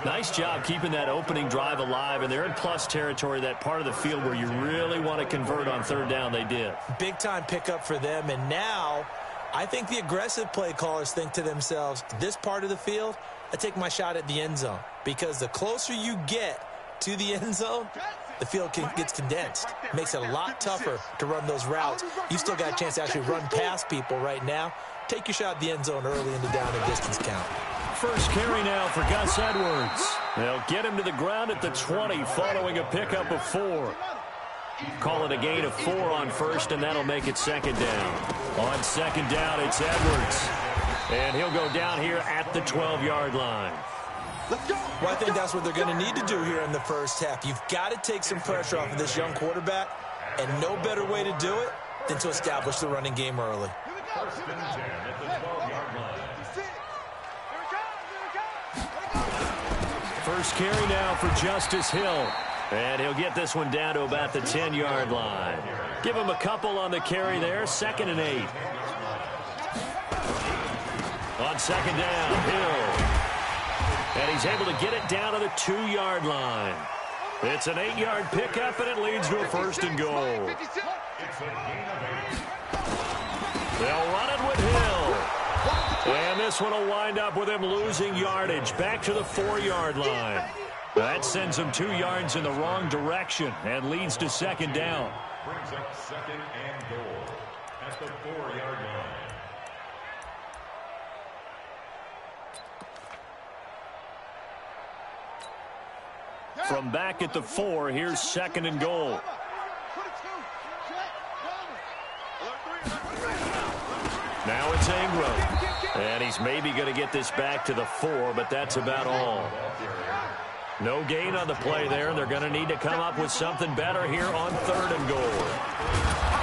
Nice job keeping that opening drive alive, and they're in plus territory, that part of the field where you really want to convert on 3rd down. They did. Big-time pickup for them, and now I think the aggressive play callers think to themselves, this part of the field, I take my shot at the end zone, because the closer you get to the end zone, the field gets condensed. Makes it a lot tougher to run those routes. You still got a chance to actually run past people right now. Take your shot at the end zone early in the down and distance count. First carry now for Gus Edwards. They'll get him to the ground at the 20 following a pickup of 4. Call it a gain of 4 on 1st, and that'll make it 2nd down. On 2nd down, it's Edwards. And he'll go down here at the 12-yard line. Well, I think that's what they're going to need to do here in the first half. You've got to take some pressure off of this young quarterback, and no better way to do it than to establish the running game early. 1st and 10 at the 12-yard line. First carry now for Justice Hill. And he'll get this one down to about the 10-yard line. Give him a couple on the carry there. 2nd and 8. On 2nd down, Hill. And he's able to get it down to the 2-yard line. It's an 8-yard pickup, and it leads to a 1st and goal. They'll run it with Hill. And this one will wind up with him losing yardage back to the 4-yard line. That sends him 2 yards in the wrong direction and leads to 2nd down. Brings up 2nd and goal at the 4-yard line. From back at the 4, here's 2nd and goal. Now it's Ingram. And he's maybe going to get this back to the 4, but that's about all. No gain on the play there. They're going to need to come up with something better here on 3rd and goal.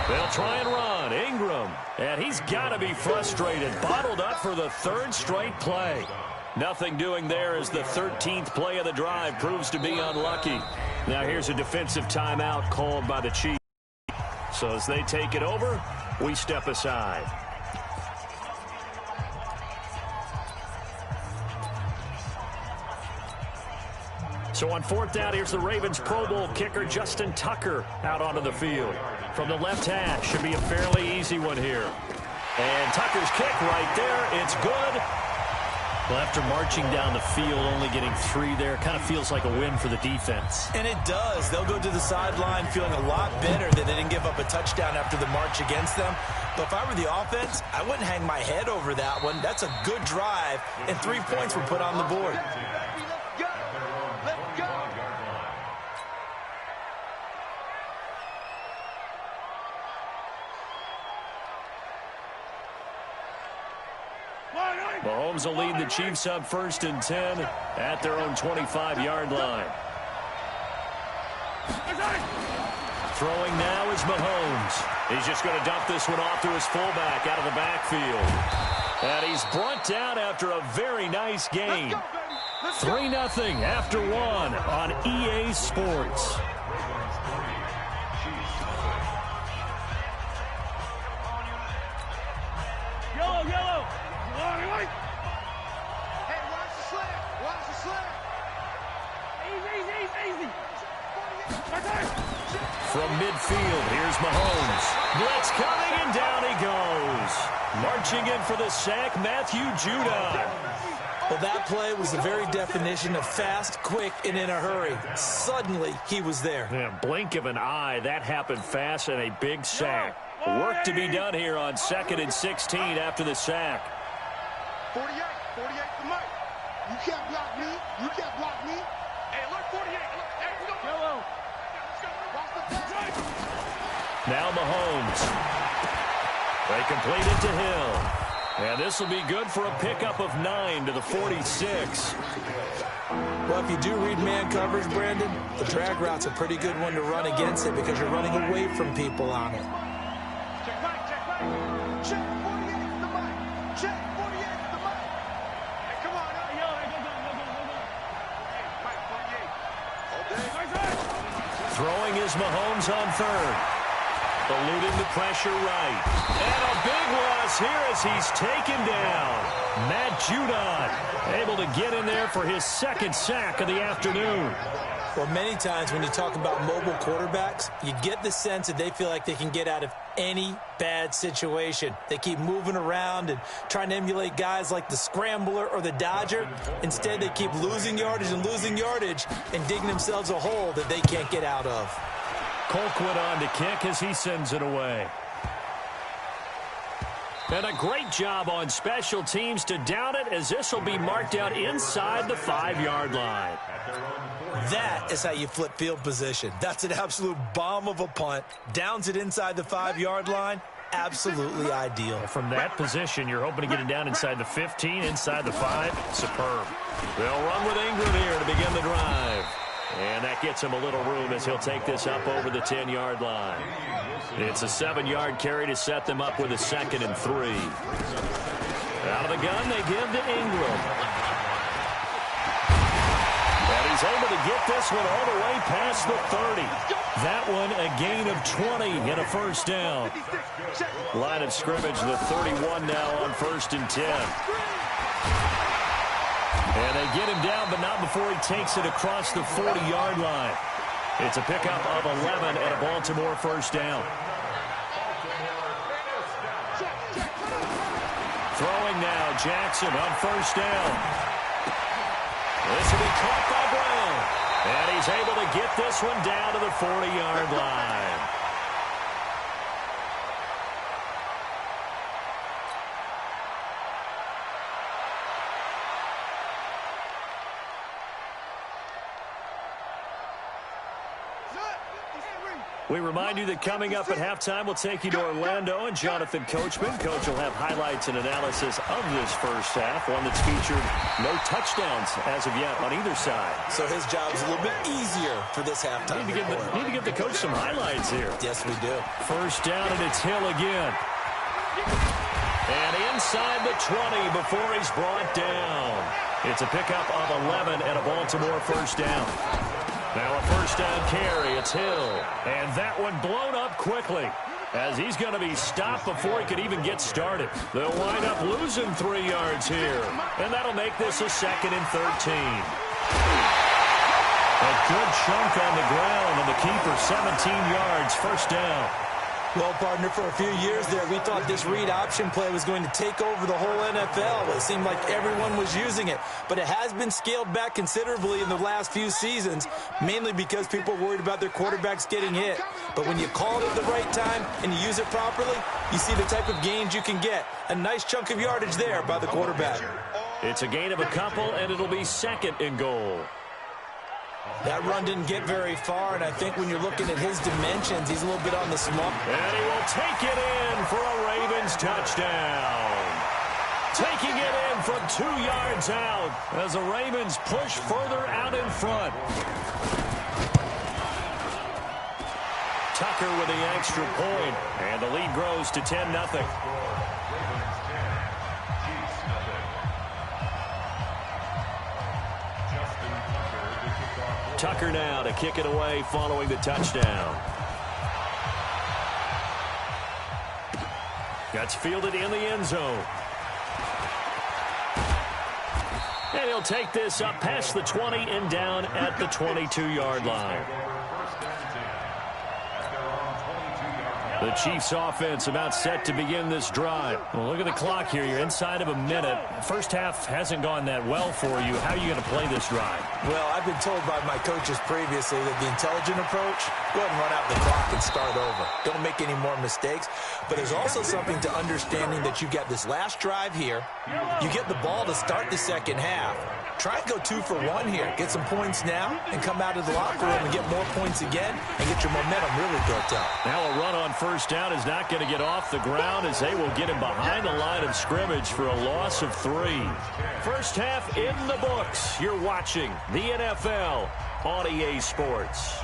They'll try and run. Ingram. And he's got to be frustrated. Bottled up for the 3rd straight play. Nothing doing there as the 13th play of the drive proves to be unlucky. Now here's a defensive timeout called by the Chiefs. So as they take it over, we step aside. So on 4th down, here's the Ravens Pro Bowl kicker Justin Tucker out onto the field. From the left hash, should be a fairly easy one here. And Tucker's kick right there. It's good. Well, after marching down the field, only getting 3 there, kind of feels like a win for the defense. And it does. They'll go to the sideline feeling a lot better that they didn't give up a touchdown after the march against them. But if I were the offense, I wouldn't hang my head over that one. That's a good drive, and 3 points were put on the board. Mahomes will lead the Chiefs up 1st and 10 at their own 25-yard line. Throwing now is Mahomes. He's just going to dump this one off to his fullback out of the backfield. And he's brought down after a very nice game. 3-0 after 1 on EA Sports. Yellow. Hey, watch the slant. Watch the slant. Easy. From midfield, here's Mahomes. Blitz coming, and down he goes. Marching in for the sack, Matthew Judon. Well, that play was the very definition of fast, quick, and in a hurry. Suddenly, he was there. Yeah, blink of an eye, that happened fast, and a big sack. Work to be done here on 2nd and 16 after the sack. 48 to Mike. You can't block me. Hey, look, 48. Look, hey, go. Yellow. Watch the pass. Now Mahomes. They complete it to Hill. And this will be good for a pickup of 9 to the 46. Well, if you do read man coverage, Brandon, the drag route's a pretty good one to run against it because you're running away from people on it. Check Mike. Check 48 to Mike. Check 48 to Mike. Hey, come on. Hey, yo, go. Hey, Mike, 48. Throwing is Mahomes on 3rd. Eluding the pressure right. And a big loss here as he's taken down. Matt Judon able to get in there for his 2nd sack of the afternoon. Well, many times when you talk about mobile quarterbacks, you get the sense that they feel like they can get out of any bad situation. They keep moving around and trying to emulate guys like the Scrambler or the Dodger. Instead, they keep losing yardage and digging themselves a hole that they can't get out of. Colquitt on to kick as he sends it away. And a great job on special teams to down it as this will be marked out inside the 5-yard line. That is how you flip field position. That's an absolute bomb of a punt. Downs it inside the 5-yard line. Absolutely ideal. From that position, you're hoping to get it down inside the 15, inside the 5. Superb. They'll run with Ingram here to begin the drive. And that gets him a little room as he'll take this up over the 10-yard line. It's a 7-yard carry to set them up with a 2nd and 3. Out of the gun, they give to Ingram. And he's able to get this one all the way past the 30. That one a gain of 20 and a 1st down. Line of scrimmage, the 31 now on 1st and 10. And they get him down, but not before he takes it across the 40-yard line. It's a pickup of 11 and a Baltimore first down. Throwing now, Jackson on first down. This will be caught by Brown. And he's able to get this one down to the 40-yard line. We remind you that coming up at halftime, we'll take you to Orlando and Jonathan Coachman. Coach will have highlights and analysis of this first half, one that's featured no touchdowns as of yet on either side. So his job's a little bit easier for this halftime. Need to give the coach some highlights here. Yes, we do. First down, and it's Hill again. And inside the 20 before he's brought down. It's a pickup of 11 and a Baltimore first down. Now a first down carry. It's Hill. And that one blown up quickly as he's going to be stopped before he could even get started. They'll wind up losing 3 yards here. And that'll make this a 2nd and 13. A good chunk on the ground, and the keeper 17 yards, first down. Well, partner, for a few years there, we thought this read option play was going to take over the whole NFL. It seemed like everyone was using it. But it has been scaled back considerably in the last few seasons, mainly because people are worried about their quarterbacks getting hit. But when you call it at the right time and you use it properly, you see the type of gains you can get. A nice chunk of yardage there by the quarterback. It's a gain of a couple, and it'll be 2nd and goal. That run didn't get very far, and I think when you're looking at his dimensions, he's a little bit on the small. And he will take it in for a Ravens touchdown. Taking it in from 2 yards out as the Ravens push further out in front. Tucker with the extra point, and the lead grows to 10-0. Tucker now to kick it away following the touchdown. That's fielded in the end zone. And he'll take this up past the 20 and down at the 22-yard line. The Chiefs offense about set to begin this drive. Well, look at the clock here. You're inside of a minute. First half hasn't gone that well for you. How are you going to play this drive? Well, I've been told by my coaches previously that the intelligent approach, go ahead and run out the clock and start over. Don't make any more mistakes. But there's also something to understanding that you got this last drive here. You get the ball to start the second half. Try and go 2 for 1 here. Get some points now and come out of the locker room and get more points again and get your momentum really built up. Now a run on first down is not going to get off the ground as they will get him behind the line of scrimmage for a loss of 3. First half in the books. You're watching the NFL on EA Sports.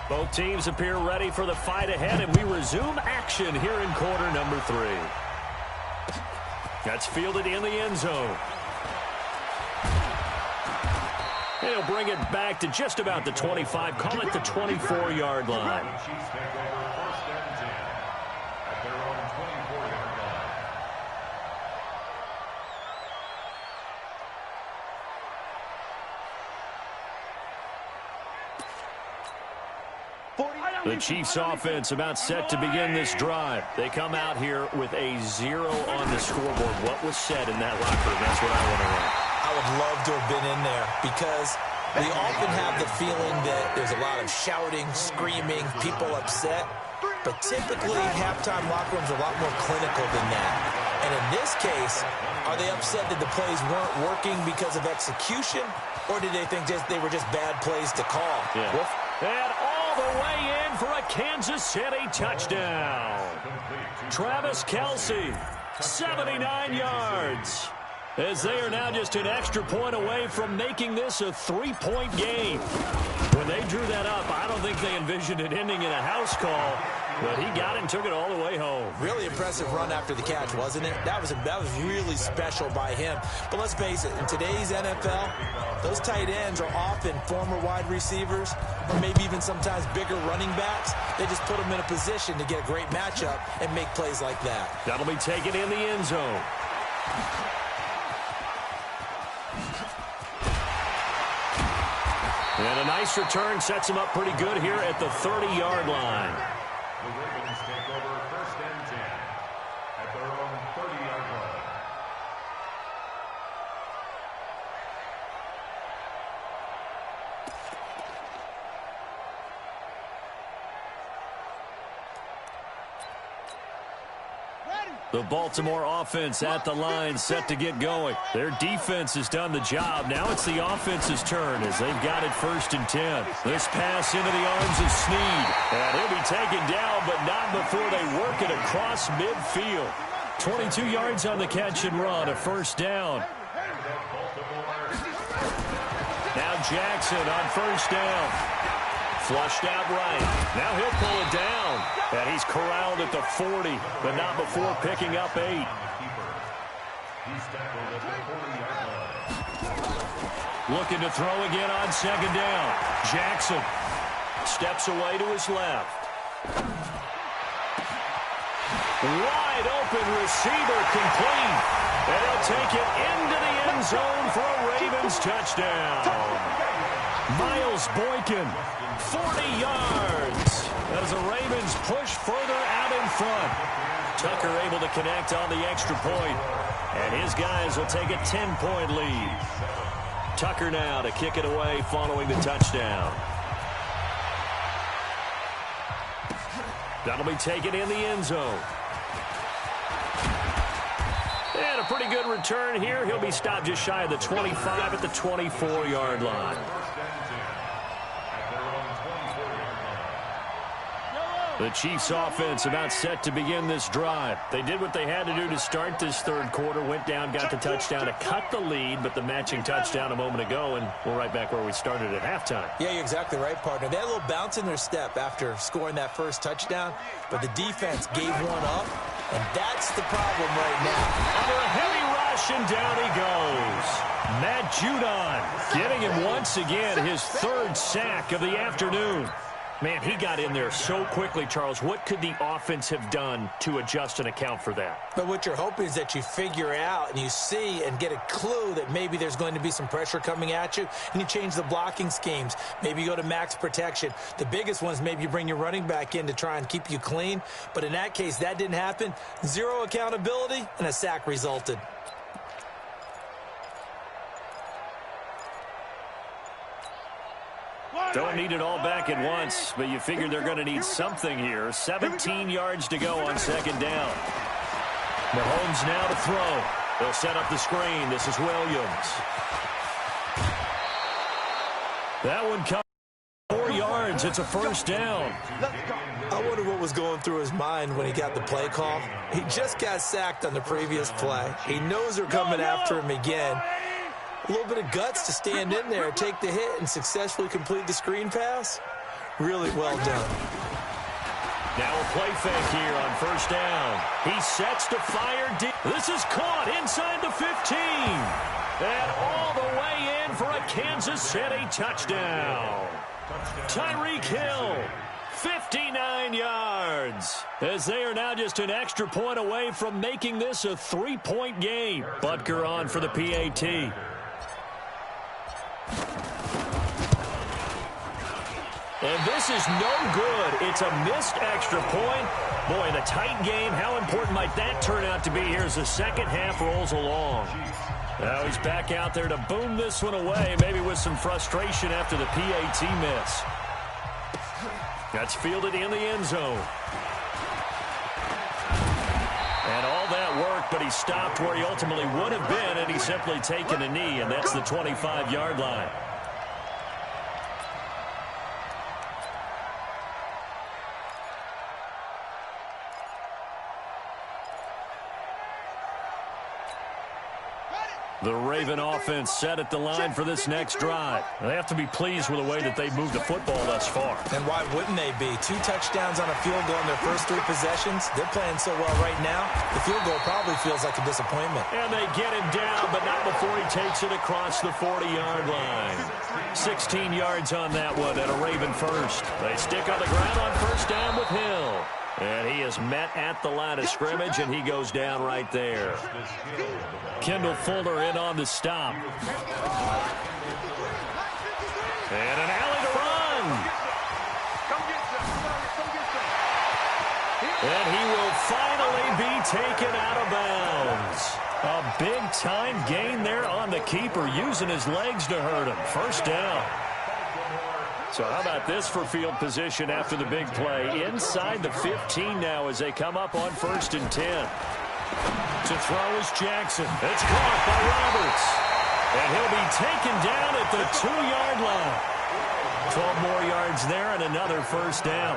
Both teams appear ready for the fight ahead, and we resume action here in quarter number 3. That's fielded in the end zone. And he'll bring it back to just about the 25, call it the 24-yard line. The Chiefs offense about set to begin this drive. They come out here with a 0 on the scoreboard. What was said in that locker room? That's what I want to know. I would love to have been in there because we often have the feeling that there's a lot of shouting, screaming, people upset. But typically, halftime locker rooms are a lot more clinical than that. And in this case, are they upset that the plays weren't working because of execution? Or did they think they were just bad plays to call? Yeah. And all the way in for a Kansas City touchdown. Travis Kelce, 79 yards. As they are now just an extra point away from making this a 3-point game. When they drew that up, I don't think they envisioned it ending in a house call. But he got it and took it all the way home. Really impressive run after the catch, wasn't it? That was really special by him. But let's face it, in today's NFL, those tight ends are often former wide receivers or maybe even sometimes bigger running backs. They just put them in a position to get a great matchup and make plays like that. That'll be taken in the end zone. And a nice return sets him up pretty good here at the 30-yard line. The Ravens take over 1st and 10 at their own 30-yard line. The Baltimore offense at the line, set to get going. Their defense has done the job. Now it's the offense's turn as they've got it 1st and 10. This pass into the arms of Snead. And he'll be taken down, but not before they work it across midfield. 22 yards on the catch and run, a 1st down. Now Jackson on 1st down. Flushed out right. Now he'll pull it down. And he's corralled at the 40, but not before picking up 8. He's tackled at the 40-yard line. Looking to throw again on 2nd down. Jackson steps away to his left. Wide open receiver complete. And he'll take it into the end zone for a Ravens touchdown. Miles Boykin, 40 yards. As the Ravens push further out in front. Tucker able to connect on the extra point. And his guys will take a 10-point lead. Tucker now to kick it away following the touchdown. That'll be taken in the end zone. And a pretty good return here. He'll be stopped just shy of the 25 at the 24-yard line. The Chiefs offense about set to begin this drive. They did what they had to do to start this 3rd quarter. Went down, got the touchdown to cut the lead, but the matching touchdown a moment ago, and we're right back where we started at halftime. Yeah, you're exactly right, partner. They had a little bounce in their step after scoring that 1st touchdown, but the defense gave one up, and that's the problem right now. Under a heavy rush, and down he goes. Matt Judon getting him once again his 3rd sack of the afternoon. Man, he got in there so quickly, Charles. What could the offense have done to adjust and account for that? But what you're hoping is that you figure out and you see and get a clue that maybe there's going to be some pressure coming at you, and you change the blocking schemes. Maybe you go to max protection. The biggest one is maybe you bring your running back in to try and keep you clean. But in that case, that didn't happen. 0 accountability, and a sack resulted. Don't need it all back at once, but you figure they're going to need something here. 17 yards to go on 2nd down. Mahomes now to throw. They'll set up the screen. This is Williams. That one comes 4 yards. It's a 1st down. I wonder what was going through his mind when he got the play call. He just got sacked on the previous play. He knows they're coming after him again. A little bit of guts to stand in there, take the hit, and successfully complete the screen pass. Really well done. Now a play fake here on 1st down. He sets to fire deep. This is caught inside the 15. And all the way in for a Kansas City touchdown. Tyreek Hill, 59 yards. As they are now just an extra point away from making this a 3-point game. Butker on for the PAT. And this is no good. It's a missed extra point. Boy, in a tight game, how important might that turn out to be here as the 2nd half rolls along. Now he's back out there to boom this one away, maybe with some frustration after the PAT miss. That's fielded in the end zone. And all that work, but he stopped where he ultimately would have been, and he's simply taken a knee, and that's the 25-yard line. The Raven offense set at the line for this next drive. They have to be pleased with the way that they've moved the football thus far. And why wouldn't they be? 2 touchdowns on a field goal in their first 3 possessions. They're playing so well right now, the field goal probably feels like a disappointment. And they get him down, but not before he takes it across the 40-yard line. 16 yards on that one and a Raven first. They stick on the ground on first down with Hill. And he is met at the line of scrimmage, and he goes down right there. Kendall Fuller in on the stop. And an alley to run. And he will finally be taken out of bounds. A big-time gain there on the keeper, using his legs to hurt him. First down. So how about this for field position after the big play? Inside the 15 now as they come up on 1st and 10. To throw is Jackson. It's caught by Roberts. And he'll be taken down at the 2-yard line. 12 more yards there and another first down.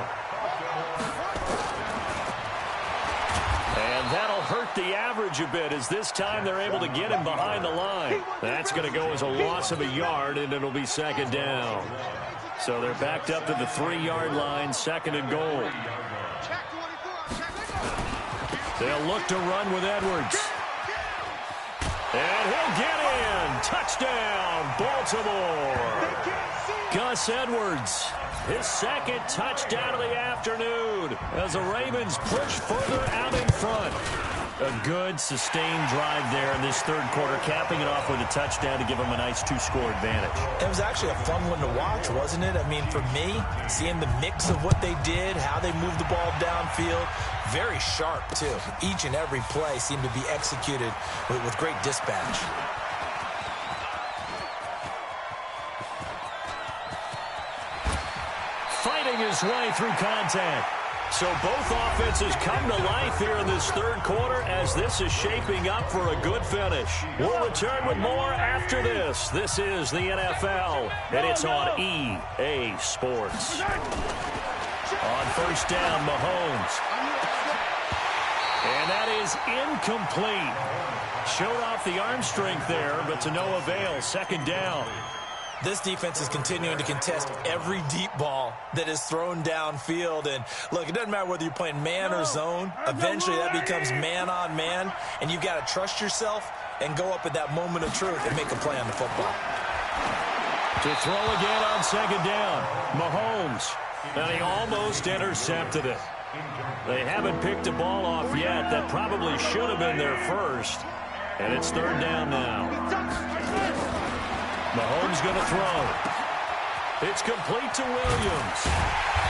And that'll hurt the average a bit as this time they're able to get him behind the line. That's going to go as a loss of a yard, and it'll be 2nd down. So they're backed up to the 3-yard line, 2nd and goal. They'll look to run with Edwards. And he'll get in. Touchdown, Baltimore. Gus Edwards, his 2nd touchdown of the afternoon as the Ravens push further out in front. A good, sustained drive there in this 3rd quarter, capping it off with a touchdown to give them a nice 2-score advantage. It was actually a fun one to watch, wasn't it? I mean, for me, seeing the mix of what they did, how they moved the ball downfield, very sharp, too. Each and every play seemed to be executed with great dispatch. Fighting his way through contact. So both offenses come to life here in this 3rd quarter as this is shaping up for a good finish. We'll return with more after this. This is the NFL, and it's on EA Sports. On 1st down, Mahomes. And that is incomplete. Showed off the arm strength there, but to no avail. 2nd down. This defense is continuing to contest every deep ball that is thrown downfield. And, look, it doesn't matter whether you're playing man or zone. Eventually, that becomes man-on-man, and you've got to trust yourself and go up at that moment of truth and make a play on the football. To throw again on 2nd down, Mahomes. And he almost intercepted it. They haven't picked a ball off yet. That probably should have been their first. And it's 3rd down now. Mahomes going to throw. It's complete to Williams.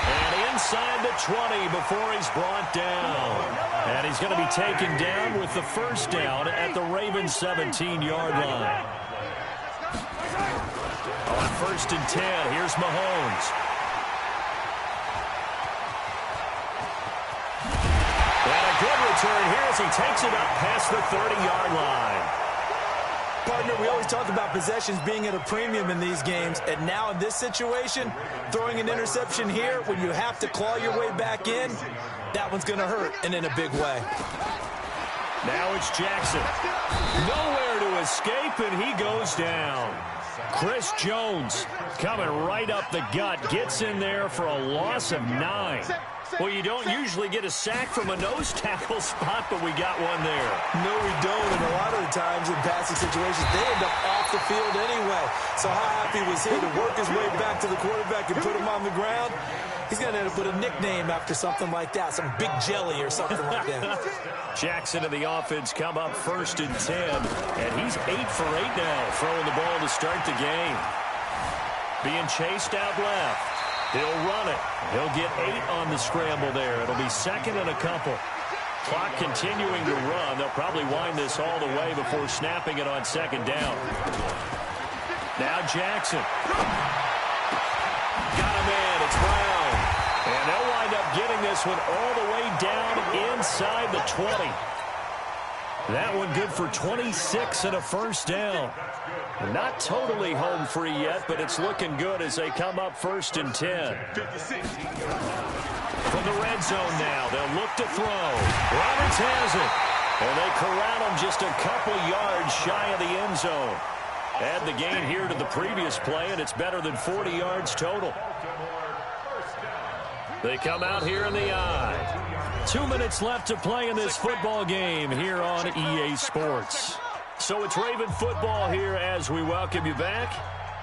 And inside the 20 before he's brought down. And he's going to be taken down with the first down at the Ravens' 17-yard line. On 1st and 10, here's Mahomes. And a good return here as he takes it up past the 30-yard line. Partner, we always talk about possessions being at a premium in these games, and now in this situation, throwing an interception here when you have to claw your way back in, that one's going to hurt, and in a big way. Now it's Jackson. Nowhere to escape, and he goes down. Chris Jones coming right up the gut, gets in there for a loss of 9. Well, you don't usually get a sack from a nose tackle spot, but we got one there. No, we don't, and a lot of the times in passing situations, they end up off the field anyway. So how happy was he to work his way back to the quarterback and put him on the ground? He's going to end up with a nickname after something like that, some Big Jelly or something like that. Jackson and the offense come up 1st and 10, and he's 8 for 8 now, throwing the ball to start the game. Being chased out left. He'll run it. He'll get 8 on the scramble there. It'll be 2nd and a couple. Clock continuing to run. They'll probably wind this all the way before snapping it on 2nd down. Now Jackson. Got him in. It's Brown. And they'll wind up getting this one all the way down inside the 20. That one good for 26 and a first down. Not totally home free yet, but it's looking good as they come up 1st and 10. From the red zone now, they'll look to throw. Roberts has it. And they corral him just a couple yards shy of the end zone. Add the gain here to the previous play, and it's better than 40 yards total. They come out here in the I. 2 minutes left to play in this football game here on EA Sports. So it's Raven football here as we welcome you back.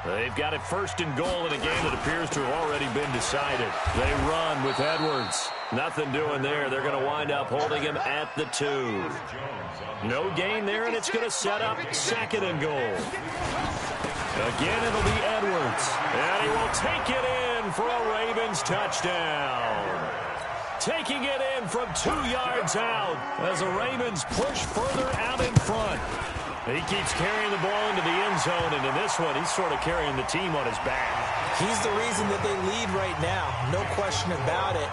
They've got it first and goal in a game that appears to have already been decided. They run with Edwards. Nothing doing there. They're going to wind up holding him at the 2. No gain there, and it's going to set up second and goal. Again, it'll be Edwards. And he will take it in for a Ravens touchdown. Taking it in from 2 yards out as the Ravens push further out in front. He keeps carrying the ball into the end zone, and in this one, he's sort of carrying the team on his back. He's the reason that they lead right now. No question about it.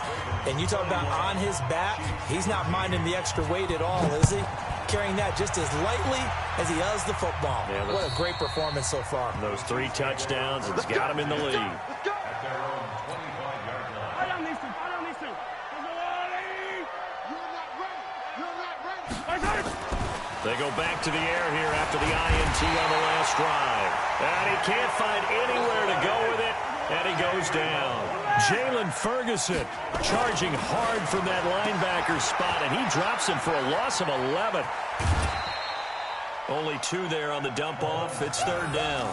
And you talk about on his back, he's not minding the extra weight at all, is he? Carrying that just as lightly as he does the football. Yeah, what a great performance so far. Those 3 touchdowns, it's got him in the lead. They go back to the air here after the INT on the last drive. And he can't find anywhere to go with it, and he goes down. Jalen Ferguson charging hard from that linebacker spot, and he drops him for a loss of 11. Only 2 there on the dump off. It's third down.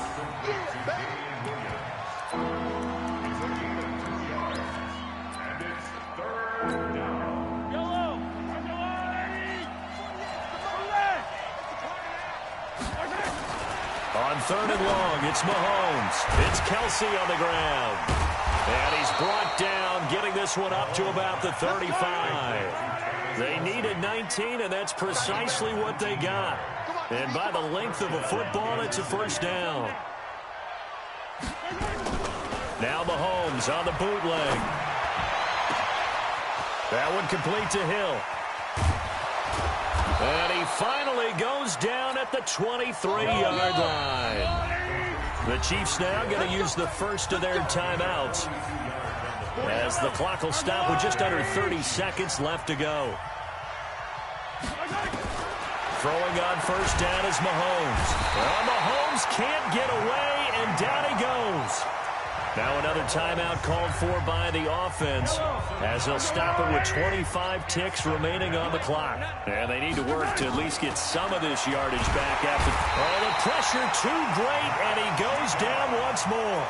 On third and long, it's Mahomes. It's Kelsey on the ground. And he's brought down, getting this one up to about the 35. They needed 19, and that's precisely what they got. And by the length of a football, it's a first down. Now Mahomes on the bootleg. That one complete to Hill. And he finally goes down at the 23-yard line. The Chiefs now going to use the first of their timeouts as the clock will stop with just under 30 seconds left to go. Throwing on first down is Mahomes. Well, Mahomes can't get away, and down he goes. Now another timeout called for by the offense as they'll stop it with 25 ticks remaining on the clock. And they need to work to at least get some of this yardage back after. Oh, the pressure too great, and he goes down once more.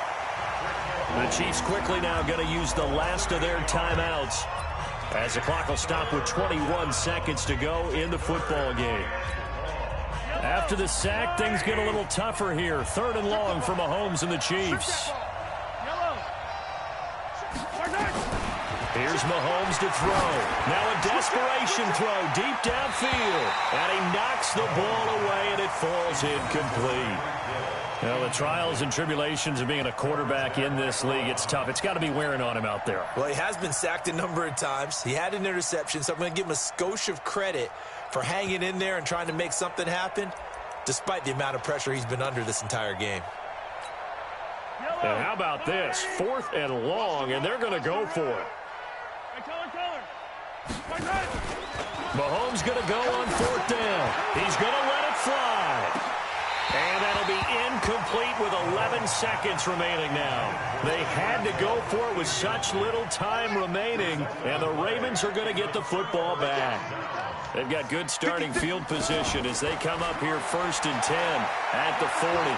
The Chiefs quickly now going to use the last of their timeouts as the clock will stop with 21 seconds to go in the football game. After the sack, things get a little tougher here. Third and long for Mahomes and the Chiefs. Here's Mahomes to throw. Now a desperation throw deep downfield. And he knocks the ball away, and it falls incomplete. Well, the trials and tribulations of being a quarterback in this league, it's tough. It's got to be wearing on him out there. Well, he has been sacked a number of times. He had an interception, so I'm going to give him a skosh of credit for hanging in there and trying to make something happen, despite the amount of pressure he's been under this entire game. And how about this? 4th and long, and they're going to go for it. Mahomes going to go on 4th down. He's going to let it fly. And that'll be incomplete with 11 seconds remaining now. They had to go for it with such little time remaining, and the Ravens are going to get the football back. They've got good starting field position as they come up here 1st and 10 at the 40.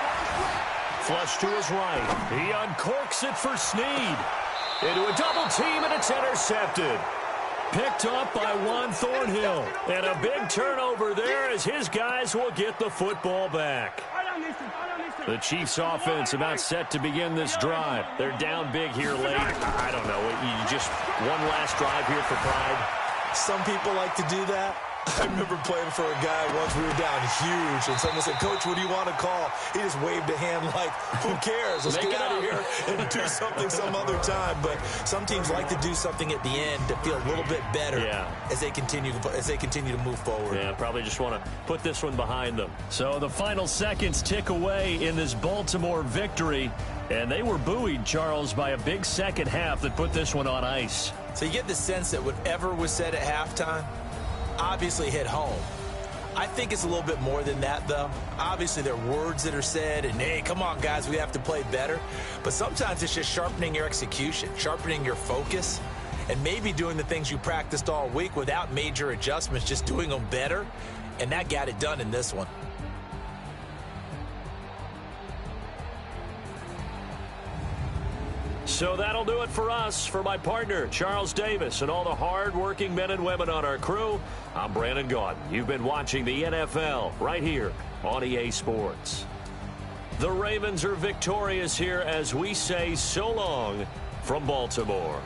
Flush to his right. He uncorks it for Snead. Into a double team, and it's intercepted. Picked up by Juan Thornhill. And a big turnover there as his guys will get the football back. The Chiefs offense about set to begin this drive. They're down big here late. I don't know. You just one last drive here for pride. Some people like to do that. I remember playing for a guy once. We were down huge, and someone said, "Coach, what do you want to call?" He just waved a hand like, "Who cares? Let's get out of here and do something some other time." But some teams like to do something at the end to feel a little bit better as they continue to move forward. Yeah, probably just want to put this one behind them. So the final seconds tick away in this Baltimore victory, and they were buoyed, Charles, by a big second half that put this one on ice. So you get the sense that whatever was said at halftime obviously hit home. I think it's a little bit more than that, though. Obviously, there are words that are said, and, hey, come on, guys, we have to play better. But sometimes it's just sharpening your execution, sharpening your focus, and maybe doing the things you practiced all week without major adjustments, just doing them better. And that got it done in this one. So that'll do it for us. For my partner, Charles Davis, and all the hard-working men and women on our crew, I'm Brandon Gaudin. You've been watching the NFL right here on EA Sports. The Ravens are victorious here as we say so long from Baltimore.